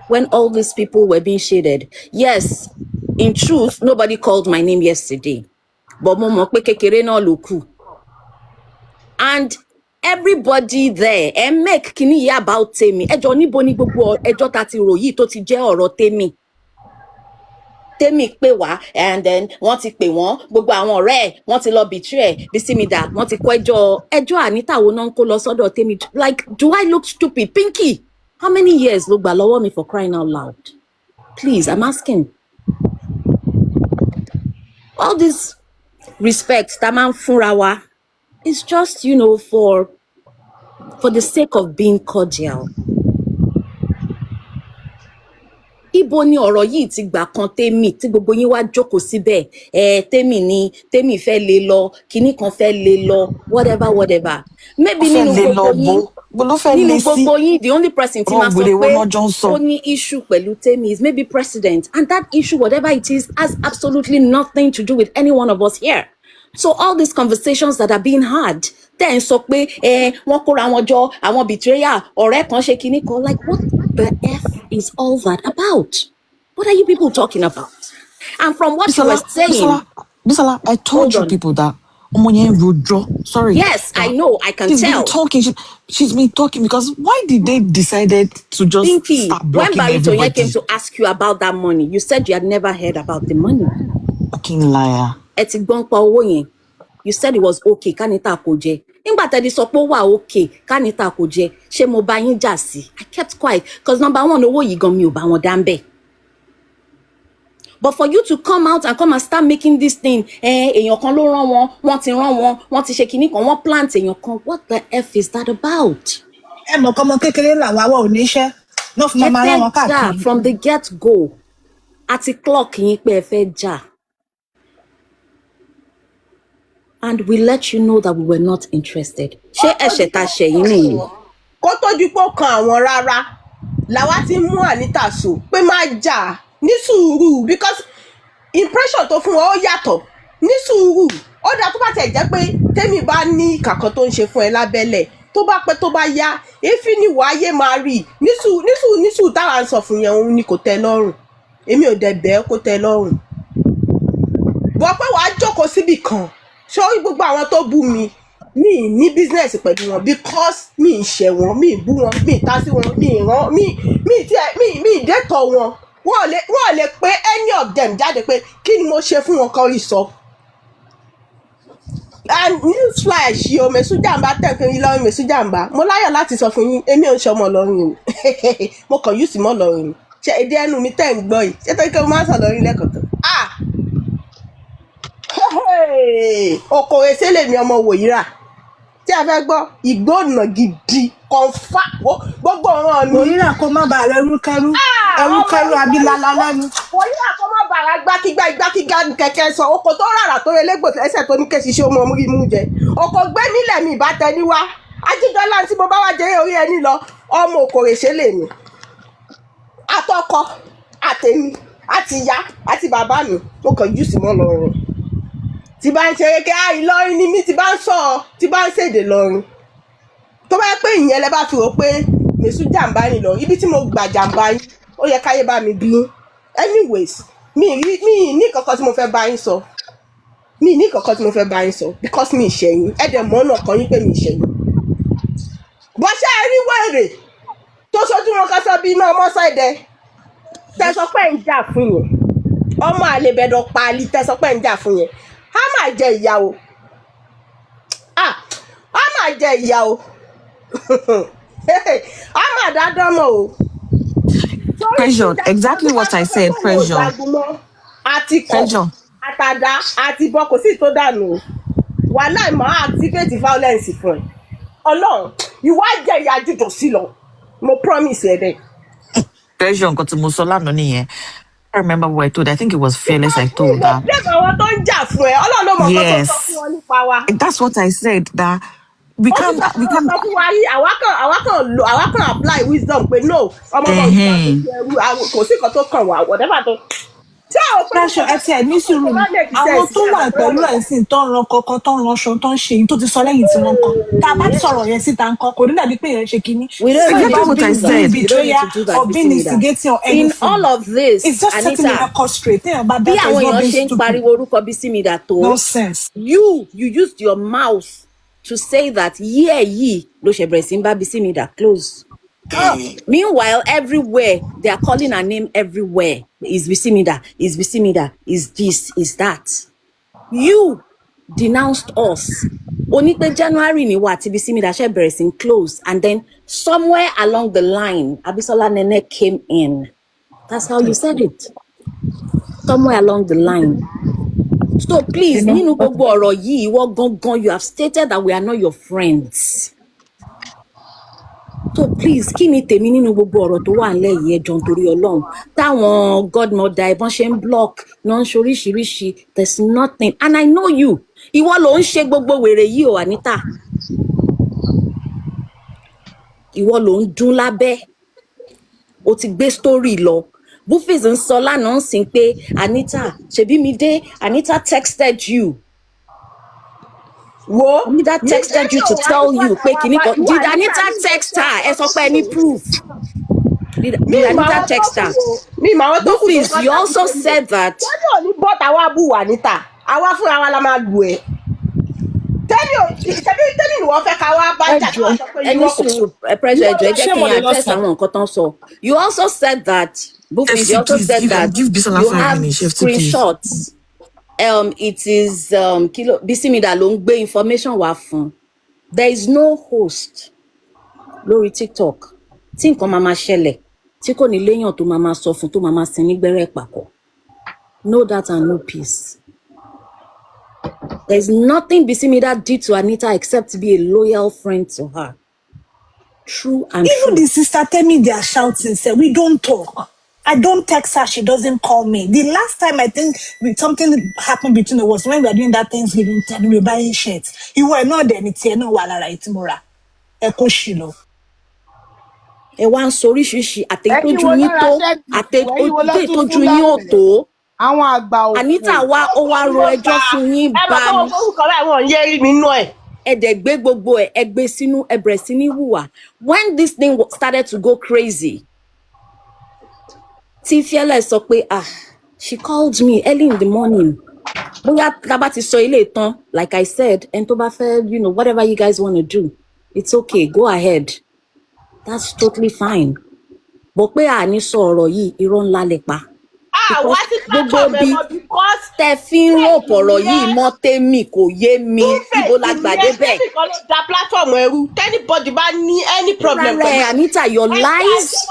[SPEAKER 3] when all these people were being shaded? Yes, in truth, nobody called my name yesterday but mo mọ̀ pé kékeré náà ló kù and everybody there make kini yìí about Temi ẹjọ́ níbo ni gbogbo ẹjọ́ ta ti rò yìí tó ti jẹ́ ọ̀rọ̀ Temi pè wá and then wọ́n ti pè wọ́n gbogbo àwọn ọ̀rẹ́ ẹ̀ wọ́n ti lọ betray Bisimida wọ́n ti kó ẹjọ́ Anita wo náà ń kó lọ sọ́dọ̀ Temi. Like, do I look stupid? Pinky, how many years ló gbà lọ́wọ́ mi for crying out loud? Please, I'm asking. All this respect tá máa ń fúnra wa is just, you know, for the sake of being cordial. Ibo ni ọ̀rọ̀ yìí ti gbà kan Temi tí gbogbo yín wá jókòó síbẹ̀ Temi fẹ́ lè lọ kinní kan fẹ́ lè lọ whatever maybe nínú gbogbo yín the only person tí máa sọ pé ó ní issue pẹ̀lú Temi is maybe president, and that issue whatever it is has absolutely nothing to do with any one of us here. So all these conversations that are being had then sọ pé wọ́n kóra wọn jọ àwọn betrayer ọ̀rẹ́ kan ṣe kinní kan, like what the F is all that about? What are you people talking about? And from what you were saying,
[SPEAKER 5] Bisola, I told you people that sorry.
[SPEAKER 3] Yes, I know, I can tell.
[SPEAKER 5] She's been talking. She's been talking because why did they decided to just
[SPEAKER 3] Pinky,
[SPEAKER 5] start
[SPEAKER 3] when
[SPEAKER 5] blocking everybody?
[SPEAKER 3] Baritoye came to ask you about that money, you said you had never heard about the money.
[SPEAKER 5] Fucking liar.
[SPEAKER 3] You said it was okay, Kanita kò jẹ. Nígbà tẹ́ di sọ pé ó wà okay, Kanita kò jẹ. Ṣé mo bá yín jà sí? I kept quiet because number one, owó yìí gan mi ò bá wọn dá ńbẹ̀. But for you to come out and start making this thing, èèyàn kan ló rán wọn, wọ́n ti ṣe kinní kan, wọ́n plant èèyàn kan. What the F is that about?
[SPEAKER 4] Ẹ mọ̀ kọ́mọ kékeré làwa wà ò níṣẹ́. No fún mama rán wọn káàkiri.
[SPEAKER 3] From the get go, àti clock yín pé ẹ fẹ́ jà. And we let you know that we were not interested. Ṣé ẹ̀ṣẹ̀ ta ṣe yín nìyí?
[SPEAKER 1] Kó tó di pé ó kan àwọn rárá, làwa ti mú Anita so pé má jà ní sùúrù because impression tó fún wọn ó yàtọ̀ ní sùúrù ó dáa tó bá tẹ̀ jẹ́ pé tẹ́mi bá ní ìkàkan tó ń ṣe fún ẹ lábẹ́lẹ̀ tó bá pẹ́ tó bá yá èéfín ni wàá yé máa rí nísù táwa ń sọ fún yẹn òun ni kò tẹ́ lọ́rùn èmi ò dẹ̀ bẹ́ẹ̀ kó tẹ́ lọ́rùn bọ́ pé wàá jókòó síbì kan ṣé gbogbo àwọn tó bú mi ní business pẹ̀lú wọn because mi ì ṣẹ̀ wọ́n mi ì bú wọn mi ì ta sí wọn mi ì rán mi ì dẹ́tọ̀ wọn wọ́n lè pé any of them jáde pé kí ni mo ṣe fún wọn kan rí sọ. And news flash yo Mesujamba tẹ̀kùn yín lọ́rùn Mesujamba mo láyọ̀ láti sọ fún yín èmi ò ń ṣọmọ lọ́rùn o mo kàn yùsì mọ́ lọ́rùn ṣe èdè ẹnu mi tẹ̀ ń gbọ́ yìí ṣé tó kí mo máa ń sọ lọ́rùn lẹ́kọ̀ọ́ okòrè sẹ́lẹ̀ mi ọmọ wòyíra tí a fẹ́ gbọ́ ìgbóònà gidi kọ̀ǹfà gbogbo ọ̀ràn mi.
[SPEAKER 4] wòyíra kó má bàa ẹrúkẹ́rú abilala lẹ́nu.
[SPEAKER 1] wòyíra kó má bàa igbákígbá kẹ̀kẹ́ sọ oko tó rárá tó relégbò ẹsẹ̀ tó ní kéṣi ṣé ọmọ orí mú jẹ oko gbé nílẹ̀ mi ìbá tẹ níwá ajídọ́lá tí mo bá wá jẹ́ orí ẹni lọ ọmọ òkòrè sẹ́lẹ̀ mi àtọkọ àtẹ̀mí àtìyá àti bàbá mi mo kàn jù sí mọ́ lọ́rùn tí bá ń ṣe eré kí Ìlọrin ni mí tí bá ń sọ tí bá ń ṣèdè lọrin tó bá yẹ pé ìyẹn lẹ bá fi rò pé Mesujamba yín lọ ibi tí mo gbà jàǹbá yín ó yẹ káyé bá mi bí anyways mi ní kankan tí mo fẹ́ bá yín sọ because mi ìṣẹ̀yìn ẹ̀dẹ̀ mọ́nà kan yín pé mi ìṣẹ̀yìn bọ́ ṣe é rí wèrè tó ṣojú wọn kásán bí iná ọmọ ṣẹ̀dẹ̀ tẹ̀sán pé ń jà fún yẹn ọmọ àlebẹ̀dọ̀ paálí tẹ̀sán pé ń jà fún yẹn a máa jẹ ìyà o a máa jẹ ìyà o a máa dá dánmọ̀ o.
[SPEAKER 5] Pressure, exactly what I said, pressure.
[SPEAKER 1] àti kọ̀ àtàdá àti bọ́ kò sí tó dànù o wàhálà ìmọ̀ activate violence fún ẹ ọlọ́run ìwà jẹ ìyà jùjọ sí lọ mo promise ẹ bẹ́ẹ̀.
[SPEAKER 5] Pressure nǹkan tí mo sọ lánàá nìyẹn. I remember what I told. I think it was Fearless. I told her. Yes. That's what I said. That we can't.
[SPEAKER 1] Àwa kan apply wisdom pé no.
[SPEAKER 4] Pressure ẹtì ẹ ní sùúrù àwọn tó wà pẹ̀lú ẹ̀sìn tó ń ran kankan tó ń ranṣọ tó ń ṣe èyí tó ti sọ lẹ́yìn tí wọ́n kọ́ tá a bá sọ̀rọ̀ yẹn síta nǹkan kò ní dàbí pé yẹn ṣe kínní.
[SPEAKER 5] Exactly what I said.
[SPEAKER 4] Or being instigating or anything.
[SPEAKER 3] In all of this,
[SPEAKER 4] it's just setting the record straight.
[SPEAKER 3] Bí àwọn èèyàn ṣe ń pariwo orúkọ Bisimida tó.
[SPEAKER 4] No sense.
[SPEAKER 3] You used your mouth to say that yìí ló ṣe bẹ̀rẹ̀ sí ń bá Bisimida close. Meanwhile, everywhere they are calling her name everywhere. Is Bisimida, is this, is that. You denounced us. Only the January ni wa ti Bisimida ṣe bẹ̀rẹ̀ sí close, and then somewhere along the line, Abisola Nene came in. That's how you said it. Somewhere along the line. So please, nínú gbogbo ọ̀rọ̀ yìí, ìwọ gangan, you have stated that we are not your friends. So please, kí ni tèmi nínú gbogbo ọ̀rọ̀ tó wà nílẹ̀ yìí ẹjọ́ nítorí Ọlọ́run táwọn godmother ìbọn ṣe ń block náà ń ṣoríṣiríṣi, there's nothing, and I know you ìwọ ló ń ṣe gbogbo wèrè yìí o Anita, ìwọ ló ń dún lábẹ́, o ti gbé story lọ. Bufis ń sọ lánàá ń sìn pé Anita ṣebí mi dé, Anita texted you. Anita texted you to tell you pé kìíní kan. Did Anita text her? Ẹ sọ pé ẹ ní proof. Did Anita text her? Bufis, you also said that.
[SPEAKER 1] Wọ́n ní bọ́t àwa bú wà níta, àwa fúnra wa la máa lù ẹ́. Tẹ́lẹ̀ ni wọ́n fẹ́ ká wá bá jà tó sọ pé
[SPEAKER 3] ẹni sùn pressure ẹjọ́ ẹ jẹ́ kí n address àwọn nǹkan tán sọ. You also said that. Bufis, you also said that you have screenshots. It is Bisimida ló ń gbé information wá fún. There is no host lórí TikTok tí nǹkan máa ṣẹlẹ̀ tí kò ní léèyàn tó máa sọ fún tó máa sin nígbẹ́rẹ́ ìpàkọ́. No that and no peace. There is nothing Bisimida did to Anita except to be a loyal friend to her. True and
[SPEAKER 4] even
[SPEAKER 3] true.
[SPEAKER 4] The sister tell me they are shouting, say we don't talk. I don't text her, she doesn't call me. The last time I think something happened between us was when we were doing that Thanksgiving time, we were buying shirts. You were not there, it's no wala right mora. Eko shilo.
[SPEAKER 3] Ẹ wá ń soríṣiríṣi àtẹ̀tójú yín tó àtẹ̀tójú yín ò tó.
[SPEAKER 2] àwọn àgbà òfò.
[SPEAKER 3] Anita ó wá ro ẹjọ́ fún yín
[SPEAKER 1] ẹ mọ̀ pé wọ́n forúkọ báyìí wọ́n ń yé rí mi nú ẹ̀.
[SPEAKER 3] ẹ dẹ̀ gbé gbogbo ẹ̀ ẹ gbé sínú ẹ bẹ̀rẹ̀ sí ní hùwà. When this thing started to go crazy, tí Fearless sọ pé she called me early in the morning. Bóyá tábà ti sọ ilé ìtàn, like I said, ẹni tó bá fẹ́, you know, whatever you guys want to do, it's okay, go ahead. That's totally fine. But pé àní sọ ọ̀rọ̀ yìí irọ́ ńlá lẹ pa.
[SPEAKER 1] Wá sí platform ẹ̀ mọ́ because
[SPEAKER 3] tẹ fi ń ròpọ̀ ọ̀rọ̀ yìí mọ́ tèmi kò yé mi ibo la gbàdé bẹ́ẹ̀.
[SPEAKER 1] Tẹ́nì kan ló da platform ẹ̀rú tẹ́nìbọ̀dì bá ní any problem.
[SPEAKER 3] Rárá Anita, your lies,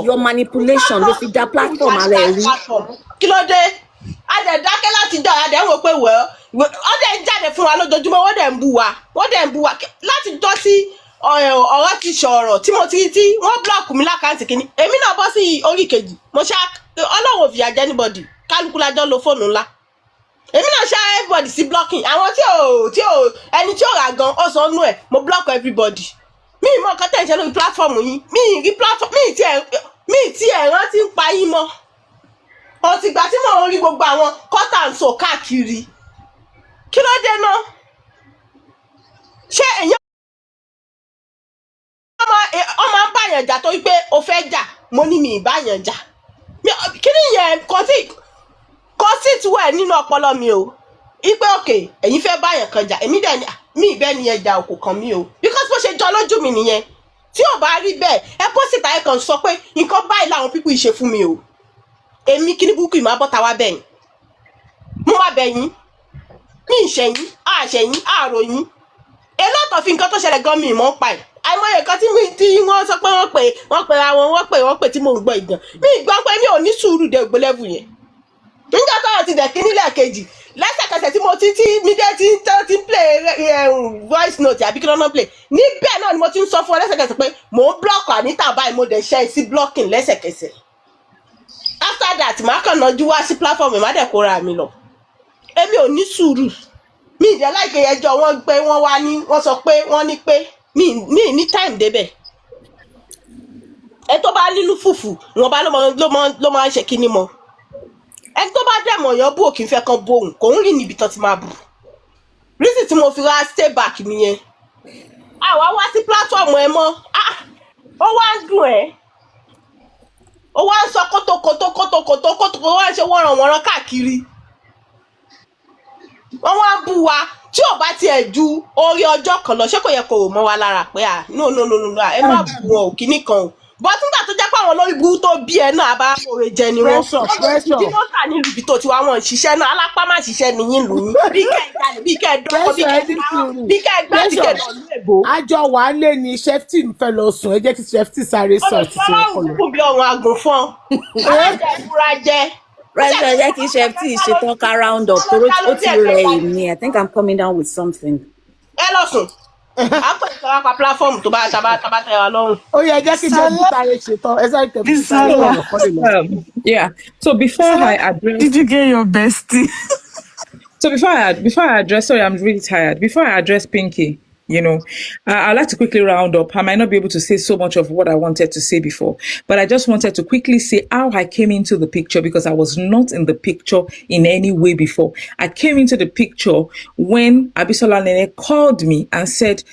[SPEAKER 3] your manipulation ló fi da platform ara ẹ̀ rú.
[SPEAKER 1] Kí ló dé? A dẹ̀ dákẹ́ láti jọ a dẹ̀ ń wò pé wọ́n dẹ̀ ń jáde fún wa lójoojúmọ́ wọ́n dẹ̀ ń bú wa láti jọ́ sí ọ̀rọ̀ ti sọ̀rọ̀ tí mo ti rí tí wọ́n blọ́ọ̀kù mi lákàntì kìíní èmi náà bọ́ sí orí kejì mo ṣá Ọlọ́run ò fìyà jẹ anybody kálukú lájọ́ lo fóònù ńlá èmi náà ṣá everybody sí blocking àwọn tí ò ẹni tí ò rà gan ó sọ nú ẹ̀ mo block everybody mi ì mọ nǹkan tẹ̀ ń ṣe lórí platform yìí mi ì rí platform mi ì tí ẹ̀ rántí ń pa yín mọ́ òtìgbà tí mò ń rí gbogbo àwọn cut and sew káàkiri kí ló dé náà ṣé èèyàn ọmọ ń báyàn jà tó wípé o fẹ́ jà mo ní mi ì báyàn jà kí ni yẹn kò sí tiwẹ̀ nínú ọpọlọ mi o ipe òkè ẹ̀yin fẹ́ báyàn kan jà èmi dẹ̀ mi ìbẹ́ ni ẹja òkò kan mi o because bó ṣe jọ lójú mi nìyẹn tí ò bá rí bẹ́ẹ̀ ẹ bó sì táyé kan sọ pé nǹkan báyìí làwọn pípọ̀ ìṣe fún mi o èmi kí ní burúkú ìmọ̀ abọ́ta wá bẹ̀yìn mo wá bẹ̀yìn mi ìṣẹ̀yìn àṣẹ̀yìn àròyìn elóòtọ̀ fi nǹkan tó ṣẹlẹ̀ gan mi ìmọ̀ ń pa ẹ̀ àìmọye nǹkan tí wọ́n sọ pé wọ́n pè tí mò ń gbọ́ ìgbọ̀n mi ìgbọ́n pé mi ò ní sùúrù dé gbólẹ́bù yẹn nígbà tó ti dẹ̀ kí nílẹ̀ kejì lẹ́sẹ̀kẹsẹ̀ tí mo ti mídíà tí ń play voice note àbí kí lọ́nà play níbẹ̀ náà ni mo ti ń sọ fún ọ lẹ́sẹ̀kẹsẹ̀ pé mò ń block Anita báyìí mo dẹ̀ ṣe sí blocking lẹ́sẹ̀kẹsẹ̀ after that màá kàn nájú wá sí platform má dẹ̀ kóra mi lọ èmi ò ní sùúrù mi ìdẹ́ láìpẹ́ ẹjọ́ wọn gbé wọn wá ní wọ́n sọ pé wọ́n ní pé mi ní time débẹ̀ ẹ tó bá nínú fùfù wọn bá ló máa ń ṣe kíní mọ́ ẹ tó bá dẹ̀ mọ̀yán bú òkì fẹ́ kan bóun kò ń rìn níbi tán ti máa bù reason tí mo fi wá stay back nìyẹn àwa wá sí platform ẹ mọ́ ó wá ń dùn ẹ́ ó wá ń sọ kótókótó ó wá ń ṣe wọ́nranwọ̀nran káàkiri wọ́n wá ń bú wa tí ò bá tiẹ̀ ju orí ọjọ́ kan lọ ṣé kò yẹ kó rò mọ́ wa lára pé no ẹ má bù wọn ò kíní kan o bọ́ nígbà tó jẹ́ pé àwọn olórí burú tó bí ẹ náà bá oore jẹ ni wọ́n kí ló tà nílùú ibi tó ti wá wọn ṣiṣẹ́ náà alápá má ṣiṣẹ́ nìyín lù yín bí kẹ́ ẹ̀ jalè bí kẹ́ ẹ̀ dọ́kọ̀ bí kẹ́ ẹ̀ gbá bí kẹ́ ẹ̀ lọ́ọ́ lébò.
[SPEAKER 2] àjọ wà á lé ní Shefty ń fẹ́ lọ sùn ẹ jẹ́ kí Shefty sáré sọ títí wọn kọ lọ.
[SPEAKER 1] ọlọ́run kún bí ọ̀run àgùnfọ́n alájà ìfura jẹ.
[SPEAKER 3] President jẹ́ kí Shefty ṣetán ká round up torí ó ti rẹ̀ èmi. I think I'm coming down with something.
[SPEAKER 1] ẹ lọ sùn a pè é sọ wá platform tó bá tẹ wa lọ́rùn.
[SPEAKER 2] ó yẹ jẹ́ kí Shefty sáré ṣetán ẹ sáré tẹ̀ fún sáré ọ̀rọ̀ kọ́ lè lọ.
[SPEAKER 8] Yeah. So before I address,
[SPEAKER 4] Did you get your bestie?
[SPEAKER 8] so before I address, sorry, I'm really tired. Before I address Pinky, I'd like to quickly round up. I might not be able to say so much of what I wanted to say before, but I just wanted to quickly say how I came into the picture because I was not in the picture in any way before. I came into the picture when Abisola Nene called me and said,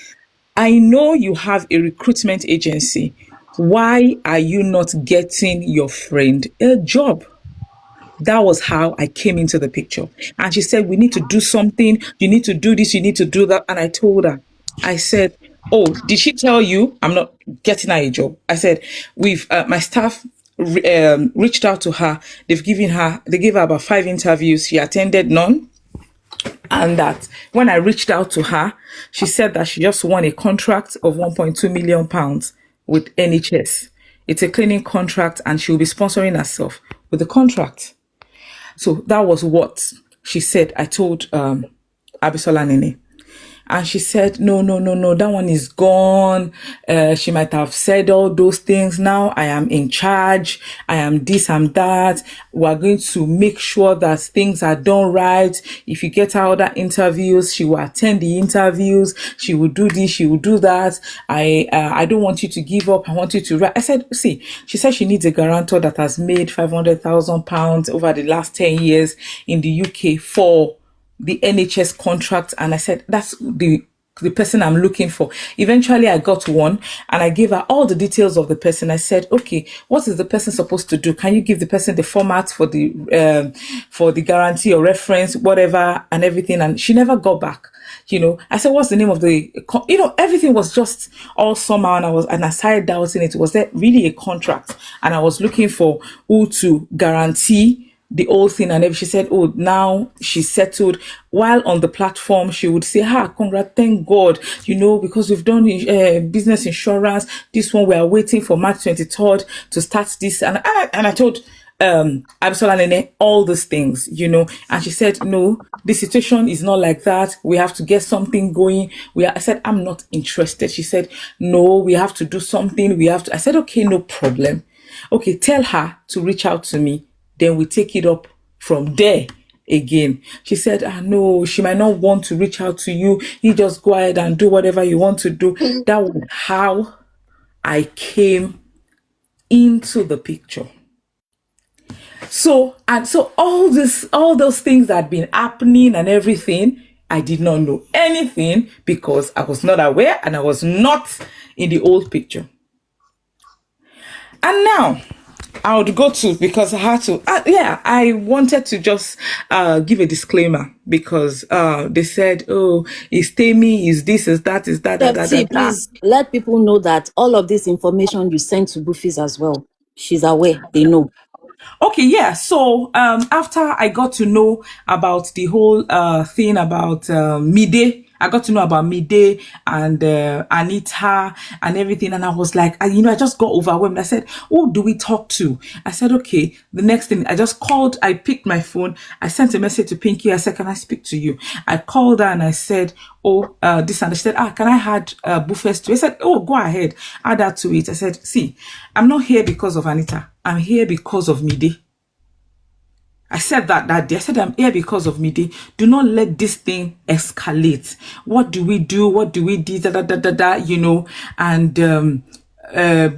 [SPEAKER 8] I know you have a recruitment agency. Why are you not getting your friend a job? That was how I came into the picture. And she said, we need to do something. You need to do this. You need to do that. And I told her, I said, oh, did she tell you I'm not getting her a job? I said, my staff reached out to her. They gave her about 5 interviews. She attended none. And that when I reached out to her, she said that she just won a contract of £1.2 million with NHS. It's a cleaning contract and she will be sponsoring herself with the contract. So that was what she said. I told Abisola Nene. And she said, no, that one is gone. She might have said all those things. Now I am in charge. I am this, I'm that. We're going to make sure that things are done right. If you get her other interviews, she will attend the interviews. She will do this, she will do that. I don't want you to give up. I want you to write. I said, see, she said she needs a guarantor that has made £500,000 over the last 10 years in the UK for the NHS contract. And I said, that's the person I'm looking for. Eventually I got one and I gave her all the details of the person. I said, okay, what is the person supposed to do? Can you give the person the format for the guarantee or reference, whatever, and everything? And she never got back. I said, what's the name of the, everything was just all somehow. And I started doubting it. Was there really a contract? And I was looking for who to guarantee the whole thing. And then she said, oh, now she's settled. While on the platform, she would say, congrats, thank God, because we've done business insurance. This one, we are waiting for March 23rd to start this. And I told Abisola Nene all these things, and she said, no, the situation is not like that. We have to get something going. I said, I'm not interested. She said, no, we have to do something. I said, okay, no problem. Okay, tell her to reach out to me. Then we take it up from there again. She said, no, she might not want to reach out to you. You just go ahead and do whatever you want to do. That was how I came into the picture. So all those things that had been happening and everything, I did not know anything because I was not aware and I was not in the old picture. And now I would go to, because I had to, I wanted to just give a disclaimer because they said, oh, is Temi, is this, is that, is that,
[SPEAKER 3] Please let people know that all of this information you sent to Bufis as well. She's aware, they know.
[SPEAKER 8] Okay, yeah. So after I got to know about the whole thing about Mide, I got to know about Mide and Anita and everything. And I was like, I just got overwhelmed. I said, who do we talk to? I said, okay, the next thing, I just called, I picked my phone. I sent a message to Pinky. I said, can I speak to you? I called her and I said, this, and she said, can I add Buffets to it? I said, oh, go ahead, add that to it. I said, see, I'm not here because of Anita. I'm here because of Mide. I said that day. I said, I'm here because of Mide. Do not let this thing escalate. What do we do? What do we do? And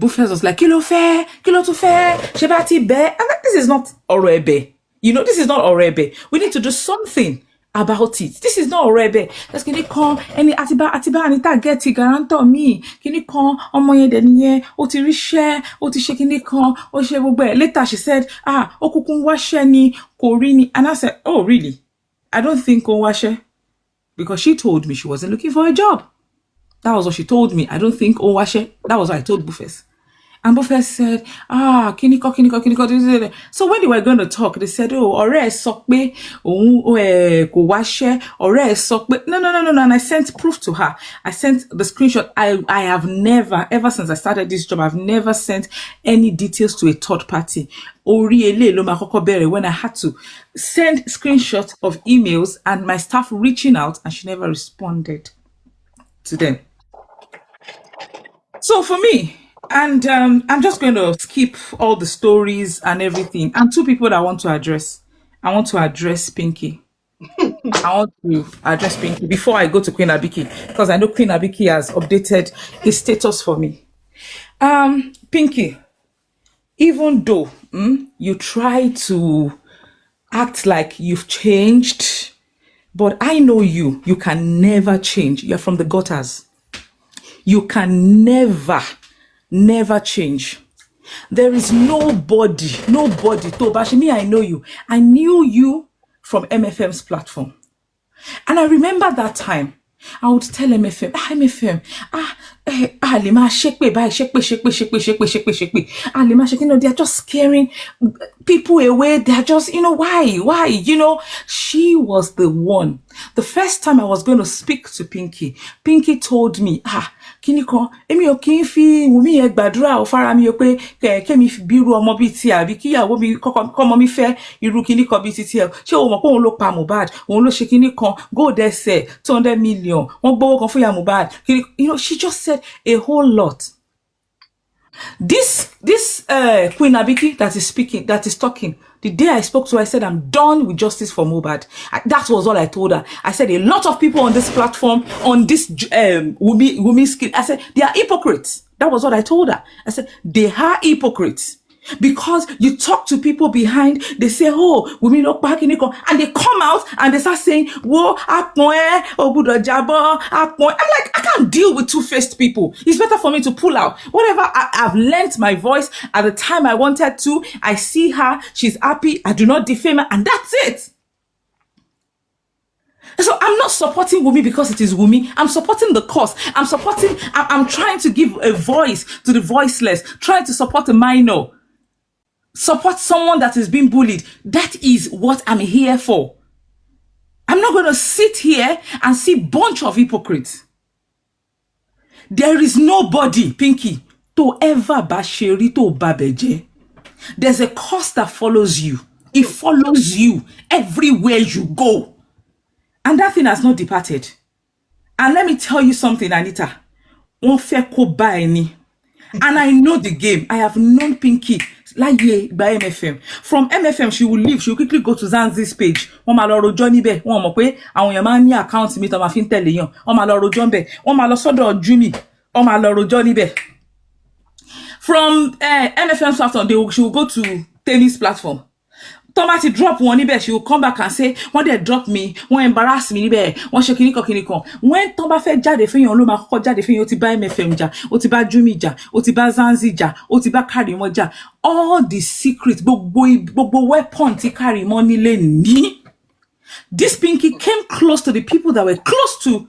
[SPEAKER 8] Buffets was like, kilo to fair, Shebati bear. And this is not Orebe. This is not Orebe. We need to do something about it. This is not Orebe. That's can you call any Atiba Anita get a guarantor me? Can you call on my denye? Oti share, Oti shaking call, or she will bear. Later she said, Okukun washeni, Korini. And I said, oh, really? I don't think Onwashe, because she told me she wasn't looking for a job. That was what she told me. I don't think Onwashe. That was what I told Buffets. And Buffet said, kiniko. So when they were going to talk, they said, ọ̀rẹ́ sọ pé kò wáṣẹ́, ọ̀rẹ́ sọ pé no. And I sent proof to her. I sent the screenshot. I have never, ever since I started this job, I've never sent any details to a third party. When I had to send screenshots of emails and my staff reaching out, and she never responded to them. So for me, and I'm just going to skip all the stories and everything. And two people that I want to address. I want to address Pinky. I want to address Pinky before I go to Queen Abiki, because I know Queen Abiki has updated his status for me. Pinky, even though you try to act like you've changed, but I know you can never change. You're from the gutters. You can never change. There is nobody, Tobashi, me, I know you. I knew you from MFM's platform. And I remember that time, I would tell MFM, Alima shekpe by shekpe. Alima shekino, they're just scaring people away. They're just, why? She was the one. The first time I was going to speak to Pinky told me, Kiniko, emi o kin fi Wumi e gbàdúrà o fara mi o pé kemi fi biru ọmọ bi ti àbí kíyàwó mi komo mi fẹ́ irú kiniko bi ti ti e. Ṣé o mọ̀ pé òun ló pa Mohbad, òun ló ṣe kiniko, go there say 200 million. Wọ́n gbowó kan fún ya Mohbad. She just said a whole lot. This Queen Abiki that is talking, the day I spoke to her, I said, I'm done with justice for Mohbad. That was all I told her. I said, a lot of people on this platform, on this Wumi skin, I said, they are hypocrites. That was what I told her. I said, they are hypocrites. Because you talk to people behind, they say, oh, Wumi no back in and they come out and they start saying, whoa, I'm like, I can't deal with two-faced people. It's better for me to pull out. Whatever, I've lent my voice at the time I wanted to. I see her, she's happy, I do not defame her, and that's it. So I'm not supporting Wumi because it is Wumi. I'm supporting the cause. I'm trying to give a voice to the voiceless, trying to support a minor. Support someone that is being bullied. That is what I'm here for. I'm not going to sit here and see a bunch of hypocrites. There is nobody, Pinky, to ever basheri to babeje. There's a cause that follows you. It follows you everywhere you go. And that thing has not departed. And let me tell you something, Anita. And I know the game. I have known Pinky by MFM. From MFM, she will leave. She will quickly go to Zanzi's page. Johnny Be. Account me to my fin teleyon. John Be. Sodo Jimmy. Johnny Be. From MFM platform, she will go to Tennis platform. Tomati drop one nibe, she will come back and say, when they drop me, when embarrass me nibe, when she kiniko. When Tomba fe jade fe yon lo ma koko jade fe yon ti ba MFM ja, o ti ba Jumi ja, o ti ba Zanzi ja, o ti ba Karimo ja. All the secrets, gbogbo weapon ti Karimo nile ni. This Pinky came close to the people that were close to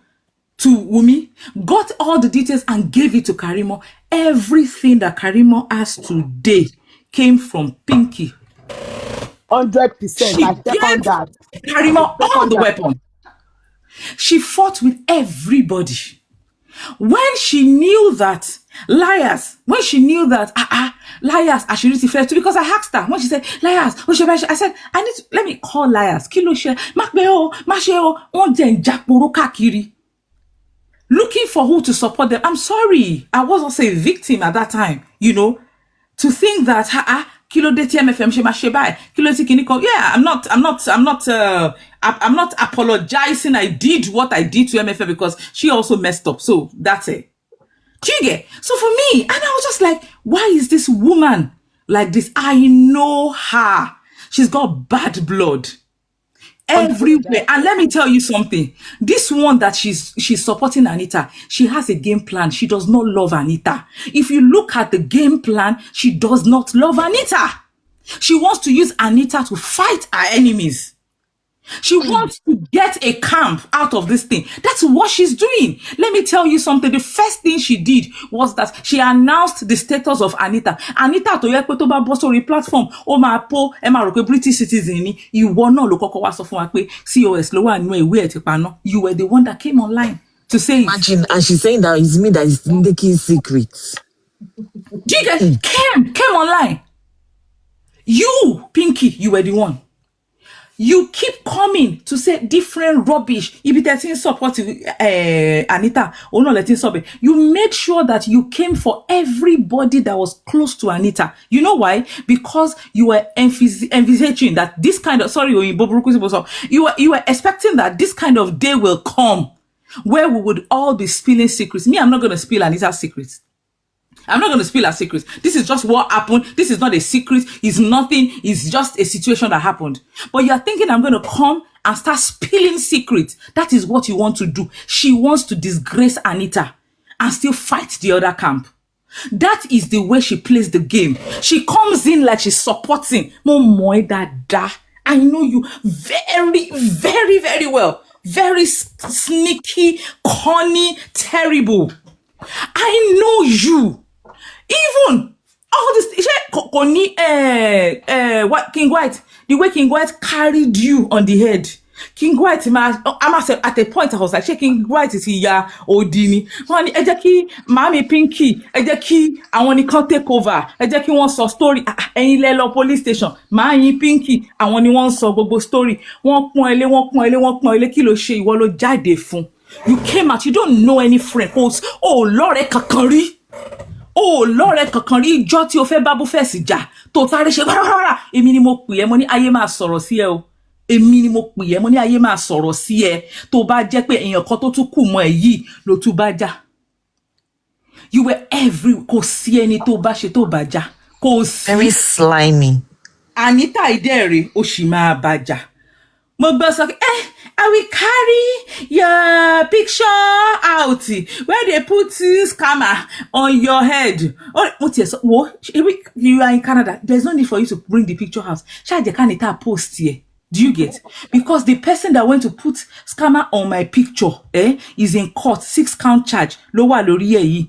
[SPEAKER 8] Wumi, got all the details and gave it to Karimo. Everything that Karimo has today came from Pinky.
[SPEAKER 2] 100%. I second that.
[SPEAKER 8] Karimo all the weapon. She fought with everybody. When she knew that liars, liars, I should refer to, because I asked her when she said liars, I said, let me call liars. Kilo she, makbeo, masheo, onjen jakburu kakiri. Looking for who to support them. I'm sorry, I was also a victim at that time, to think that Kilo de TMFM sheba sheba. Kilo tikiniko. Yeah, I'm not apologizing. I did what I did to MFM because she also messed up. So that's it. Chige. So for me, and I was just like, why is this woman like this? I know her. She's got bad blood everywhere. And let me tell you something. This one that she's supporting Anita, she has a game plan. She does not love Anita. If you look at the game plan, she does not love Anita. She wants to use Anita to fight her enemies. She wants to get a camp out of this thing. That's what she's doing. Let me tell you something. The first thing she did was that she announced the status of Anita. Anita to yẹ pé tó bá bọ́ sórí platform, ó máa po, ẹ máa rò pé British citizen ni. Ìwọ náà ló kọ́kọ́ wá sọ fún wa pé COS ló wà nínú ìwé ẹ̀ ti paná. You were the one that came online to say
[SPEAKER 5] Imagine, and she's saying that it's me that is making secrets.
[SPEAKER 8] Jigga came online. You, Pinky, you were the one. You keep coming to say different rubbish. If you didn't support Anita, or not letting stop it. You made sure that you came for everybody that was close to Anita. You know why? Because you were envisaging that this kind of you were expecting that this kind of day will come where we would all be spilling secrets. Me, I'm not going to spill Anita's secrets. I'm not going to spill her secrets. This is just what happened. This is not a secret. It's nothing. It's just a situation that happened. But you're thinking I'm going to come and start spilling secrets. That is what you want to do. She wants to disgrace Anita and still fight the other camp. That is the way she plays the game. She comes in like she's supporting. I know you very, very, very well. Very sneaky, corny, terrible. I know you. Even all this, what King White, the way King White carried you on the head. King White, at a point I was like, King White is here, Odini. Honey, ejeki, Mami Pinky, ejeki, I want to take over. Ejeki wants a story. Ẹ̀yin lẹ lọ police station. Mami Pinky, I want to want gbogbo story. Wọ́n pọ́n ilé, kí ló ṣe ìwọ ló jáde fún. You came out, you don't know any friend. Oh, lọ́rẹ́ kankan rí. Oh, lọ́rẹ́ kankan rí ìjọ́ tí o fẹ́ bá Bufesi jà. Tó sáré ṣe rárá. Èmi ni mo pè ẹ́, mo ní ayé máa sọ̀rọ̀ sí ẹ o. Èmi ni mo pè ẹ́, mo ní ayé máa sọ̀rọ̀ sí ẹ. Tó bá jẹ́ pé èèyàn kan tó tún kù mọ́ ẹ yìí ló tún bá jà. You were kò sí ẹni tó bá ṣe tó bá jà. Kò sí.
[SPEAKER 5] Very slimy.
[SPEAKER 8] Anita ìdẹ́rẹ̀ ó sì máa bá jà. Mo gbọ́ sọ pé I will carry your picture out where they put scammer on your head. You are in Canada. There's no need for you to bring the picture out. Charge Anita post here. Do you get? Because the person that went to put scammer on my picture is in court, 6-count charge. Ló wà lórí ẹ̀ yìí.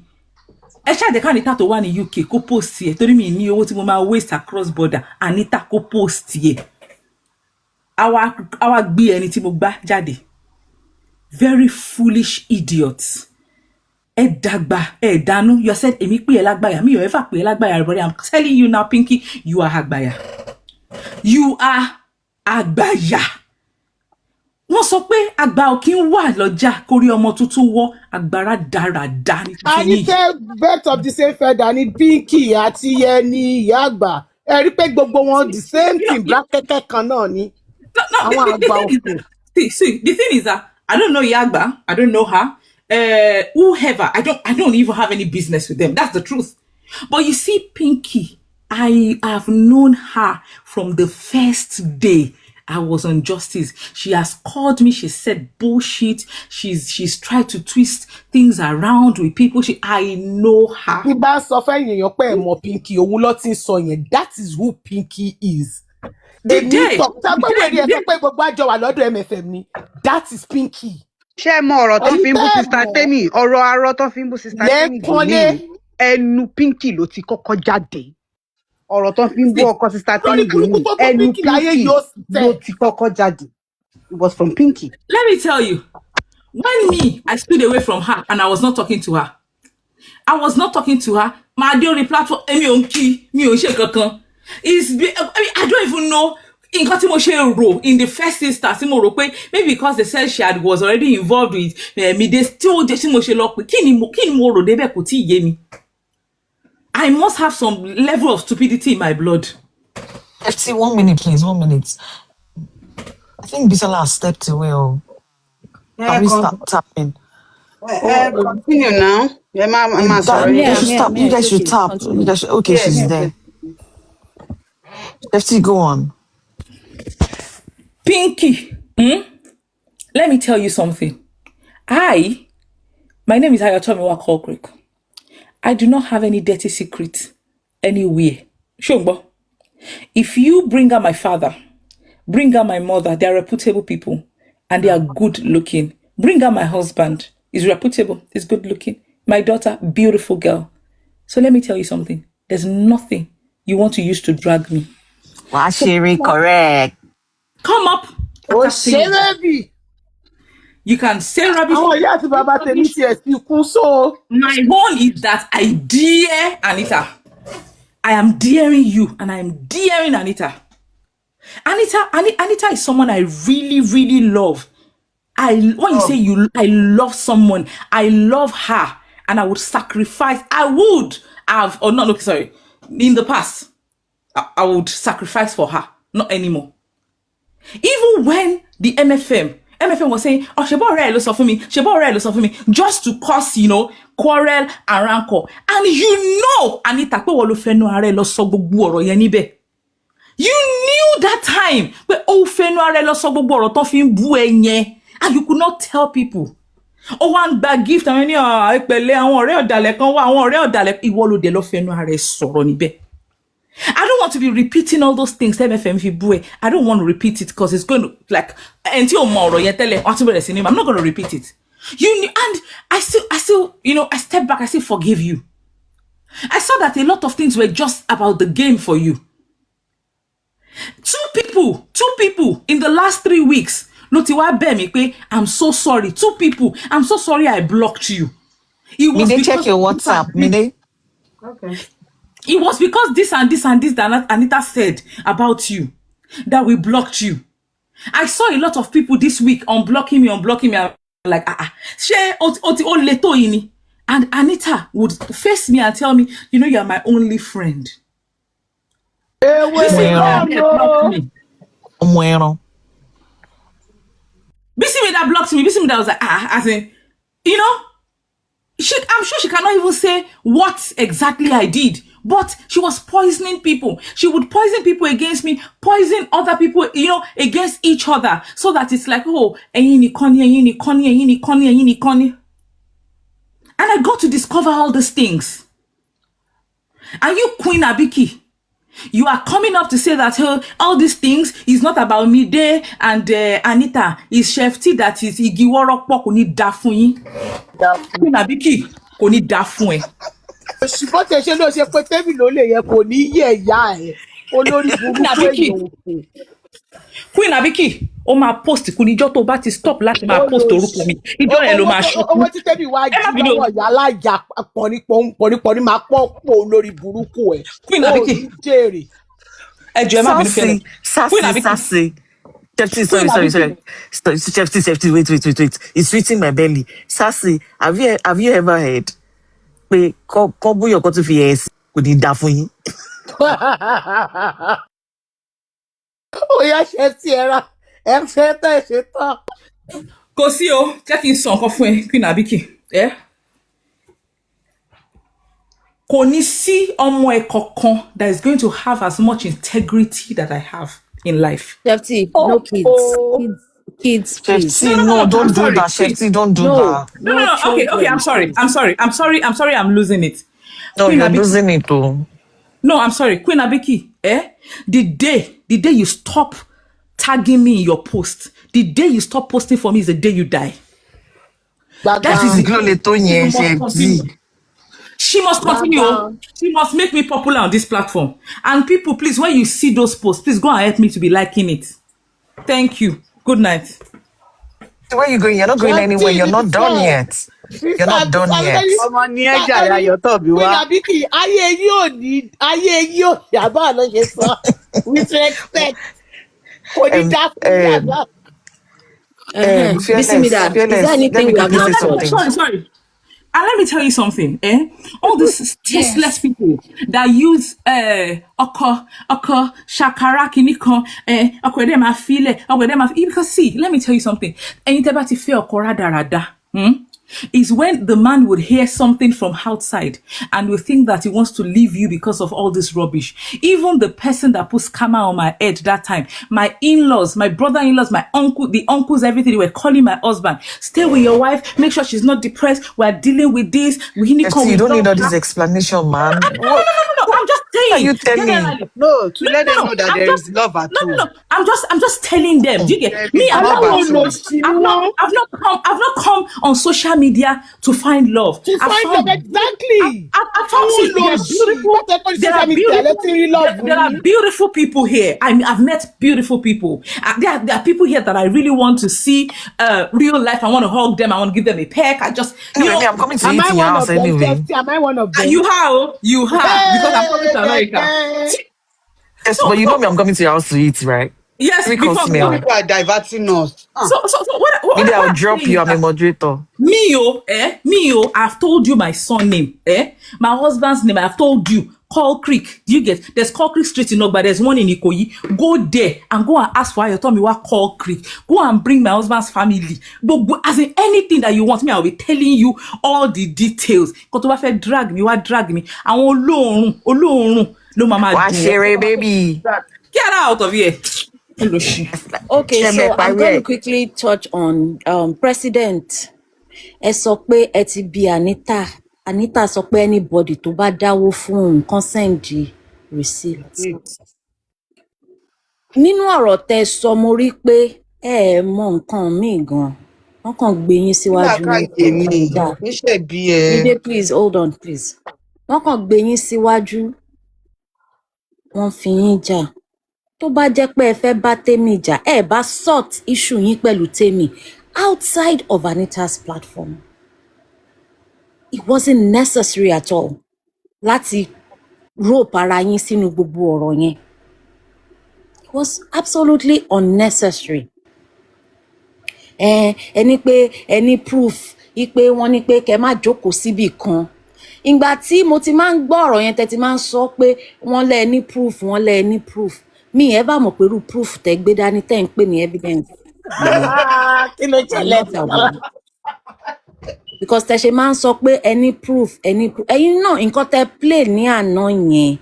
[SPEAKER 8] Charge Anita tó wà ní UK kó post here. Torí mi ní owó tí mo máa waste across border. Anita kó post here. Our gbé ẹni tí mo gbá jáde. Very foolish idiots. Ẹ dàgbà, ẹ dànù. You said èmi pè ẹ́ lágbàyà. Mi ò ever pè ẹ́ lágbàyà, everybody. I'm telling you now, Pinky, you are àgbàyà. You are àgbàyà. Wọ́n sọ pé àgbà ò kí ń wà lọ́jà kórí ọmọ tuntun wọ́ agbára dáradára ní
[SPEAKER 2] a ní tẹ́ birds of the same feather ní Pinky àti Yẹni ìyá àgbà. Ẹ rí pé gbogbo wọn the same thing blákẹ́kẹ́ kan náà ni.
[SPEAKER 8] See, the thing is that I don't know Yagba, I don't know her. Whoever, I don't even have any business with them. That's the truth. But you see, Pinky, I have known her from the first day I was on Justice. She has called me. She said bullshit. She's tried to twist things around with people. I know her.
[SPEAKER 2] Pinky, that is who Pinky is.
[SPEAKER 8] That
[SPEAKER 2] is Pinky.
[SPEAKER 9] Ṣé mọ ọ̀rọ̀ tó fi ń bú Sister Temi, ọ̀rọ̀ arọ tó fi ń bú Sister Temi ní ẹnu Pinky ló ti kọ́kọ́ jáde. Ọ̀rọ̀ tó fi ń bú ọkọ Sister Temi ní ẹnu Pinky ló ti kọ́kọ́ jáde. It was from Pinky.
[SPEAKER 8] Let me tell you, when I stood away from her and I was not talking to her. My daily platform, mi ò ń kí, mi ò ṣe kankan. I don't even know in the first instance maybe because they said she was already involved with me, they still I must have some level of stupidity in my blood.
[SPEAKER 5] FT, 1 minute, please. 1 minute. I think Bisola has stepped away. Can we start tapping?
[SPEAKER 9] Continue now.
[SPEAKER 5] You guys should tap. Okay, she's there. FT, go on.
[SPEAKER 8] Pinky, let me tell you something. My name is Ayatomiwa Kolkrick. I do not have any dirty secret anywhere. Shongbo, if you bring out my father, bring out my mother, they are reputable people and they are good looking. Bring out my husband, he's reputable, he's good looking. My daughter, beautiful girl. So let me tell you something. There's nothing you want to use to drag me.
[SPEAKER 5] Washiri, correct.
[SPEAKER 8] Come up.
[SPEAKER 2] Oh, Sherabi.
[SPEAKER 8] You can say rubbish.
[SPEAKER 2] Oh, yes, Baba
[SPEAKER 8] My one is that I dare Anita. I am daring you and I am daring Anita. Anita is someone I really, really love. I love someone, I love her, and I would sacrifice. In the past, I would sacrifice for her, not anymore. Even when the MFM was saying, oh, Shebo me, just to cause, quarrel and rancor. And Anita, you knew that time, and you could not tell people. One bag gift, I don't want to be repeating all those things. I don't want to repeat it because it's going to until tomorrow. I'm not going to repeat it. And I still, I step back, I still forgive you. I saw that a lot of things were just about the game for you. Two people in the last 3 weeks. Notiwa Bemi, I'm so sorry. 2 people, I'm so sorry I blocked you. It was
[SPEAKER 5] Mide,
[SPEAKER 8] because
[SPEAKER 5] check your WhatsApp, Mide.
[SPEAKER 8] okay. It was because this and this and this that Anita said about you that we blocked you. I saw a lot of people this week unblocking me. I'm like, she oti o leto ini. And Anita would face me and tell me, you're my only friend. Bisi blocked me. Bisi me that blocked me. Bisi me that was like, as in, I'm sure she cannot even say what exactly I did, but she was poisoning people. She would poison people against me, poison other people, against each other, so that it's like, oh, and I got to discover all these things. And you, Queen Abiki, you are coming up to say that all these things is not about me there and Anita. Is Chef T that is Igiworo Pok ni da fun yin. Queen Abiki kò ní da fún ẹ.
[SPEAKER 1] Ṣùgbọ́n tẹ̀sẹ̀ ló ṣe pé tẹ́bì ló lè yẹ kò ní yẹ ìyá ẹ̀ olórí burúkú èèyàn òkú.
[SPEAKER 8] Queen Abiki ó máa post kù níjọ́ tó bá ti stop láti máa post orúkọ mi ìjọ́ yẹn ló máa ṣubú.
[SPEAKER 1] Owó tí tẹ́bì wá jí lọ́wọ́ ìyá alájà pọ̀nipọ̀ni máa pọ̀ olórí burúkú ẹ̀.
[SPEAKER 8] Queen Abiki
[SPEAKER 1] ó ní jèrè.
[SPEAKER 8] Ẹ jọ̀ọ́ ẹ má bínú fẹ́lẹ̀. Queen Abiki.
[SPEAKER 5] Chefty, sorry. Chefty, wait. It's reaching my belly. Sassy, have you ever heard? Pé kọ́ bóyá ọkọ tó fi ẹ̀ sí kò ní dá fún yín.
[SPEAKER 1] Ó yá Chefty ẹ̀ra ẹ̀ fẹ́ tẹ̀ ṣe tán.
[SPEAKER 8] Kò sí o, jẹ́ kí n sọ nǹkan fún ẹ, Queen Abiki. Kò ní sí ọmọ ẹ kankan that is going to have as much integrity that I have in life.
[SPEAKER 3] Chefty, no kids, please.
[SPEAKER 5] Chefty, no, don't do that. Chefty, don't do that.
[SPEAKER 8] No. Okay. I'm sorry. I'm losing it.
[SPEAKER 5] No,
[SPEAKER 8] Queen
[SPEAKER 5] you're
[SPEAKER 8] Abiki.
[SPEAKER 5] losing it too.
[SPEAKER 8] No, I'm sorry, Queen Abiki. The day you stop tagging me in your post, the day you stop posting for me is the day you die. That is it. She must continue. She must make me popular on this platform. And people, please, when you see those posts, please go and help me to be liking it. Thank you. Good night.
[SPEAKER 5] Where are you going? You're not going anywhere. You're not done yet. You're not done yet.
[SPEAKER 9] Ọmọ ní ẹja ayọ̀ tó bí wá.
[SPEAKER 1] Queen Abiki, ayé yìí ò yàbá ló ṣe sọ. With respect. Kò ní dá fún yàrá.
[SPEAKER 3] Is there anything we have not touched?
[SPEAKER 8] Sorry. And let me tell you something, all these tasteless people that use oko shakara kiniko oko dem afile oko dem because see, let me tell you something. Anita bá ti fẹ́ oko radarada, is when the man would hear something from outside and will think that he wants to leave you because of all this rubbish. Even the person that put scammer on my head that time, my in-laws, my brother-in-laws, my uncle, the uncles, everything, they were calling my husband, stay with your wife, make sure she's not depressed, we're dealing with this.
[SPEAKER 5] You don't need all this explanation, man.
[SPEAKER 8] No, I'm just saying.
[SPEAKER 5] Are you telling?
[SPEAKER 9] No, to let them know that there is love at home.
[SPEAKER 8] No. I'm just telling them. Do you get me? I've not come on social media to find love.
[SPEAKER 1] Exactly.
[SPEAKER 8] There are beautiful people here. I've met beautiful people. There are people here that I really want to see real life. I want to hug them. I want to give them a peck. I'm
[SPEAKER 5] coming to eat in your house anyway.
[SPEAKER 1] Am I one of them?
[SPEAKER 8] You have because I'm coming to America.
[SPEAKER 5] Yes, but you know me, I'm coming to your house to eat, right?
[SPEAKER 8] Yes,
[SPEAKER 9] People are diverting us.
[SPEAKER 8] So what
[SPEAKER 5] maybe I'll drop you. I'm a moderator.
[SPEAKER 8] Me, I've told you my son name, my husband's name. I've told you. Call Creek. Do you get? There's Call Creek Street in Ogba. There's one in Ikoyi. Go there and go and ask for her. Tell me what Call Creek. Go and bring my husband's family. But as in anything that you want me, I'll be telling you all the details. Because what drag me? I want alone. No, mama.
[SPEAKER 5] Watch it, baby.
[SPEAKER 8] Get out of here.
[SPEAKER 3] Okay, so I'm going to quickly touch on President. Ẹ sọ pé ẹ ti bí Anita sọ pé anybody tó bá dáwó fún nǹkan send receipt. Nínú ọ̀rọ̀ tẹ́ sọ mo rí pé ẹ mọ nǹkan míì gan. wọ́n kàn gbé yín síwájú wọn fi yín jà. Mide, please hold on please. Wọ́n kàn gbé yín síwájú wọ́n fi yín jà. Tó bá jẹ́ pé ẹ fẹ́ bá Temi jà, ẹ bá sort issue yín pẹ̀lú Temi outside of Anita's platform. It wasn't necessary at all láti rope ara yín sínú gbogbo ọ̀rọ̀ yẹn. It was absolutely unnecessary. Ẹni pé ẹni proof ipe wọ́n ní pé kẹ́ má jókòó síbì kan. Ìgbà tí mo ti máa ń gbọ́ ọ̀rọ̀ yẹn tẹ́ ti máa ń sọ pé wọ́n lẹ ní proof, wọ́n lẹ ní proof. Mi ẹ bá mọ̀ pé irú proof tẹ́ gbé dání tẹ́ ń pè ní evidence.
[SPEAKER 1] Kí ló ṣẹlẹ̀ Bísọ́lá?
[SPEAKER 3] Because tẹ́ ṣe máa ń sọ pé any proof. Ẹ̀yin náà nǹkan tẹ́ play ní àná yẹn.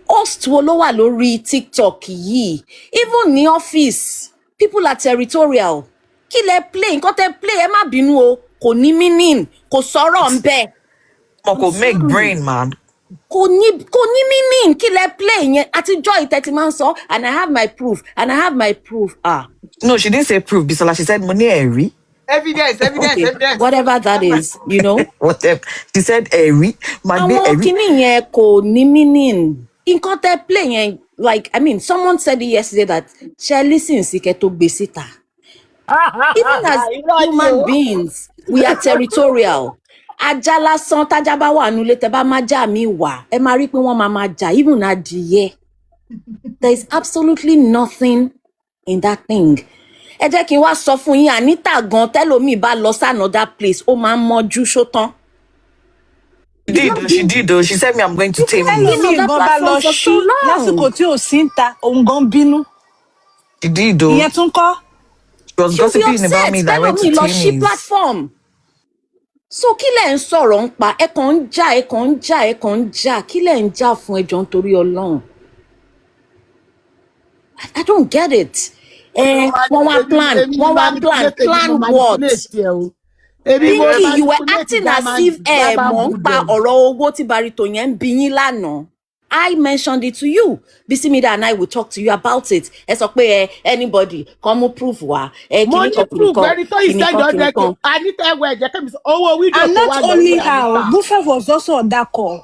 [SPEAKER 3] Host wo ló wà lórí TikTok yìí? Even ní office, people are territorial. Kí lẹ play? Nǹkan tẹ́ play ẹ má bínú o, kò ní meaning, kò sọ̀rọ̀ ń bẹ.
[SPEAKER 5] Kò make brain, man.
[SPEAKER 3] Kò ní meaning, kí lẹ play yẹn. Àtijọ́ ìtẹ́tí máa ń sọ, and I have my proof, and I have my proof.
[SPEAKER 5] No, she didn't say proof, Bisola. She said money ẹ̀rí.
[SPEAKER 9] Evidence.
[SPEAKER 3] Okay, whatever that is, you know.
[SPEAKER 5] Whatever. She said ẹ̀rí.
[SPEAKER 3] Àwọn kìíní yẹn kò ní meaning. Nǹkan tẹ́ play yẹn, like, I mean, someone said it yesterday that ṣe listen sí kẹ́ tó gbé síta. Even as human beings, we are territorial. Ajá lásán tájá bá wà nulẹ̀ tẹ́ bá má jà mí wá, ẹ máa rí pé wọ́n máa jà, even adìyẹ. There is absolutely nothing in that thing. Ẹ jẹ́ kí n wá sọ fún yín, Anita gan tẹ́lòmíì bá lọ sí another place, ó máa ń mọ́jú ṣótán.
[SPEAKER 5] She did though. She said me I'm going to Temi.
[SPEAKER 4] Ẹlòmíì gan bá lọ ṣí lásìkò tí ò sí ń ta, òun gan bínú.
[SPEAKER 5] She did though.
[SPEAKER 4] Ìyẹn tún kọ́.
[SPEAKER 5] She was gossiping about me that I went to
[SPEAKER 3] lọ ṣí
[SPEAKER 5] Temi's.
[SPEAKER 3] platform. So kí lẹ̀ ń sọ̀rọ̀ ń pa, ẹ kàn ń jà, kí lẹ̀ ń jà fún ẹjọ́ nítorí Ọlọ́run. I don't get it. Wọ́n wá plan what? Pinky, you were acting as if mò ń pa ọ̀rọ̀ owó tí Barito yẹn ń bí yín lánàá. I mentioned it to you. Bisimida and I will talk to you about it. Ẹ sọ pé anybody come mú proof wá.
[SPEAKER 2] Mo ní proof Barito is said ọ̀dẹ́kẹ̀. Anita ẹ̀wọ̀ ẹ̀jẹ̀ kẹ́mi sọ owó wíìdì
[SPEAKER 4] And not only her, Buffet was also on that call.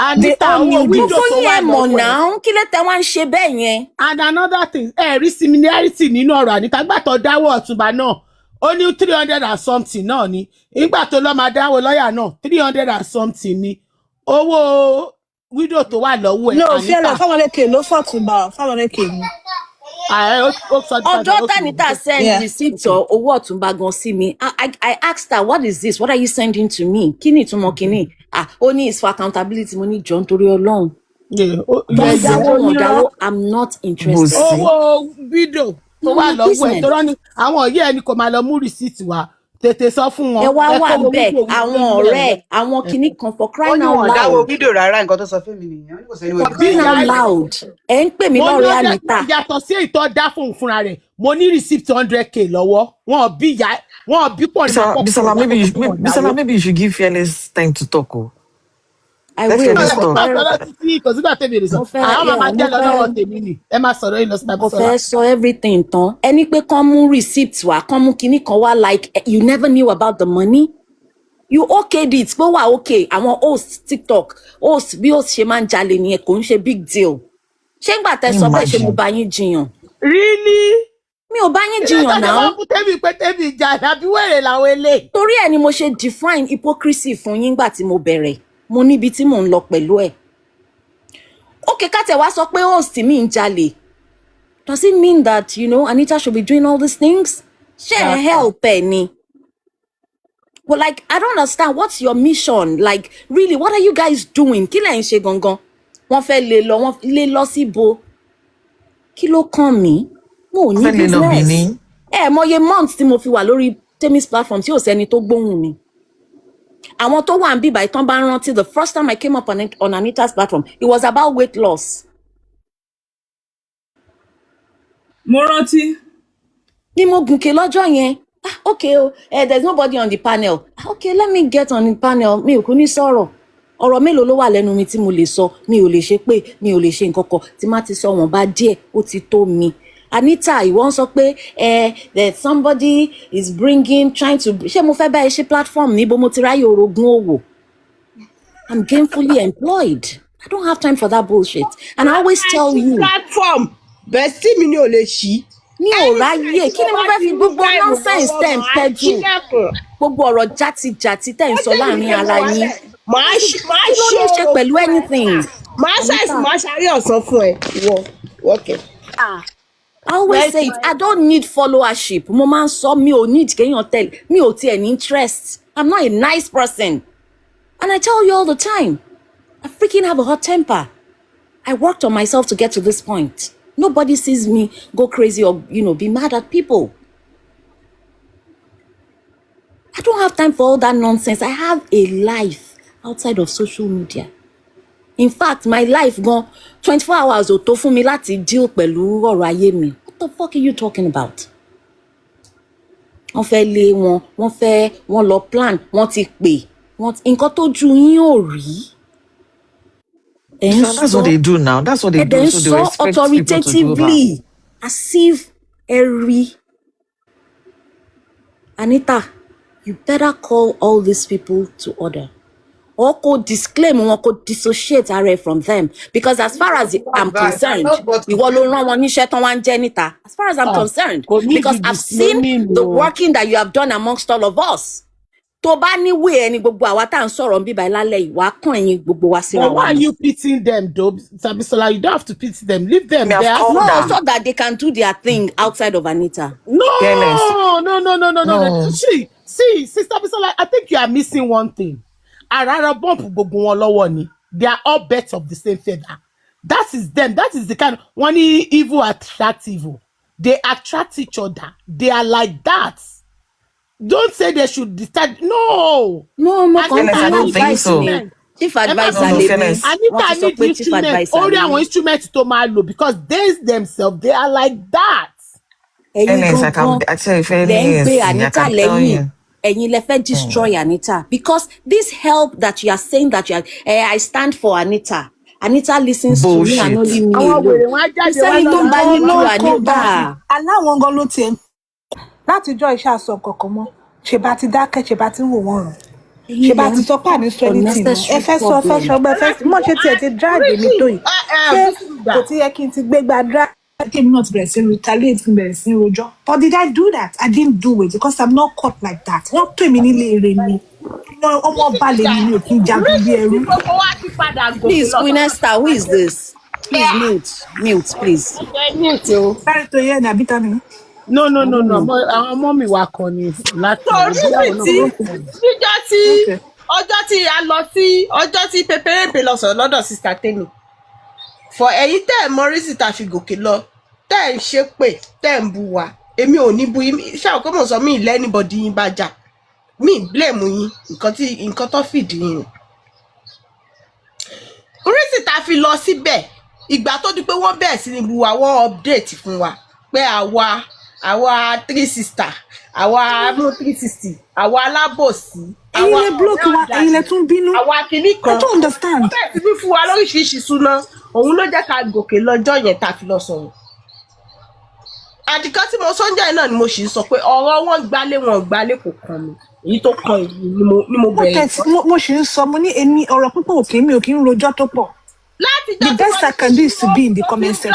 [SPEAKER 2] Anita owó wíìdì tó wà
[SPEAKER 3] lọ́wọ́ ẹ̀. Now, kí ló tẹ́ wá ń ṣe bẹ́ẹ̀ yẹn?
[SPEAKER 2] And another thing, rí similarity nínú ọ̀rọ̀ Anita gbàtọ̀ dáwọ́ Ọ̀túnba náà. Ó ní 300 and something náà ni. Ìgbà tó lọ́ máa dáwọ́ lọ́ọ̀yà náà 300 and something ni. Owó wíìdì tó wà lọ́wọ́ ẹ̀.
[SPEAKER 4] No, Fiona, Fáwọnlékè ló fọ̀túnba, Fáwọnlékè ni.
[SPEAKER 3] Ọjọ́ Tanita send receipt owó Ọ̀túnba gan sí mi. I asked her, what is this? What are you sending to me? Kí ni ìtumọ̀ kíní? Ó ní it's for accountability. Mo ní jọ̀ọ́ nítorí Ọlọ́run. Dáwọ́, I'm not interested.
[SPEAKER 2] Owó fídíò tó wà lọ́wọ́ ẹ̀ tó rán ni àwọn ọ̀yẹ́ ẹni kò máa lọ mú rìsíìtì wá tètè sọ fún wọn.
[SPEAKER 3] Ẹ wá bẹ́ẹ̀ àwọn ọ̀rẹ́ àwọn kinní kan for crying out loud.
[SPEAKER 9] Ó ní wọn dáwọ́ fídíò rárá nǹkan tó sọ fún mi nìyẹn.
[SPEAKER 3] For crying out loud. Ẹ ń pè mí lọ́rẹ́ Anita.
[SPEAKER 2] Yàtọ̀ sí ìtọ́ dá fún fúnra rẹ̀ mo ní receipt 100k lọ́wọ́ wọn bí pọ̀ ní.
[SPEAKER 5] Bisola, maybe you should give Fearless time to talk.
[SPEAKER 3] I will. Mo fẹ́ sọ everything tán. Ẹni pé kán mú receipt wá, kán mú kinní kan wá like you never knew about the money. You okayed it, pé wà okay. Àwọn host TikTok, bí host ṣe máa ń jalè nìyẹn kò ń ṣe big deal. Ṣé ń gbà tẹ́ sọ pé ṣe mo bá yín jiyàn?
[SPEAKER 2] Really?
[SPEAKER 3] Mi ò bá yín jiyàn náà.
[SPEAKER 2] Tẹ́mi jà àbí wẹ̀rẹ̀ làwọn eléyìí.
[SPEAKER 3] Torí ẹ̀ ni mo ṣe define hypocrisy fún yín gbà tí mo bẹ̀rẹ̀. Mo níbi tí mò ń lọ pẹ̀lú ẹ̀. Okay, ká tẹ̀ wá sọ pé host mi ń jalè. Does it mean that, Anita should be doing all these things? Ṣé ẹ help ẹ ni? Well, like, I don't understand. What's your mission? Like, really, what are you guys doing? Kí lẹ̀ ń ṣe gangan? Wọ́n fẹ́ lé lọ síbo. Kí ló kàn mí? Mo ní business. Mọye months tí mo fi wà lórí Temi's platform tí ò sẹ́ni tó gbóhùn mi. Àwọn tó wà ń bíbá ìtàn bá ń rántí the first time I came up on Anita's platform, it was about weight loss.
[SPEAKER 8] Mo rántí.
[SPEAKER 3] Ni mo gùnkè lọ́jọ́ yẹn. Okay, there's nobody on the panel. Okay, let me get on the panel. Mi ò kú ní sọ̀rọ̀. Ọ̀rọ̀ mélòó ló wà lẹ́nu mi tí mo lè sọ? Mi ò lè ṣe pé mi ò lè ṣe nǹkan kan. Tí má ti sọ wọ́n bá díẹ̀, ó ti tó mi. Anita, you want sọ pé that somebody is trying to ṣé mo fẹ́ bá ẹ ṣe platform níbo mo ti ráyè orogún òwò. I'm gainfully employed. I don't have time for that bullshit. And I always tell you.
[SPEAKER 1] Platform. Bẹ́ẹ̀ sí mi ni ò lè ṣí.
[SPEAKER 3] Mi ò ráyè kí ni mo fẹ́ fi gbogbo nonsense tẹ̀ ń pẹ́jù. Gbogbo ọ̀rọ̀ játijàti tẹ̀ ń sọ láàrin ara yín. Kí ló ní ṣe pẹ̀lú anything?
[SPEAKER 1] Máa ṣàrí ọ̀sán fún ẹ. Wọ́kẹ̀.
[SPEAKER 3] I always say it, I don't need followership. Mo máa ń sọ mi ò need kéèyàn tẹ̀lé. Mi ò tiẹ̀ ní interest. I'm not a nice person. And I tell you all the time, I freaking have a hot temper. I worked on myself to get to this point. Nobody sees me go crazy or, be mad at people. I don't have time for all that nonsense. I have a life outside of social media. In fact, my life gone 24 hours ò tó fún mi láti deal pẹ̀lú ọ̀rọ̀ ayé mi. What the fuck are you talking about? Wọ́n fẹ́ lé wọn, wọ́n lọ plan, wọ́n ti pè. Nǹkan tójú yín ò rí.
[SPEAKER 5] That's what they do now. That's what they do. So they expect people to do that.
[SPEAKER 3] As if every Anita, you better call all these people to order. Or could disclaim or could dissociate her from them. Because as far as I'm concerned, as far as I'm concerned, because I've seen the working that you have done amongst all of us. But why
[SPEAKER 2] are you pitying them, though, Sabisola? You don't have to pity them. Leave them there.
[SPEAKER 3] No, so that they can do their thing outside of Anita.
[SPEAKER 2] No. See, Sister Bisola, I think you are missing one thing. They are all birds of the same feather. That is them. That is the kind of one evil attract evil. They attract each other. They are like that. Don't say they should decide. No,
[SPEAKER 5] I don't think so.
[SPEAKER 3] Chief advisor,
[SPEAKER 5] Anita
[SPEAKER 2] need instruments. Only our instruments to malo because they themselves they are like that.
[SPEAKER 5] I tell you, I can tell you.
[SPEAKER 3] And you destroy Anita because this help that you are saying that I stand for Anita. Anita listens
[SPEAKER 5] Bullshit.
[SPEAKER 3] to me and only me alone. Anita.
[SPEAKER 4] Aláwọn gan ló tiẹ̀ látijọ́ iṣẹ́ àsọ kọ̀ọ̀kan mọ́ ṣe bá ti dákẹ́ ṣe bá ti wò wọ́n rùn ṣe bá ti sọ pé àní sọ ní tì mọ́ ẹ fẹ́ sọ fẹ́ ṣọgbẹ́ fẹ́ mọ̀ ṣe tiẹ̀ ti dráàgì mi tó yìí ṣé kò ti yẹ kí n ti gbégbá dráàgì. Kémi náà ti bẹ̀rẹ̀ sí retaliate kí n bẹ̀rẹ̀ sí rojọ́. But did I do that? I didn't do it because I'm not caught like that. Wọ́n pè mí nílé eré mi. Ọmọ ọba lè mi ò kí n jagun bí ẹrú.
[SPEAKER 3] Please, Queen Esther, who is this? Please mute, please.
[SPEAKER 4] Sáré tó yẹ ní àbíta mi.
[SPEAKER 2] No. Àwọn ọmọ mi wà kàn ní láti.
[SPEAKER 1] Ọjọ́ tí a lọ sí ọjọ́ tí pépérépé lọ sọ̀rọ̀ lọ́dọ̀ Sister Temi. For ẹ̀yin tẹ́ ẹ̀ mọ rísì tá a fi gòkè lọ tẹ́ ẹ̀ ń ṣe pé tẹ́ ẹ̀ ń bu wa èmi ò ní bu yín ṣáà kó mọ̀ sọ mí ilẹ̀ anybody yín bá jà mí blame yín nǹkan tó fìdí yín. Rísì tá a fi lọ síbẹ̀ ìgbà tó di pé wọ́n bẹ̀rẹ̀ sí ní bu wa wọ́n update fún wa pé àwa 3 sister àwa mú 360 àwa alábòsí.
[SPEAKER 4] Ẹ̀yin lè block wa ẹ̀yin lè tún bínú.
[SPEAKER 1] Àwa kìíní kan.
[SPEAKER 4] I don't understand.
[SPEAKER 1] Wọ́n bẹ̀rẹ̀ sí ní fún wa lóríṣiríṣi súná òun ló jẹ́ ká gòkè lọ́jọ́ yẹn tá a fi lọ sọ̀rọ̀. Àdìkan tí mo sọ́njà náà ni mo sì sọ pé ọ̀rọ̀ wọn gbálé kò kàn mí èyí tó kàn ni mo bẹ̀rẹ̀.
[SPEAKER 4] Mo sì ń sọ mo ní èmi ọ̀rọ̀ púpọ̀ òkè mi ò kí ń rojọ́ tó pọ̀. The best I can do is to be in the comment section.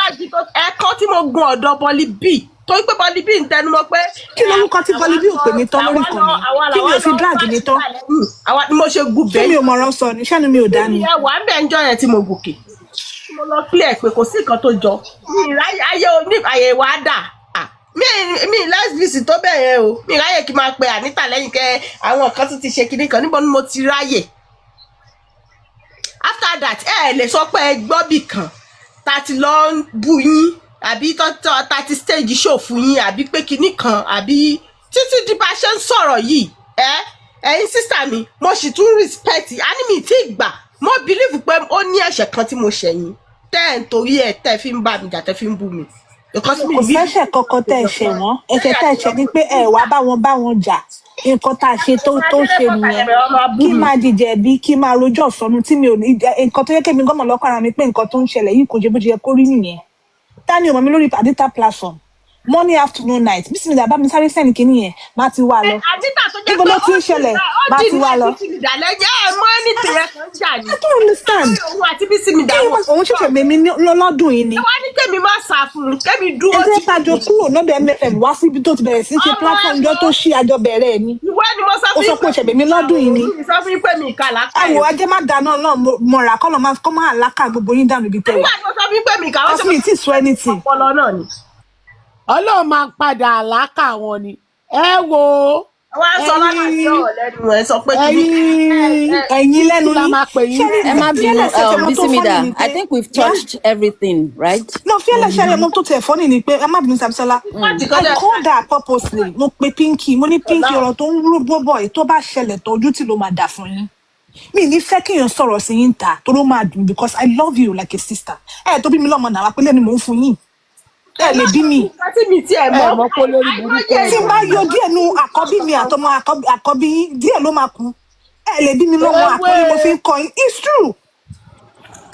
[SPEAKER 1] Ẹ̀kọ́ tí mo gun ọ̀dọ̀ Bọ́lí B torí pé Bọ́lí B ń tẹnu mọ́ pé.
[SPEAKER 4] Kí lorúkọ tí Bọ́lí B ò pè mí tán lórí ìkànnì? Kí mi ò fi drag mi tán?
[SPEAKER 1] Àwa ni mo ṣe gùn bẹ́ẹ̀.
[SPEAKER 4] Ṣé mi ò mọ̀ràn sọ ni? Ṣé mi ò dá ni?
[SPEAKER 1] Ìyá wa ń bẹ̀ ń jọ yẹn tí mo gòkè. Mo lọ clear pé kò sí nǹkan tó jọ. Mi ìráyè wa dà. Mi last visit tó bẹ̀rẹ̀ o. Mi ìráyè kí n máa pe Anita lẹ́yìn kẹ́ àwọn kan tún ti ṣe kinní kan níbo ni mo ti ráyè. After that lè sọ pé ẹ gbọ́ bì kan tá ti lọ ń bú yín àbí tá ti stage show fún yín àbí pé kinní kan àbí títí di bá ṣe ń sọ̀rọ̀ yìí ẹ̀yin sísà mi mo sì tún respect mi tí gbà mo believe pé ó ní ẹ̀ṣẹ̀ kan tí mo ṣẹ̀yìn tẹ́ ẹ̀ ń torí ẹ̀ tẹ́ fi ń bá mi jà tẹ́ fi ń bú mi.
[SPEAKER 4] Kò sẹ́ṣẹ̀ kankan tẹ́ ẹ ṣe wọ́n ẹ̀ṣẹ̀ tẹ́ ẹ ṣe ni pé ẹ wá bá wọn jà nǹkan tá a ṣe tó ṣe nìyẹn kí máa dìjẹ bí kí máa rojọ́ sọnù tí mi ò ní nǹkan tó yẹ kémi gọ́mọ̀ lọ́kàn ara mi pé nǹkan tó ń ṣẹlẹ̀ yìí kò ṣe bó ṣe yẹ kó rí nìyẹn. Ta ni ò mọ̀ mi lórí Anita platform morning afternoon night bísí bá mi sáré sẹ́ni kìíní yẹn má ti wá lọ.
[SPEAKER 2] Anita tó jẹ́
[SPEAKER 4] Níbo
[SPEAKER 2] pé
[SPEAKER 4] ló ti ń ṣẹlẹ̀ má ti wá lọ.
[SPEAKER 2] bísí mi dà lẹ́jẹ́ ẹ̀ mọ́ ẹni tìrẹ kan jà ní.
[SPEAKER 4] I don't understand.
[SPEAKER 2] Òun àti bísí mi dà wọ́n.
[SPEAKER 4] Òun ṣẹ̀ṣẹ̀ mímí lọ́dún yìí ni.
[SPEAKER 2] Ẹ wá ní kẹ́mi má sà fún un kẹ́mi dúró
[SPEAKER 4] Ẹgbẹ́ tajọ kúrò lọ́dọ̀ MFM wá síbi tó ti bẹ̀rẹ̀ sí ṣe platform jọ tó ṣí àjọ bẹ̀rẹ̀ ẹ̀ ni.
[SPEAKER 2] Ìwé ni mo sọ
[SPEAKER 4] Ó
[SPEAKER 2] fún
[SPEAKER 4] sọ pé ìṣẹ̀bẹ̀ mi lọ́dún yìí ni.
[SPEAKER 2] Sọ fún pé mi ìkà láká
[SPEAKER 4] Ẹ wò ajẹ́ má dáná náà mọ̀ra kọ́ máa láká gbogbo yín dànù ibi tẹ́wọ̀.
[SPEAKER 2] Nígbà tí mo sọ fún pé mi ìkà wọ́n ṣe
[SPEAKER 4] mi ti sọ anything.
[SPEAKER 2] Ọpọlọ náà ni. Ọlọ́run máa padà àlákà wọn ni. Ẹ wo.
[SPEAKER 7] Wọ́n á sọ lára sí ọ̀rọ̀ lẹ́nu ẹ̀ sọ pé
[SPEAKER 4] ẹ̀yin lẹ́nu yín.
[SPEAKER 3] Ẹ má bínú, Bisimida, I think we've touched everything, right?
[SPEAKER 4] No, fearless ṣẹlẹ̀ mo tó tẹ̀ fọ́nì ni pé ẹ má bínú Sabisola. I called her purposely. Mo pe Pinky, mo ní Pinky ọ̀rọ̀ tó ń rú bọ́bọ̀ yìí tó bá ṣẹlẹ̀ tó ojú tí ló máa dà fún yín. Mi ní fẹ́ kéèyàn sọ̀rọ̀ sí yín ta tó ló máa dùn because I love you like a sister. Ẹ tó bí mi lọ́mọ náà wá pé lẹ́nu mò ń fún yín. Ẹ lè bí mi.
[SPEAKER 2] Tí mọ̀ kó lórí burúkú.
[SPEAKER 4] Tí n bá yọ díẹ̀ nu àkọ́bí mi àtọmọ àkọ́bí yín díẹ̀ ló máa kú. Ẹ lè bí mi lọ́mọ àkọ́bí mo fi ń kọ́ yín. It's true.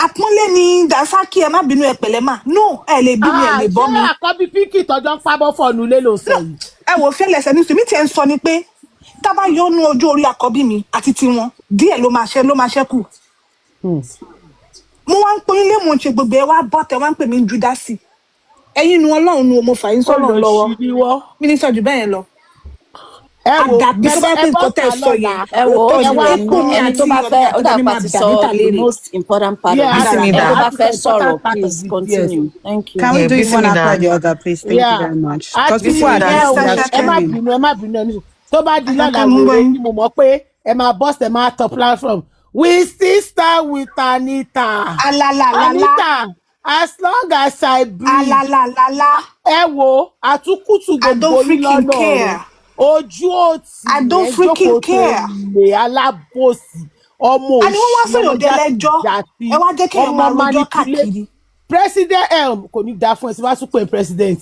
[SPEAKER 4] Àpọ́nlé ni Dansaki ẹ má bínú ẹ pẹ̀lẹ́ mà. No, ẹ lè bí mi ẹ lè bọ́ mi.
[SPEAKER 2] Ṣé àkọ́bí Pinky tọjọ́ ń pábọ́ fọ̀nù lé ló sọ yìí?
[SPEAKER 4] Ẹ wo fearless ẹni tèmi tiẹ̀ ń sọ ni pé tá bá yọ nu ojú orí àkọ́bí mi àti tiwọn díẹ̀ ló máa ṣẹ́kù. Mo wá ń pọ́n ilé mo ń ṣe gbogbo ẹ wá bọ́tẹ̀ wá ń pè mí Júdásì. Ẹ̀yin nu Ọlọ́run nu mo fà yín sọ́lọ́run lọ́wọ́. Mínísítà jù bẹ́ẹ̀ lọ.
[SPEAKER 2] Ẹ wo
[SPEAKER 4] ẹ bọ́ ta lọ́la.
[SPEAKER 3] Ẹ wo ẹni tó bá fẹ́ ó dàgbà ti sọ the most important part of this. Ẹni tó bá fẹ́ sọ̀rọ̀, please continue. Thank you.
[SPEAKER 9] Can we do it one after the other, please? Thank you very much. Because before I
[SPEAKER 2] ẹ má bínú ẹni tó bá di lọ́la wèrè ni mo mọ̀ pé ẹ máa bọ́st ẹ máa top platform. We still start with Anita. Anita, as long as I breathe. Ẹ wo àtúkùtù gbogbo yín lọ́nà rẹ̀. Ojú òtí ẹ jókòó tó lè alábòsí ọmọ òṣì ọmọ manipulate president kò ní dáa fún ẹ sí wá tún pé president.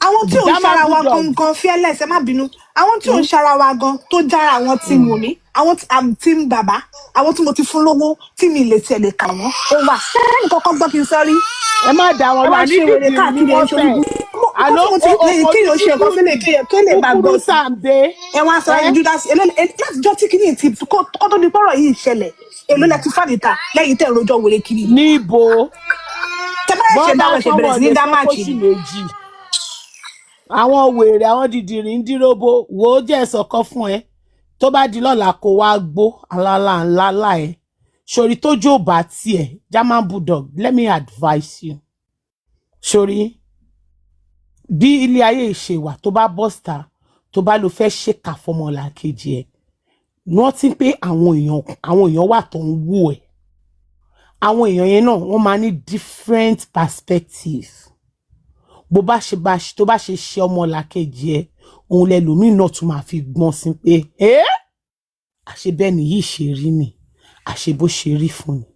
[SPEAKER 4] Àwọn tí ò ń ṣara wa gangan fearless ẹ má bínú àwọn tí ò ń ṣara wa gan tó jára àwọn tí mo ní àwọn tí ń bàbá àwọn tí mo ti fún lówó tí mi lè tiẹ̀ lè kà wọ́n ó wà sẹ́ni kankan gbọ́ kí n sọ rí.
[SPEAKER 2] Ẹ má dá wọn lọ ní ìdílé ní wọ́n fẹ́.
[SPEAKER 4] Àlọ́ kí ló ṣe nǹkan kí lè bá gbọ́ sí. Ẹ wá sọ ẹ Judas láti jọ́ tí kìíní ti kó tó di pọ́rọ̀ yìí ṣẹlẹ̀ èló lẹ ti fàdíta lẹ́yìn tẹ̀ rojọ́ wèrè kiri.
[SPEAKER 2] Níbo
[SPEAKER 4] tẹ́ bá ṣe dáwọ́ ṣe bẹ̀rẹ̀ sí ní dámáàkì.
[SPEAKER 2] Àwọn wèrè àwọn dìdìrín ń díròbó wò ó jẹ́ ẹ̀sọ̀kan fún ẹ tó bá di lọ́la kó wá gbó alálà ńlá láì sori tójú ò bá tiẹ̀ German bulldog let me advise you sori bí ilé ayé ìṣèwà tó bá bọ́sítà tó bá lọ fẹ́ ṣèkà fọmọlà kejì ẹ̀ rántí pé àwọn èèyàn wà tó ń wò ẹ̀ àwọn èèyàn yẹn náà wọ́n máa ní different perspective bó bá ṣe ṣe ọmọlà kejì ẹ̀ òun lẹ́lòmíì náà tún máa fi gbọ́n sí pé àṣẹ bẹ́ẹ̀ ni yìí ṣe rí ni àṣẹ bó ṣe rí fún ni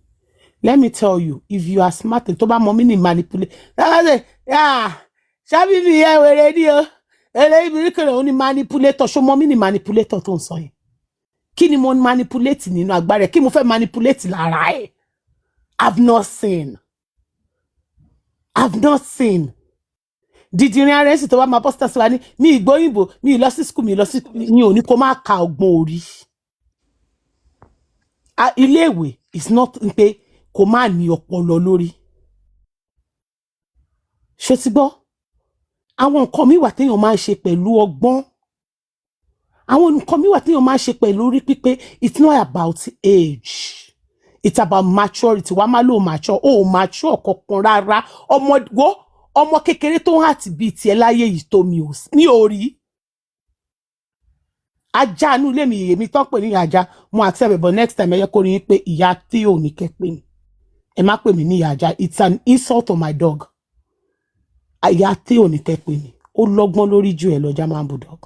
[SPEAKER 2] let me tell you if you are smart tó bá mọ mí ní manipulate ṣábí mi yẹ wèrè ní o eléyìí mi kèrè òun ní manipulator ṣó mọ mí ní manipulator tó ń sọ yẹn kí ni mo manipulate nínú agbára ẹ kí mo fẹ́ manipulate lára ẹ I've not seen dídìrín ara ẹ sì tó bá máa bọ́sítà sí wa ní mi ìgbóyìnbó mi lọ sí school mi ò ní kó má ka ọgbọ́n orí iléèwé is not pé kò má ní ọpọlọ lórí ṣé ti gbọ́ àwọn nǹkan mi wà téèyàn máa ń ṣe pẹ̀lú ọgbọ́n àwọn nǹkan mi wà téèyàn máa ń ṣe pẹ̀lú orí pípé it's not about age it's about maturity wàá má lò mature mature kankan rárá ọmọ kékeré tó ń hàtì bíi tiẹ̀ láyé yìí tó mi ò rí ajá inú ilé mi èmi tán pè ní ajá mo àti ẹ̀bẹ̀ but next time ẹ yẹ kó rí i pé ìyá tí ò ní kẹ́ pè mí ẹ má pè mí ní ìyá ajá it's an insult on my dog ìyá tí ò ní kẹ́ pè mí ó lọ́gbọ́n lórí ju ẹ̀ lọ German bulldog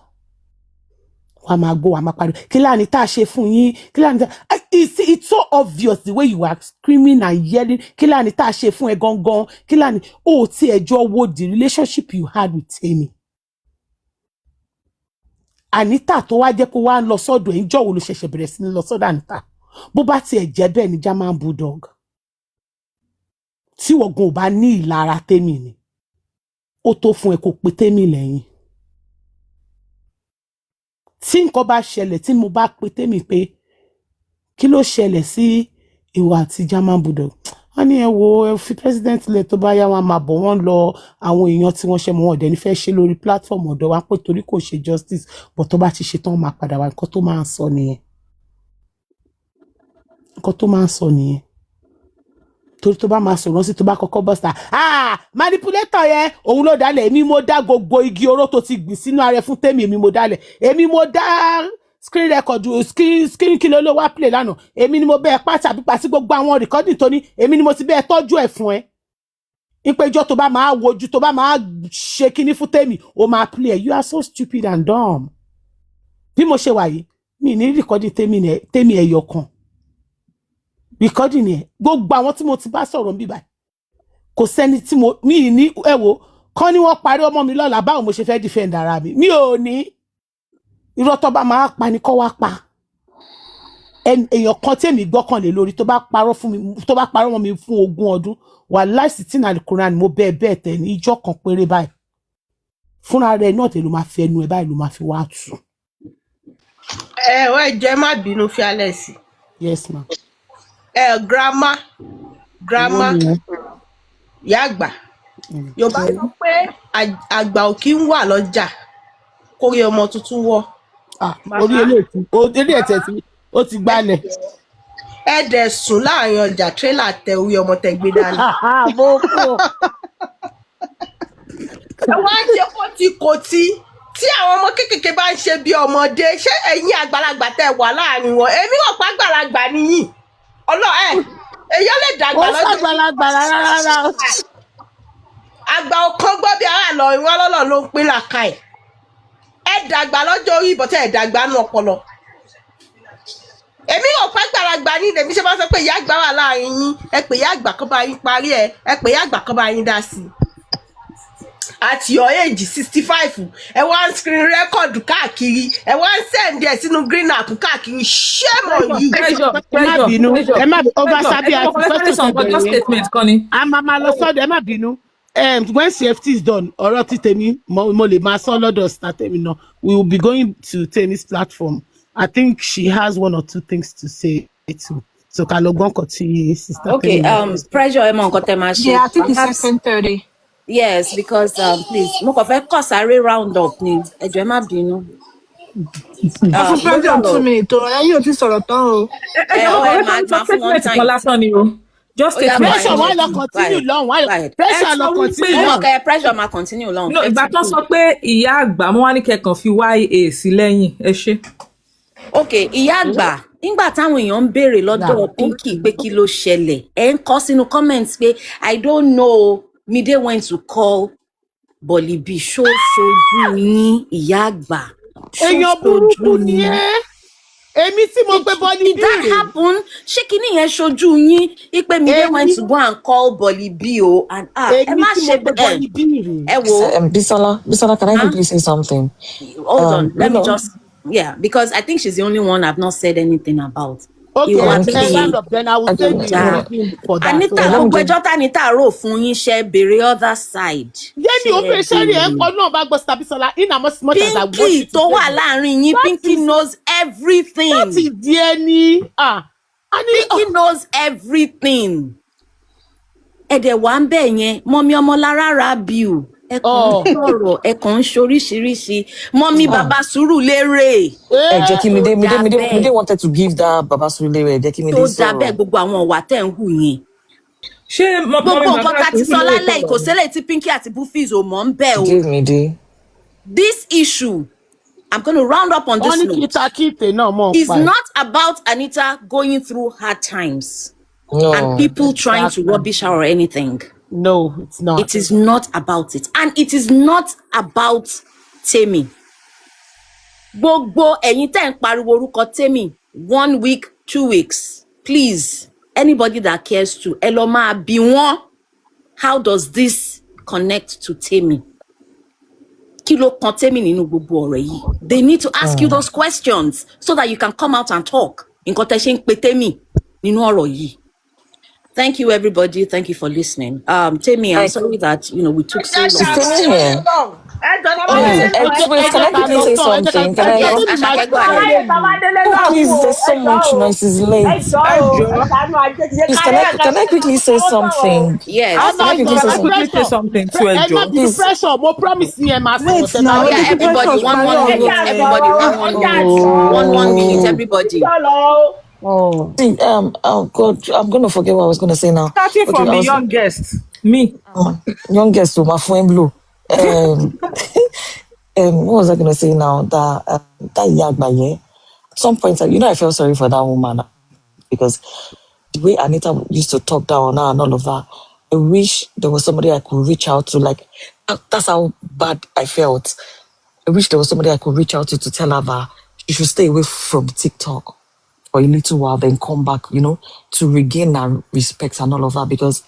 [SPEAKER 2] wàá máa gbó wàá máa pariwo kí láàní tá a ṣe fún yín kí láàní tá it's so obvious the way you are screaming and yelling kí láàní tá a ṣe fún ẹ gangan kí láàní ó tí ẹjọ́ wo the relationship you had with Amy. Anita tó wá jẹ́ kó wá lọ sọ́dọ̀ ẹ̀ ń jọ̀wọ́ ló ṣẹ̀ṣẹ̀ bẹ̀rẹ̀ sí ní lọ sọ́dọ̀ Anita bó bá tiẹ̀ jẹ́ bẹ́ẹ̀ ni German bulldog tí wọ̀gùn ò bá ní ìlara tèmi ni ó tó fún ẹ kó pe Tèmi lẹ́yìn. Tí nǹkan bá ṣẹlẹ̀ tí mo bá pe Tèmi pé kí ló ṣẹlẹ̀ sí ìwà àti German Bulldog, wọ́n ní ẹ wo ẹ fi president lẹ̀ tó bá yá wọn máa bọ̀ wọ́n lọ àwọn èèyàn tí wọ́n ṣe mọ́ wọn dẹ̀ ní fẹ́ ṣe lórí platform ọ̀dọ̀ wa pé torí kò ṣe justice but tó bá ti ṣe tán máa padà wá nǹkan tó máa ń sọ nìyẹn. Nǹkan tó máa ń sọ nìyẹn. Torí tó bá máa sọ̀rọ̀ sí tó bá kọ́kọ́ bọ́sà manipulator yẹn òun ló dálẹ̀ èmi mo dá gbogbo igi oró tó ti gbìn sínú ààrẹ fún Tèmi èmi mo dálẹ̀ èmi mo dá screen record screen kí ló ló wá play lánàá èmi ni mo bẹ́ẹ̀ pàṣẹ àbí pàṣẹ gbogbo àwọn recording tó ní èmi ni mo ti bẹ́ẹ̀ tọ́jú ẹ̀ fún ẹ. Ìpéjọ tó bá máa wojú tó bá máa ṣe kíní fún Tèmi ó máa play ẹ. You are so stupid and dumb. Bí mo ṣe wà yìí mi ní recording Tèmi ẹyọ kan. Recording yẹn gbogbo àwọn tí mo ti bá sọ̀rọ̀ bí báyìí kò sẹ́ni tí mi ní ẹ wo kán ní wọ́n parí ọmọ mi lọ́la báwo mo ṣe fẹ́ defend ara mi mi ò ní irọ́ tó bá máa pa ni kọ́ wá pa èèyàn kan tí èmi gbọ́kànlé lórí tó bá parọ́ fún mi tó bá parọ́ mọ́ mi fún 20 ọdún wàláhì sitting al-Quran mo bẹ́ẹ̀ tẹ̀ ní ìjọ́ kan péré báyìí fúnra rẹ̀ náà tẹ̀ ló máa fi ẹnu ẹ̀ báyìí ló máa fi wá tù.
[SPEAKER 1] Ẹ jẹ́ má bínú fi alẹ́ sí.
[SPEAKER 2] Yes ma.
[SPEAKER 1] Grandma ìyá àgbà Yorùbá sọ pé àgbà ò kí ń wà lọ́jà kórí ọmọ tuntun wọ̀.
[SPEAKER 2] Orí ilé ẹ̀tẹ̀ tí ó ti gbálẹ̀.
[SPEAKER 1] Ẹ dẹ̀ sùn láàrin ọjà tírélà tẹ orí ọmọ tẹ gbé dání. Ẹ wá ń ṣe kòtìkòtì tí àwọn ọmọ kéékèèké bá ń ṣe bí ọmọdé ṣé ẹ̀yin àgbàlagbà tẹ wà láàrin wọn èmi ò pa àgbàlagbà nìyí èyàn lè dàgbà lọ́jọ́
[SPEAKER 2] àgbàlagbà rárá.
[SPEAKER 1] Àgbà ọkàn gbọ́ bí ara lọ ìwọ́n lọ́lọ́ ló ń pín làkà ẹ̀. Ẹ dàgbà lọ́jọ́ orí ìbọ̀tẹ́ ẹ̀ dàgbà nù ọpọlọ. Èmi ò pa àgbàlagbà ní èmi ṣe máa sọ pé ìyá àgbà wà láàrin yín ẹ pè ìyá àgbà kan bá yín parí ẹ pè ìyá àgbà kan bá yín dá sí i. At your age 65 ẹ wá ń screen record káàkiri ẹ wá ń send ẹ sínú green app káàkiri shame on you.
[SPEAKER 2] ẹ má bínú over sabi àti statement kan ni a máa lọ sọ́dọ̀ ẹ má bínú when CFT is done ọ̀rọ̀ tí Tèmi mo lè máa sọ lọ́dọ̀ star Tèmi náà we will be going to Tèmi's platform. I think she has 1 or 2 things to say too. So ká lọ gbọ́n kan tí sister
[SPEAKER 3] Okay, pressure ẹ mọ nǹkan tẹ́ máa ṣe.
[SPEAKER 4] Yeah, I think it's 7:30.
[SPEAKER 3] Yes, because please, mo kàn fẹ́ kọ́ sáré round up ni ẹ jọ̀ọ́ ẹ má bínú.
[SPEAKER 4] Fún president 2 minutes o, ẹ̀yin ò ti sọ̀rọ̀ tán o.
[SPEAKER 3] Máa fún one time.
[SPEAKER 8] Just
[SPEAKER 2] pressure why not continue long? Why pressure not continue long?
[SPEAKER 3] Okay, pressure ma continue long.
[SPEAKER 8] No, ìgbà tó sọ pé ìyá àgbà mo wá ní kẹ́kàn fi YA sí lẹ́yìn ẹ ṣé.
[SPEAKER 3] Okay, ìyá àgbà nígbà táwọn èèyàn ń béèrè lọ́dọ̀ Pinky pé kí ló ṣẹlẹ̀ ẹ ń kọ sínú comments pé I don't know Mide went to call Bolibi ṣojú yín ìyá àgbà.
[SPEAKER 2] Èèyàn burúkú ni ẹ́. Èmi tí mo gbé Bolibi.
[SPEAKER 3] Did that happen? Ṣé kíní yẹn ṣojú yín ipe Mide went to go and call Bolibi o and ẹ má ṣe bẹ́ẹ̀. Ẹ wo.
[SPEAKER 5] Bisola, can I quickly say something?
[SPEAKER 3] Hold on, let me just because I think she's the only one I've not said anything about.
[SPEAKER 2] Okay, then I will say for that.
[SPEAKER 3] Anita, gbogbo ẹjọ́ t'Anita rò fún yín ṣe béèrè other side.
[SPEAKER 2] Yẹ́nì ó fẹ́ ṣẹ́rí ẹ̀ kọ́ náà bá gbọ́ Bisola in as much as I want you to.
[SPEAKER 3] Pinky tó wà láàrin yín, Pinky knows everything.
[SPEAKER 2] Láti di ẹni.
[SPEAKER 3] Pinky knows everything. Ẹ̀dẹ̀ wà ń bẹ̀ yẹn, mọ́mí Ọmọlára Rabiu. Ẹ̀kan sọ̀rọ̀, ẹ̀kan ṣoríṣiríṣi. Mọ́mí Baba Surulere.
[SPEAKER 5] Jẹ́ kí Mide wanted to give that Baba Surulere. Jẹ́ kí Mide sọ̀rọ̀.
[SPEAKER 3] Tó dábẹ́ gbogbo àwọn ọ̀wà tẹ̀ ń hù yẹn.
[SPEAKER 8] Ṣé
[SPEAKER 3] gbogbo nǹkan tá ti sọ lálẹ́ ìkòsílẹ̀ tí Pinky àti Bufis ò mọ̀ ń bẹ̀ o.
[SPEAKER 5] Give Mide.
[SPEAKER 3] This issue, I'm going to round up on this note. It's not about Anita going through hard times and people trying to rubbish her or anything.
[SPEAKER 2] No, it's not.
[SPEAKER 3] It is not about it. And it is not about Temi. Gbogbo ẹ̀yin tẹ́ ń pariwo orúkọ Temi 1 week, 2 weeks. Please, anybody that cares to, ẹ lọ máa bi wọ́n. How does this connect to Temi? Kí ló kan Temi nínú gbogbo ọ̀rọ̀ yìí? They need to ask you those questions so that you can come out and talk. Nǹkan tẹ́ ṣe ń pe Temi nínú ọ̀rọ̀ yìí. Thank you, everybody. Thank you for listening. Tammy, I'm sorry that we took so
[SPEAKER 5] Is
[SPEAKER 3] long.
[SPEAKER 5] Timmy here? Please, wait, can I quickly say something? Can I?
[SPEAKER 3] Yes, Ashake, go ahead.
[SPEAKER 5] Oh, please, there's so much noise. It's late. Please, can I quickly say something?
[SPEAKER 3] Yes.
[SPEAKER 5] Can I quickly say
[SPEAKER 8] Can I
[SPEAKER 5] something?
[SPEAKER 8] quickly say something to
[SPEAKER 2] ẹ má
[SPEAKER 8] Ejo?
[SPEAKER 2] bínú
[SPEAKER 5] Please.
[SPEAKER 2] pressure mo promise yín ẹ máa sọ̀rọ̀
[SPEAKER 4] Wait
[SPEAKER 2] tẹ bá
[SPEAKER 4] now,
[SPEAKER 3] Oh
[SPEAKER 2] dé.
[SPEAKER 3] yeah,
[SPEAKER 4] Titi
[SPEAKER 3] everybody,
[SPEAKER 4] Precious
[SPEAKER 3] one
[SPEAKER 4] Payo.
[SPEAKER 3] minute. Everybody, one minute. One minute,
[SPEAKER 5] Oh,
[SPEAKER 3] everybody.
[SPEAKER 5] see, oh God, I'm gonna forget what I was gonna say now.
[SPEAKER 8] Starting
[SPEAKER 5] Okay,
[SPEAKER 8] from
[SPEAKER 5] I
[SPEAKER 8] the
[SPEAKER 5] was
[SPEAKER 8] youngest, me.
[SPEAKER 5] youngest to my friend Blue. What was I gonna say now? That Yagba, yeah. At some point, I felt sorry for that woman because the way Anita used to talk down on her and all of that. I wish there was somebody I could reach out to. Like that's how bad I felt. I wish there was somebody I could reach out to tell her that she should stay away from TikTok for a little while, then come back, to regain her respect and all of that because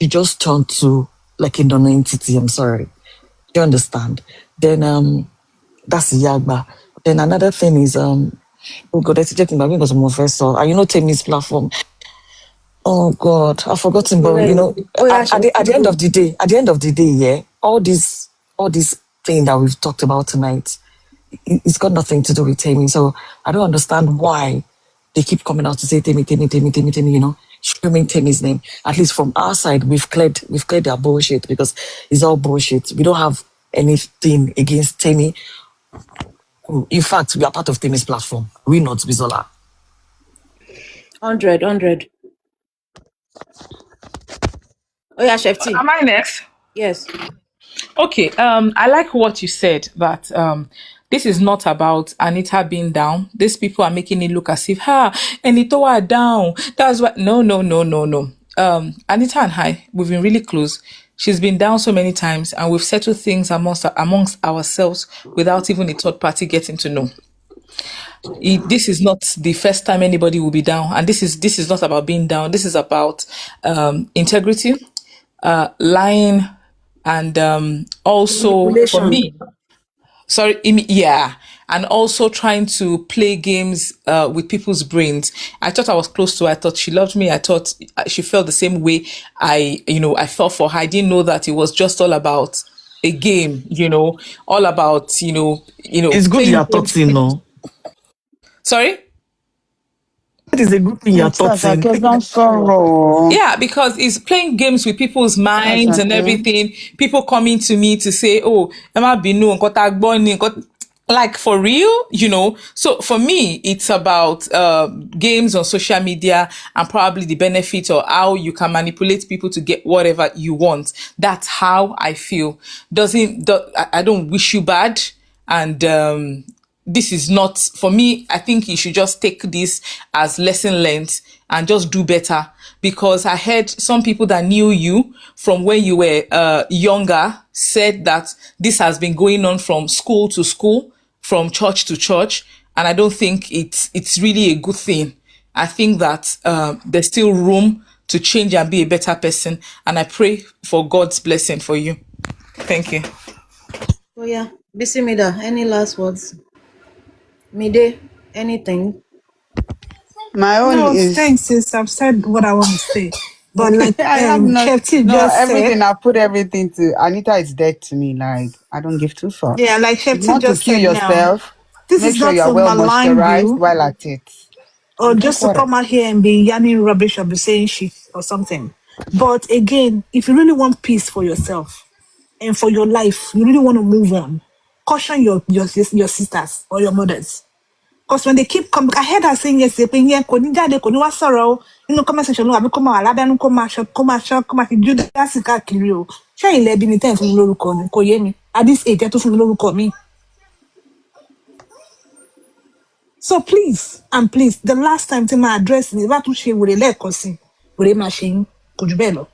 [SPEAKER 5] she just turned to like a non-entity. I'm sorry. Do you understand? Then that's Yagba. Then another thing is oh God, that's checking my because I'm professor. And Temi's platform. Oh God, I've forgotten, but
[SPEAKER 3] Oh yeah,
[SPEAKER 5] at the end of the day, yeah, all this thing that we've talked about tonight, it's got nothing to do with Tammy. So I don't understand why they keep coming out to say Tammy, Tammy, Tammy, Tammy, Tammy, screaming Tammy's name. At least from our side, we've cleared their bullshit because it's all bullshit. We don't have anything against Tammy. In fact, we are part of Tammy's platform. We not Bizola.
[SPEAKER 3] 100. Oh yeah, Chef T.
[SPEAKER 8] Am I next?
[SPEAKER 3] Yes.
[SPEAKER 8] Okay, I like what you said that this is not about Anita being down. These people are making it look as if Anita are down. That's what no. Anita and I, we've been really close. She's been down so many times and we've settled things amongst ourselves without even a third party getting to know. This is not the first time anybody will be down, and this is not about being down. This is about integrity, lying, and also for
[SPEAKER 3] Manipulation.
[SPEAKER 8] me, yeah, and also trying to play games with people's brains. I thought I was close to her. I thought she loved me. I thought she felt the same way I felt for her. I didn't know that it was just all about a game, all about
[SPEAKER 5] It's good you
[SPEAKER 8] playing
[SPEAKER 5] are
[SPEAKER 8] games.
[SPEAKER 5] talking, no?
[SPEAKER 8] Sorry.
[SPEAKER 5] That is a good thing you are talking.
[SPEAKER 9] Don't sorrow.
[SPEAKER 8] Yeah, because it's playing games with people's minds and everything. People coming to me to say, "Oh, Emma Binu, nǹkan tá gbọ́ ni, like for real, So for me, it's about games on social media and probably the benefit or how you can manipulate people to get whatever you want. That's how I feel. I don't wish you bad, and this is not for me. I think you should just take this as lesson learned and just do better, because I heard some people that knew you from when you were younger said that this has been going on from school to school, from church to church, and I don't think it's really a good thing. I think that there's still room to change and be a better person, and I pray for God's blessing for you. Thank you.
[SPEAKER 3] Oh yeah, Bisimida. Any last words? Mide. Anything?
[SPEAKER 9] My own
[SPEAKER 4] No,
[SPEAKER 9] is
[SPEAKER 4] thanks, sis. I've said what I want to say. But
[SPEAKER 3] Okay.
[SPEAKER 4] like
[SPEAKER 9] I have no
[SPEAKER 4] Chef T
[SPEAKER 9] no
[SPEAKER 4] just said,
[SPEAKER 9] everything. I put everything to Anita is dead to me. Like I don't give two
[SPEAKER 4] yeah,
[SPEAKER 9] fucks.
[SPEAKER 4] like
[SPEAKER 9] If
[SPEAKER 4] Chef
[SPEAKER 9] you
[SPEAKER 4] T
[SPEAKER 9] want to
[SPEAKER 4] just
[SPEAKER 9] kill
[SPEAKER 4] said now,
[SPEAKER 9] yourself,
[SPEAKER 4] this
[SPEAKER 9] make
[SPEAKER 4] is
[SPEAKER 9] sure
[SPEAKER 4] not
[SPEAKER 9] you are
[SPEAKER 4] to
[SPEAKER 9] well
[SPEAKER 4] malign
[SPEAKER 9] moisturized
[SPEAKER 4] you
[SPEAKER 9] while at it.
[SPEAKER 4] or
[SPEAKER 9] And drink
[SPEAKER 4] just to
[SPEAKER 9] water.
[SPEAKER 4] come out here and be yanning rubbish or be saying shit or something. But again, if you really want peace for yourself and for your life, you really want to move on, caution your sisters or your mothers. Because when they keep coming, I heard her saying yesterday, pé yẹn kò ní jáde, kò ní wá sọ̀rọ̀ o, nínú comment section ló wà, àbí kó máa wà lábẹ́nú, kó máa fi Júdásì káàkiri o. Ṣé ilẹ̀ ẹbí ni tẹ́ ẹ̀ fún mi lórúkọ ni? Kò yé mi. At this age, ẹ tó fún mi lórúkọ mi. So please, and please, the last time tí máa address ni, bá tún ṣe wèrè lẹ́ẹ̀kan sí, wèrè máa ṣe yín, kò jù bẹ́ẹ̀ lọ.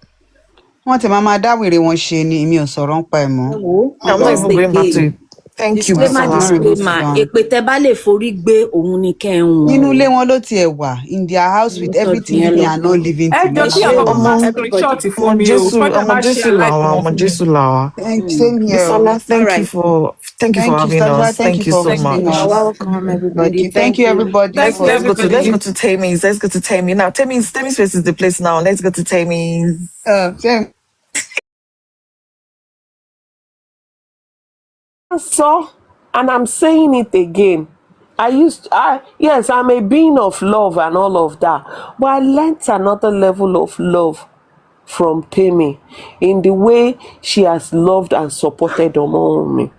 [SPEAKER 9] Wọ́n ti máa dá wèrè wọn ṣe ni èmi ò sọ̀rọ̀ ń pa ẹ̀ mọ́.
[SPEAKER 3] Hello.
[SPEAKER 5] I'm not
[SPEAKER 3] Once
[SPEAKER 5] even going back to
[SPEAKER 3] again.
[SPEAKER 5] it. Thank you,
[SPEAKER 3] disclaimer
[SPEAKER 5] Bisola.
[SPEAKER 3] èpè tẹ́ bá lè forí gbé òun ni kẹ́ ń wọ̀n.
[SPEAKER 9] Nínú ilé wọn ló tiẹ̀ wà in their house with everything if they are not living
[SPEAKER 8] ẹ jọ tí
[SPEAKER 9] together.
[SPEAKER 8] àwọn bá screenshot fún mi o kọjá bá ṣe aláìkú wọn fún mi.
[SPEAKER 9] Same here.
[SPEAKER 5] Bisola, thank
[SPEAKER 3] Alright.
[SPEAKER 5] you for having
[SPEAKER 9] Sister Bisola,
[SPEAKER 5] us.
[SPEAKER 9] thank you
[SPEAKER 5] Thank you
[SPEAKER 9] for
[SPEAKER 5] so
[SPEAKER 9] hosting
[SPEAKER 5] much.
[SPEAKER 3] You're
[SPEAKER 9] us.
[SPEAKER 3] welcome, everybody.
[SPEAKER 9] Thank you everybody.
[SPEAKER 8] Thank you,
[SPEAKER 5] Let's go to
[SPEAKER 8] everybody.
[SPEAKER 5] Tammy's. Let's go to Tammy now. Tammy's place is the place now. Let's go to Tammy's.
[SPEAKER 9] Same.
[SPEAKER 1] So, and I'm saying it again. Yes, I'm a being of love and all of that, but I learnt another level of love from Temi in the way she has loved and supported Omomi.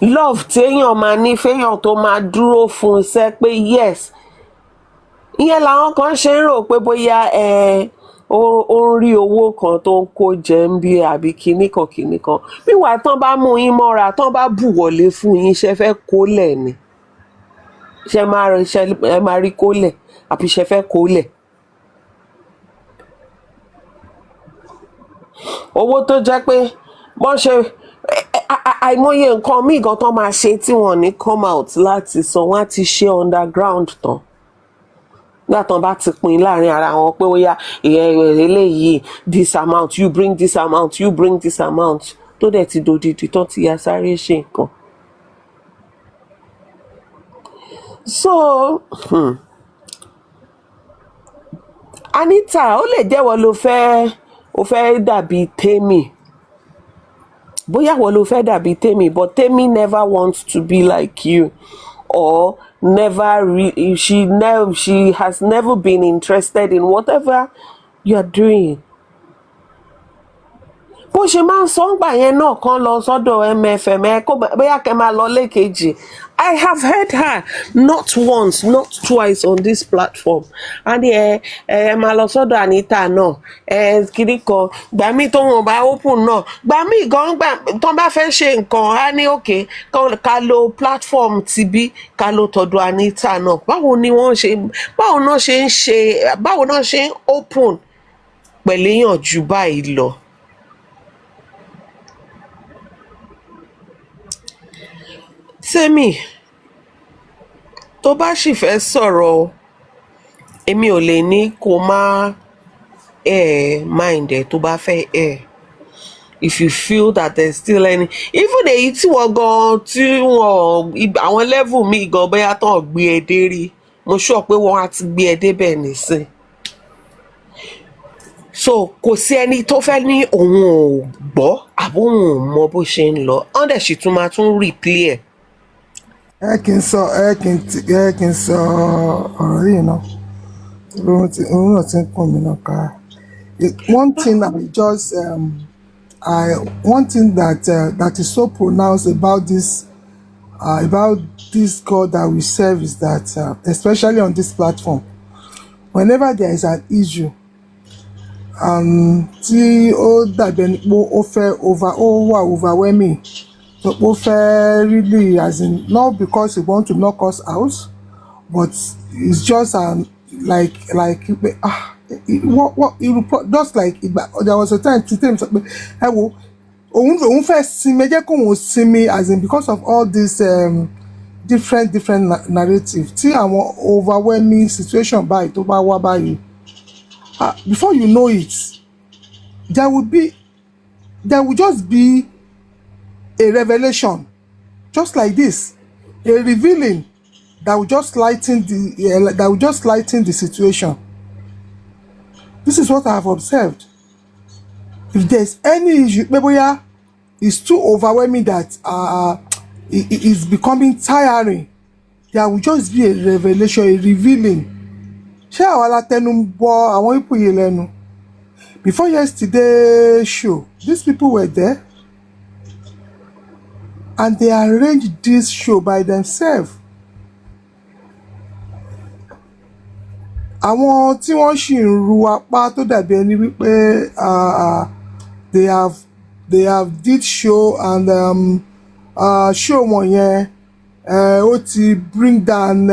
[SPEAKER 1] Love téèyàn máa ní féèyàn tó máa dúró fún un ṣe pé yes, ìyẹn làwọn kan ṣe ń rò pé bóyá ó ń rí owó kan tó ń kó jẹ ń bí àbí kinní kan bíwà tán bá mú yín mọ́ra tán bá bù wọlé fún yín ṣe fẹ́ kólẹ̀ ni ṣe máa rí kólẹ̀ àbí ṣe fẹ́ kólẹ̀. Owó tó jẹ́ pé wọ́n ṣe àìmọye nǹkan míì gan tán máa ṣe tí wọ́n ní come out láti sọ wọ́n á ti ṣe underground tán nígbà tán bá ti pín láàrin ara wọn pé ó yá eléyìí this amount you bring this amount you bring this amount tó dẹ̀ ti dòdìdì tán ti ya sáré ṣe nǹkan. So Anita ó lè jẹ́wọ́ ó fẹ́ dàbí Temi bóyá wọ́n ló fẹ́ dàbí Temi but Temi never wants to be like you or she has never been interested in whatever you are doing. Bó ṣe máa ń sọ ń gbà yẹn náà kan lọ sọ́dọ̀ MFM kó bóyá kẹ́ máa lọ lẹ́ẹ̀kejì. I have heard her not once not twice on this platform and ẹ máa lọ sọ́dọ̀ Anita náà kiri kan gbà mí tó wọn bá open náà gbà mí gan tó bá fẹ́ ṣe nǹkan á ní òkè ká lo platform tibí ká lo tọ̀dọ̀ Anita náà báwo náà ṣe ń open pẹ̀léyàn jù báyìí lọ. Temi tó bá sì fẹ́ sọ̀rọ̀ èmi ò lè ní kó má mind ẹ̀ tó bá fẹ́ if you feel that there's still any even èyí tí wọ́n gan tí wọ́n àwọn level míì gan bóyá tán gbé ẹ dé rí mo sure pé wọ́n á ti gbé ẹ débẹ̀ nísìn so kò sí ẹni tó fẹ́ ní òun ò gbọ́ àbó òun ò mọ bó ṣe ń lọ ọ́n dẹ̀ sì tún máa tún replay ẹ̀.
[SPEAKER 10] ẹ kì í sọ ọ̀rọ̀ yìí náà òun náà ti ń kún mi náà ká. One thing one thing that is so pronounced about this God that we serve is that especially on this platform, whenever there is an issue tí ó dàbí ẹni pé ó wà overwhelming. So really, as in, not because he want to knock us out, but it's just like just like there was a time to tell him, as in because of all this different narrative. See our overwhelming situation by to by before you know it, there will just be a revelation, just like this, a revealing that will just lighten the situation. This is what I have observed. If there's any issue, maybe it's too overwhelming that it is becoming tiring, there will just be a revelation, a revealing. Before yesterday's show, these people were there. And they arranged this show by themselves. Àwọn tí wọ́n ṣì ń ru apá tó dàbí ẹni wípé they have did show and show wọn yẹn ó ti bring down